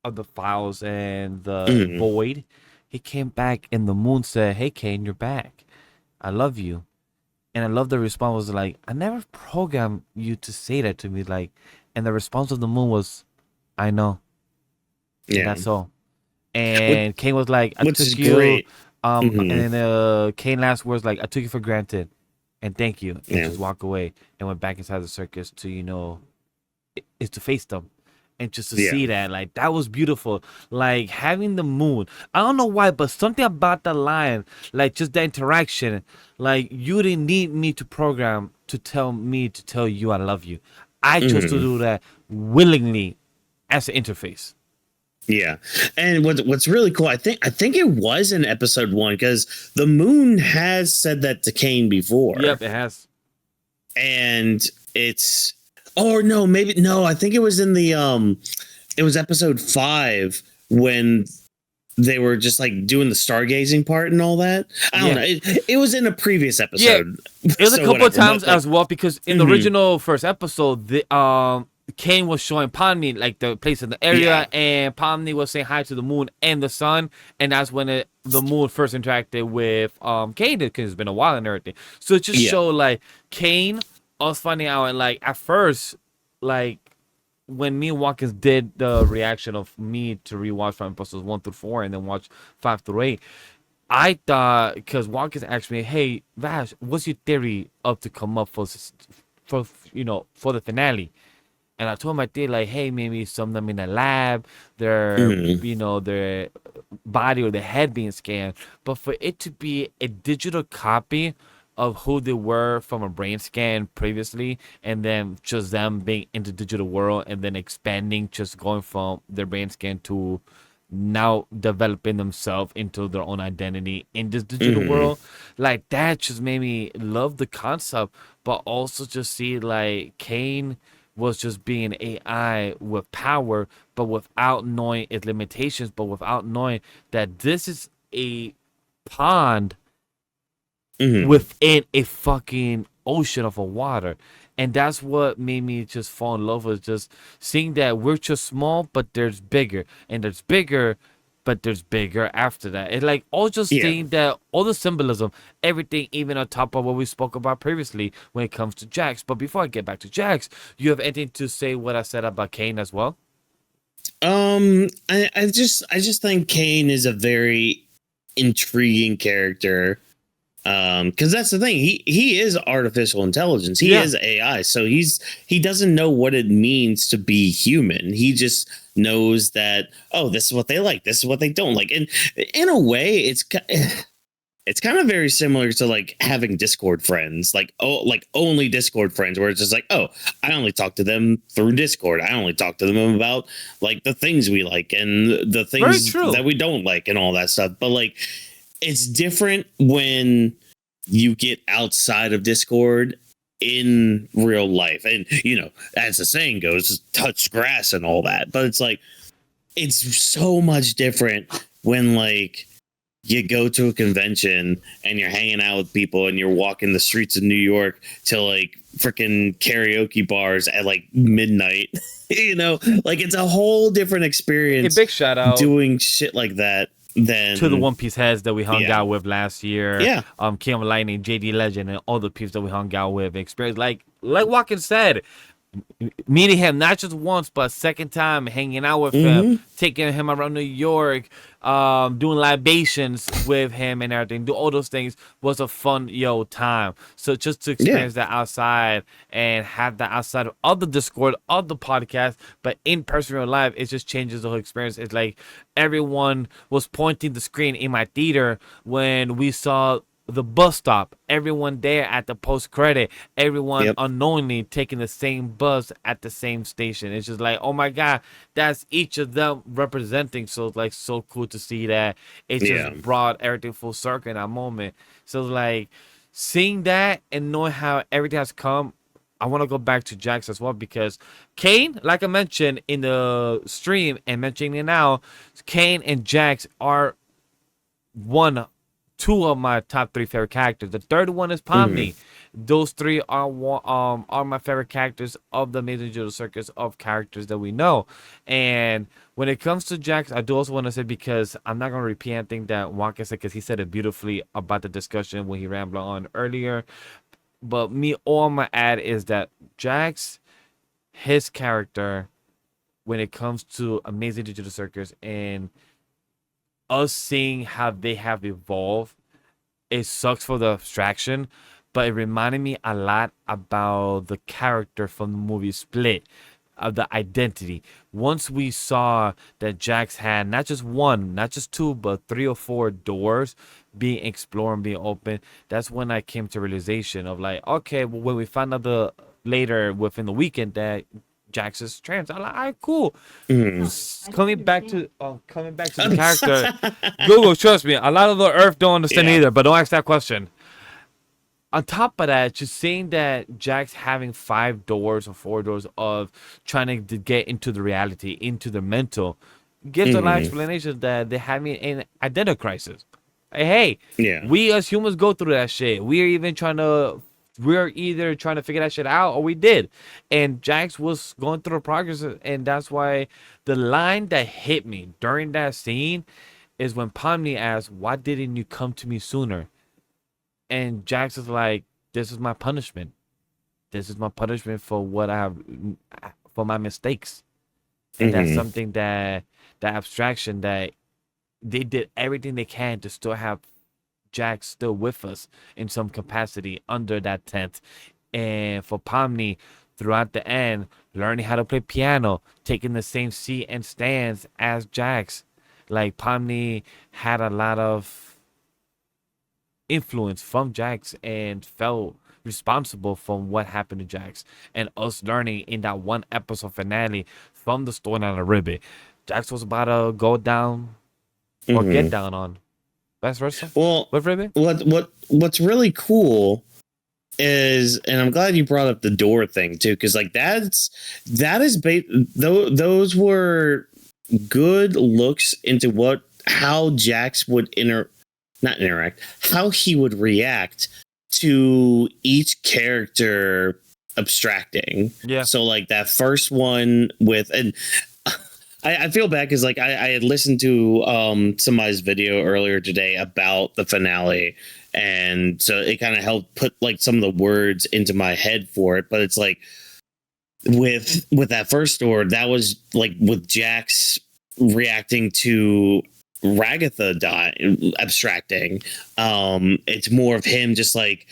of the files and the void. He came back, and the moon said, "Hey, Kane, you're back. I love you." And I love the response was like, "I never programmed you to say that to me." Like, and the response of the moon was, "I know." Yeah, and that's all. And Kane was like, "I took you." Great. And Kane last words like, "I took you for granted, and thank you." And just walk away and went back inside the circus to is to face them. And just to see that, like, that was beautiful. Like, having the moon. I don't know why, but something about the line, like, just the interaction. Like, you didn't need me to program to tell you I love you. I chose to do that willingly as an interface. Yeah. And what's really cool, I think it was in episode 1, because the moon has said that to Kane before. Yep, it has. And it's... Oh no, maybe no. I think it was in the it was episode 5 when they were just like doing the stargazing part and all that. I don't know. It was in a previous episode. Yeah, it was a couple of times as well, because in the original first episode, the Kane was showing Pomni like the place in the area, and Pomni was saying hi to the moon and the sun, and that's when the moon first interacted with Kane, because it's been a while and everything. So it just showed like Kane. I was finding out, and like at first, like when me and Whawkins did the reaction of me to rewatch from episodes 1 through 4 and then watch 5 through 8, I thought, because Whawkins asked me, "Hey Vash, what's your theory up to come up for the finale?" And I told him I did, like, hey, maybe some of them in a lab, their their body or their head being scanned, but for it to be a digital copy of who they were from a brain scan previously, and then just them being in the digital world and then expanding, just going from their brain scan to now developing themselves into their own identity in this digital world. Like, that just made me love the concept, but also just see like Kane was just being AI with power, but without knowing its limitations, but without knowing that this is a pond within a fucking ocean of water. And that's what made me just fall in love with, just seeing that we're just small, but there's bigger, and there's bigger, but there's bigger after that. And like all just seeing that, all the symbolism, everything, even on top of what we spoke about previously when it comes to Jax. But before I get back to Jax, you have anything to say what I said about Kane as well? I just think Kane is a very intriguing character. Because that's the thing, he is artificial intelligence, he is AI, so he doesn't know what it means to be human. He just knows that, oh, this is what they like, this is what they don't like, and in a way it's kind of very similar to like having Discord friends, like only Discord friends, where it's just like, oh, I only talk to them through Discord, I only talk to them about like the things we like and the things that we don't like and all that stuff. But like, it's different when you get outside of Discord in real life. And, as the saying goes, touch grass and all that. But it's like, it's so much different when like you go to a convention and you're hanging out with people and you're walking the streets of New York to like freaking karaoke bars at like midnight. Like it's a whole different experience. A big shout out doing shit like that. Then to the One Piece heads that we hung out with last year, Kim Lightning, JD Legend, and all the peeps that we hung out with, experience like Whawkins said, meeting him not just once but second time, hanging out with him, taking him around New York, doing libations with him and everything, do all those things was a fun time. So just to experience that outside and have that outside of the Discord of the podcast, but in person real life, it just changes the whole experience. It's like everyone was pointing the screen in my theater when we saw the bus stop, everyone there at the post credit, everyone unknowingly taking the same bus at the same station. It's just like, oh my god, that's each of them representing. So it's like so cool to see that it just brought everything full circle in that moment. So like seeing that and knowing how everything has come, I want to go back to Jax as well, because Kane, like I mentioned in the stream and mentioning it now, Kane and Jax are two of my top 3 favorite characters. The third one is Pomni. Those 3 are my favorite characters of the Amazing Digital Circus of characters that we know. And when it comes to Jax, I do also want to say, because I'm not going to repeat anything that Whawkins said, because he said it beautifully about the discussion when he rambled on earlier. But all I'm going to add is that Jax, his character, when it comes to Amazing Digital Circus and us seeing how they have evolved, it sucks for the abstraction, but it reminded me a lot about the character from the movie Split, of the identity. Once we saw that Jax had not just one, not just 2, but 3 or 4 doors being explored and being open, that's when I came to realization of like, okay, well, when we found out later within the weekend that Jax is trans, I'm like, all right, cool. Coming back to the character, Google, trust me, a lot of the Earth don't understand either, but don't ask that question. On top of that, just seeing that Jax having 5 doors or 4 doors of trying to get into the reality, into the mental, gives a lot of explanations that they have me in identity crisis. Hey, we as humans go through that shit. We're either trying to figure that shit out, or we did. And Jax was going through the progress, and that's why the line that hit me during that scene is when Pomni asked, "Why didn't you come to me sooner?" And Jax is like, "This is my punishment. This is my punishment for for my mistakes." And that's something that abstraction, that they did everything they can to still have Jax still with us in some capacity under that tent. And for Pomni, throughout the end, learning how to play piano, taking the same seat and stands as Jax. Like, Pomni had a lot of influence from Jax and felt responsible for what happened to Jax. And us learning in that one episode finale from the storyline of Ribbit, Jax was about to go down or get down on. Vice versa. Well, with Ribbit? What's really cool is, and I'm glad you brought up the door thing too, because like those were good looks into how Jax would how he would react to each character abstracting. Yeah. So like that first one and I feel bad because like I had listened to somebody's video earlier today about the finale, and so it kind of helped put like some of the words into my head for it. But it's like with that first door, that was like with Jax reacting to Ragatha abstracting. It's more of him just like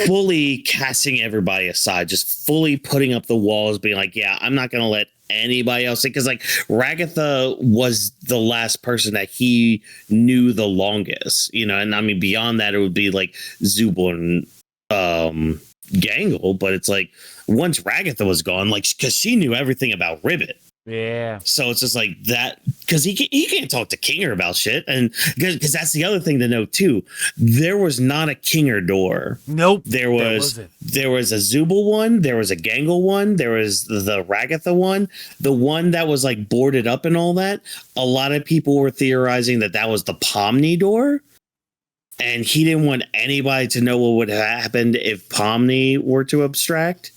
fully casting everybody aside, just fully putting up the walls, being like, yeah, I'm not gonna let anybody else, because like Ragatha was the last person that he knew the longest, and I mean beyond that it would be like Zubul and Gangle, but it's like once Ragatha was gone, like because she knew everything about Ribbit. Yeah. So it's just like that, because he can't talk to Kinger about shit, and because that's the other thing to note too. There was not a Kinger door. Nope. There was a Zubul one. There was a Gangle one. There was the Ragatha one. The one that was like boarded up and all that. A lot of people were theorizing that was the Pomni door, and he didn't want anybody to know what would have happened if Pomni were to abstract.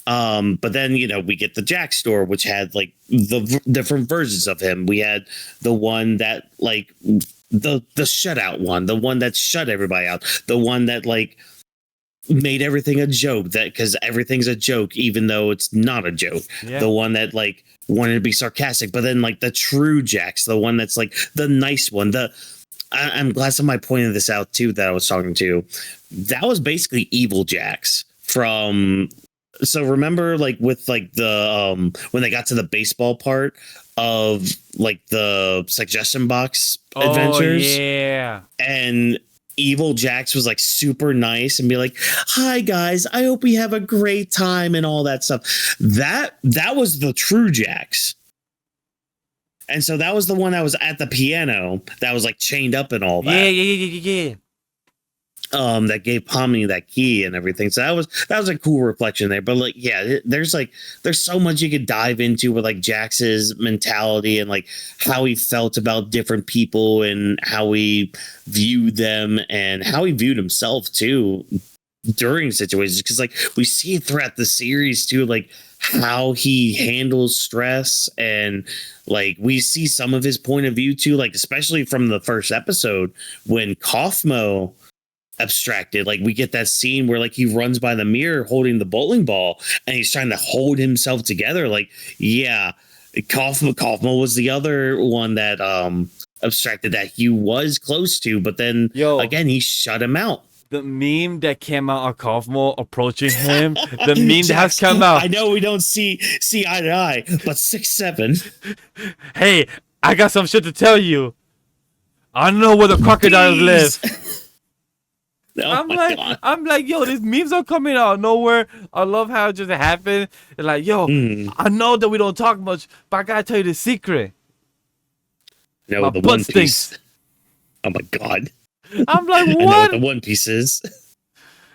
But then, we get the Jax store, which had like the different versions of him. We had the one that like the shutout one, the one that shut everybody out, the one that like made everything a joke, that because everything's a joke even though it's not a joke. The one that like wanted to be sarcastic, but then like the true Jax, the one that's like the nice one, I'm glad somebody pointed this out too that I was talking to. That was basically evil Jax from. So remember, like with like the when they got to the baseball part of like the suggestion box adventures, yeah, and evil Jax was like super nice and be like, "Hi guys, I hope we have a great time," and all that stuff. That was the true Jax. And so that was the one that was at the piano that was like chained up and all that. Yeah. That gave Pomni that key and everything. So that was a cool reflection there. But like, yeah, there's so much you could dive into with like Jax's mentality and like how he felt about different people and how he viewed them and how he viewed himself too during situations. Because like we see it throughout the series too, like how he handles stress, and like we see some of his point of view too, like especially from the first episode when Kaufmo abstracted. Like we get that scene where like he runs by the mirror holding the bowling ball and he's trying to hold himself together. Like, yeah, Kaufmo was the other one that abstracted that he was close to, but then again he shut him out. The meme that came out of Kaufmo approaching him, the meme that has come out. I know we don't see eye to eye, but 6'7". Hey, I got some shit to tell you. I know where the crocodiles live. I'm like, yo, these memes are coming out of nowhere. I love how it just happened. It's like, yo, I know that we don't talk much, but I gotta tell you the secret. No, my the butt One Piece. stinks. Oh my god. I'm like, what? I know what the One Piece is.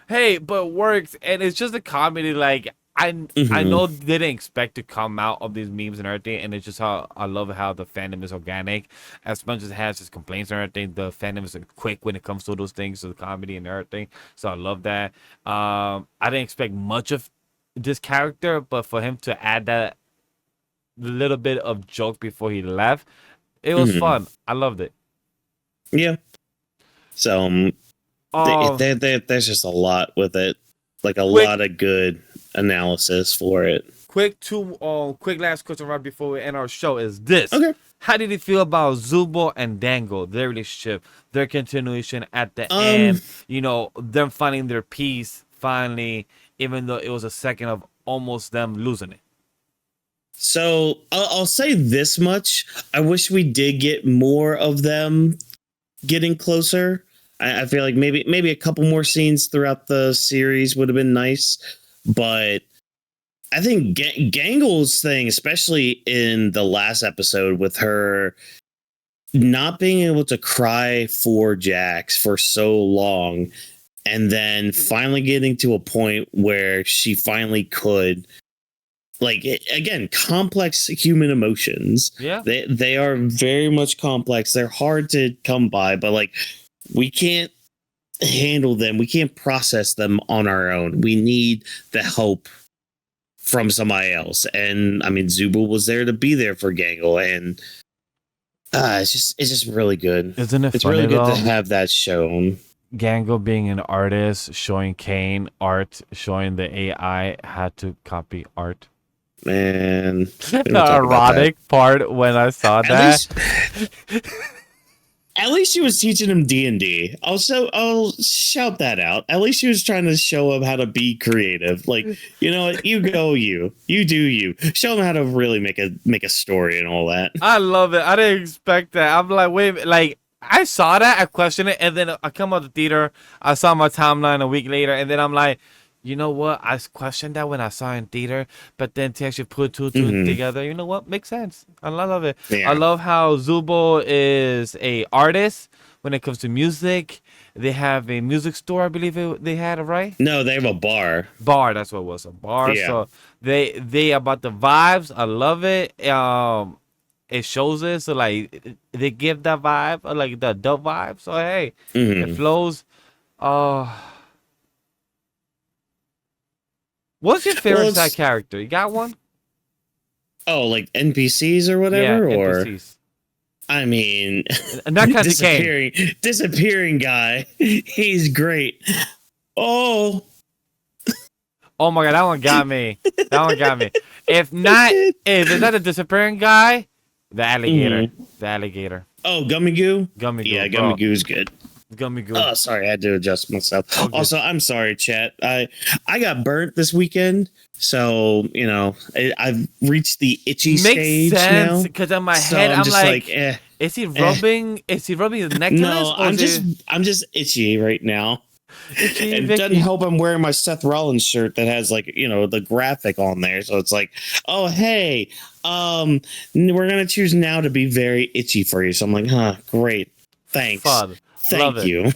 Hey, but it works, and it's just a comedy. Like I know they didn't expect to come out of these memes and everything, and it's just how I love how the fandom is organic. As much as it has its complaints and everything, the fandom is quick when it comes to those things, to the comedy and everything. So I love that. I didn't expect much of this character, but for him to add that little bit of joke before he left, it was fun. I loved it. Yeah. So there's just a lot with it, like a lot of good analysis for it. Quick last question right before we end our show is this. Okay. How did you feel about Zubo and Dango, their relationship, their continuation at the end? You know, them finding their peace finally, even though it was a second of almost them losing it. So I'll say this much. I wish we did get more of them getting closer. I feel like maybe a couple more scenes throughout the series would have been nice. But I think Gangle's thing, especially in the last episode with her not being able to cry for Jax for so long, and then finally getting to a point where she finally could, like, again, complex human emotions. Yeah. They are very much complex. They're hard to come by, but like we can't handle them. We can't process them on our own. We need the help from somebody else. And I mean, Zubo was there to be there for Gangle, and it's just really good. Isn't it? It's funny, really good though? to have that shown. Gangle being an artist, showing Kane art, showing the AI had to copy art. Man, The erotic part when I saw that. At least she was teaching him D&D. Also, I'll shout that out. At least she was trying to show him how to be creative. Like, you know what? You go, you do you. Show him how to really make a story and all that. I love it. I didn't expect that. I'm like, wait, like I saw that, I questioned it, and then I come out the theater. I saw my timeline a week later, and then I'm like, you know what? I questioned that when I saw it in theater, but then to actually put two together, you know what? Makes sense. I love it. Yeah. I love how Zubo is a artist when it comes to music. They have a music store, I believe they had it, right? No, they have a bar. Bar, that's what it was, a bar. Yeah. So they about the vibes. I love it. It shows it, so like they give that vibe, like the adult vibe. So hey, it flows. What's your favorite side character? You got one? Oh, like NPCs or whatever? Yeah, or NPCs. I mean, And that kind of Kane. disappearing guy. He's great. Oh, Oh my god, that one got me. That one got me. If it's not the disappearing guy, the alligator. The alligator. Oh, Gummy Goo? Gummy Goo. Yeah, bro. Gummy Goo's good. Gummy Goo. Oh, sorry, I had to adjust myself. All good. Also, I'm sorry, chat. I got burnt this weekend, so I've reached the itchy Makes stage sense now. because in my So head I'm just like, eh. is he rubbing? Is he rubbing his neck? No, I'm just itchy right now. Itchy, It Vicky. doesn't help I'm wearing my Seth Rollins shirt that has the graphic on there. So it's like, oh, hey, we're going to choose now to be very itchy for you. So I'm like, huh, great. Thanks. Fun. Thank you.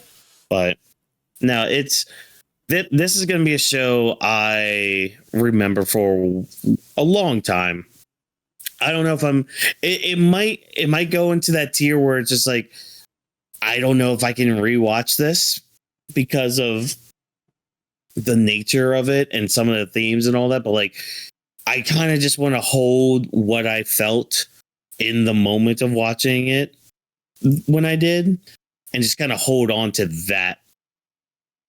But no, this is going to be a show I remember for a long time. I don't know if it might go into that tier where it's just like, I don't know if I can rewatch this because of the nature of it and some of the themes and all that. But like, I kind of just want to hold what I felt in the moment of watching it when I did and just kind of hold on to that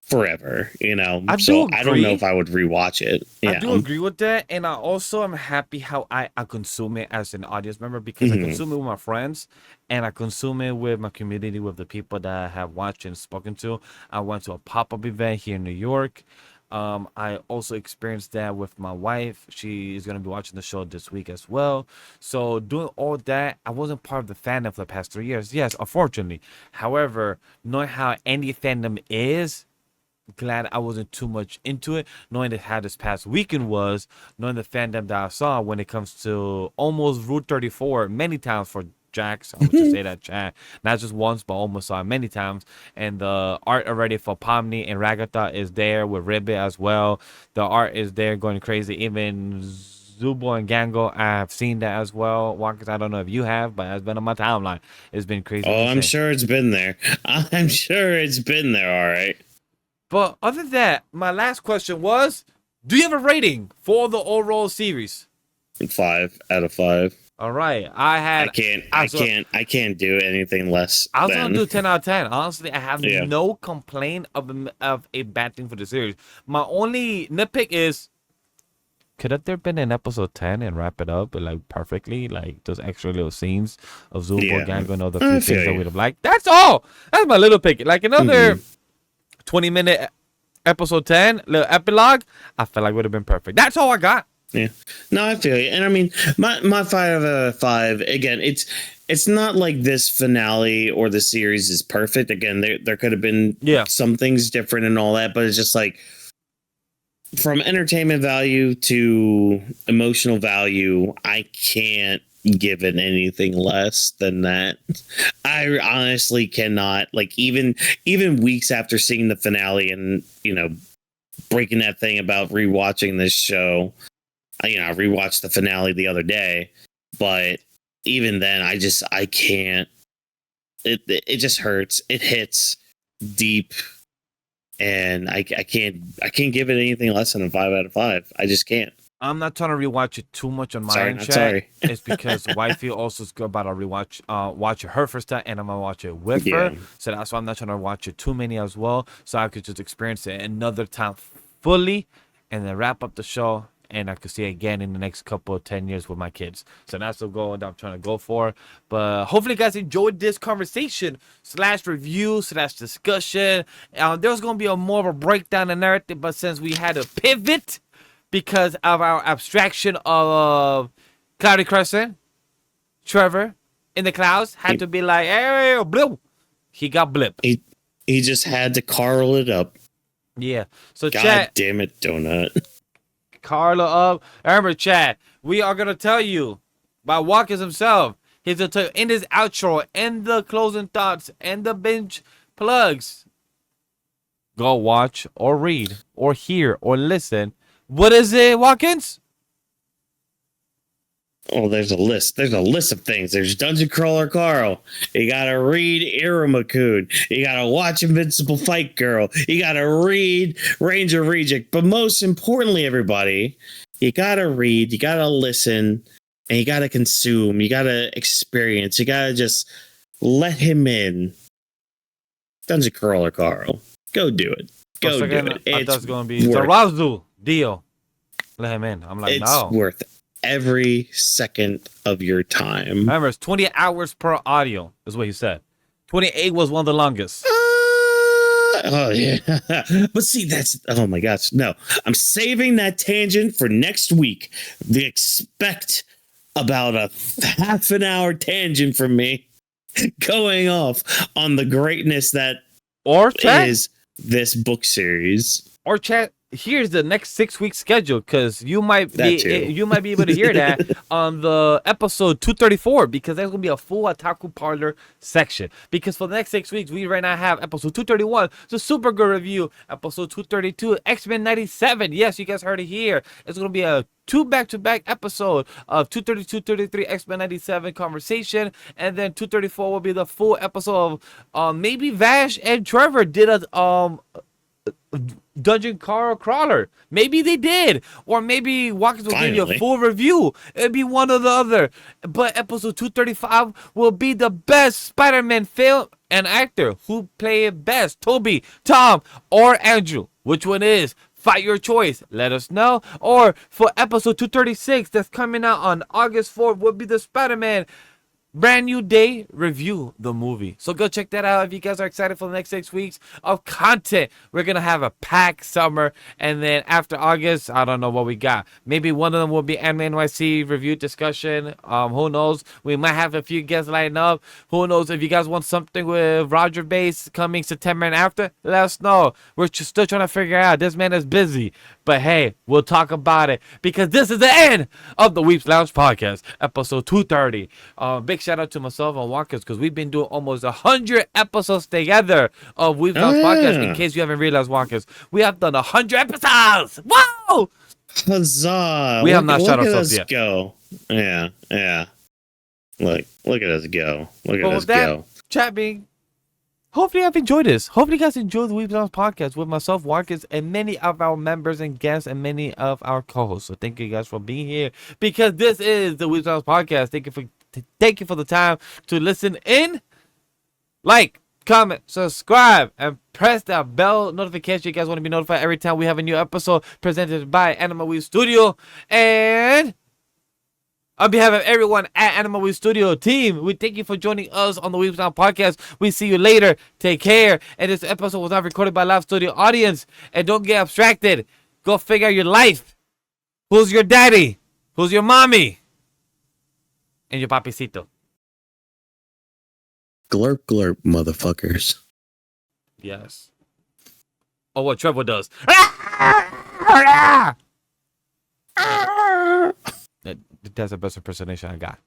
forever, I don't know if I would rewatch it. Yeah. I do agree with that, and I also am happy how I consume it as an audience member because I consume it with my friends, and I consume it with my community, with the people that I have watched and spoken to. I went to a pop-up event here in New York. I also experienced that with my wife. She is going to be watching the show this week as well. So doing all that, I wasn't part of the fandom for the past 3 years. Yes, unfortunately. However, knowing how any fandom is, glad I wasn't too much into it, knowing that how this past weekend was, knowing the fandom that I saw when it comes to almost Route 34 many times for Jax. I would just say that, chat. Not just once, but almost saw it many times. And the art already for Pomni and Ragatha is there with Ribbit as well. The art is there going crazy. Even Zubo and Gango, I have seen that as well. Whawkins, I don't know if you have, but it's been on my timeline. It's been crazy. Oh, I'm sure it's been there. I'm sure it's been there, all right. But other than that, my last question was, do you have a rating for the overall series? 5 out of 5. All right. I can't do anything less. I was going to do 10 out of 10. Honestly, I have Yeah. no complaint of a bad thing for the series. My only nitpick is, could have there been an episode 10 and wrap it up like perfectly, like those extra little scenes of Zubo, Gango, and all the few things that we'd have liked. That's all. That's my little pick. Like another 20-minute episode 10 little epilogue, I felt like would have been perfect. That's all I got. Yeah, no, I feel you. And I mean, my 5 out of 5, again, it's not like this finale or the series is perfect. Again, there could have been some things different and all that, but it's just like, from entertainment value to emotional value, I can't give it anything less than that. I honestly cannot. Like, even weeks after seeing the finale and breaking that thing about rewatching this show, I rewatched the finale the other day, but even then I can't. It just hurts. It hits deep, and I can't give it anything less than a 5 out of 5. I just can't. I'm not trying to rewatch it too much on my end, chat. Sorry. It's because wifey also is about to rewatch watch it her first time, and I'm gonna watch it with her. So that's why I'm not trying to watch it too many as well, so I could just experience it another time fully, and then wrap up the show, and I could see it again in the next couple of 10 years with my kids. So that's the goal that I'm trying to go for. But hopefully you guys enjoyed this conversation / review / discussion. There's gonna be more of a breakdown and everything, but since we had to pivot because of our abstraction of Cloudy Crescent, Trevor in the clouds had to be like, hey, blue. He got blip. He just had to Carl it up. Yeah. So God chat, damn it, Donut. Carla up. Remember, chat, we are going to tell you by Whawkins himself. He's going to tell you in his outro, and the closing thoughts, and the binge plugs. Go watch or read or hear or listen. What is it, Whawkins? Oh, there's a list. There's a list of things. There's Dungeon Crawler Carl. You gotta read Iruma-kun. You gotta watch Invincible Fight Girl. You gotta read Ranger Reject. But most importantly, everybody, you gotta read, you gotta listen, and you gotta consume. You gotta experience. You gotta just let him in. Dungeon Crawler Carl. Go do it. Go do it. I thought it was going to be Zarazu. Deal. Let him in. I'm like, It's no. worth every second of your time. Remember, it's 20 hours per audio, is what he said. 28 was one of the longest. Oh yeah. But see, that's, oh my gosh, no. I'm saving that tangent for next week. Expect about a half an hour tangent from me going off on the greatness that Or chat, is this book series. or chat. Here's the next 6 week schedule, because you might That too. be able to hear that on the episode 234, because there's gonna be a full Otaku Parlor section. Because for the next 6 weeks, we right now have episode 231, the super good review, episode 232, X-Men 97. Yes, you guys heard it here. It's gonna be a 2 back-to-back episode of 232, 233, X-Men 97 conversation, and then 234 will be the full episode of maybe Vash and Trevor did a Dungeon Crawler. Maybe they did. Or maybe Whawkins will give you a full review. It'd be one or the other. But episode 235 will be the best Spider-Man film and actor. Who play it best? Toby, Tom, or Andrew? Which one is? Fight your choice. Let us know. Or for episode 236 that's coming out on August 4th will be the Spider-Man Brand New Day review the movie. So go check that out if you guys are excited for the next 6 weeks of content. We're going to have a packed summer. And then after August, I don't know what we got. Maybe one of them will be Anime NYC review discussion. Who knows? We might have a few guests lined up. Who knows? If you guys want something with Roger Base coming September and after, let us know. We're still trying to figure out. This man is busy. But hey, we'll talk about it, because this is the end of the Weebs Lounge podcast, episode 230. Big shout out to myself and Whawkins, because we've been doing almost 100 episodes together of Weebs Lounge podcast. In case you haven't realized, Whawkins, we have done 100 episodes. Whoa! Huzzah! We have not shot look at ourselves us yet. Go. Yeah. Look at us go. Look at But us with that, go. chat being, hopefully I've enjoyed this. Hopefully you guys enjoyed the Weebs Lounge podcast with myself, Whawkins, and many of our members and guests and many of our co-hosts. So thank you guys for being here, because this is the Weebs Lounge podcast. Thank you for the time to listen in. Like, comment, subscribe, and press that bell notification. You guys want to be notified every time we have a new episode presented by Anime Weebs Studio. And on behalf of everyone at Anime Weebs Studio team, we thank you for joining us on the Weebs Lounge podcast. We see you later. Take care. And this episode was not recorded by a live studio audience. And don't get abstracted. Go figure out your life. Who's your daddy? Who's your mommy? And your papicito. Glurp, glurp, motherfuckers. Yes. Oh, what Trevor does. That's the best impersonation I got.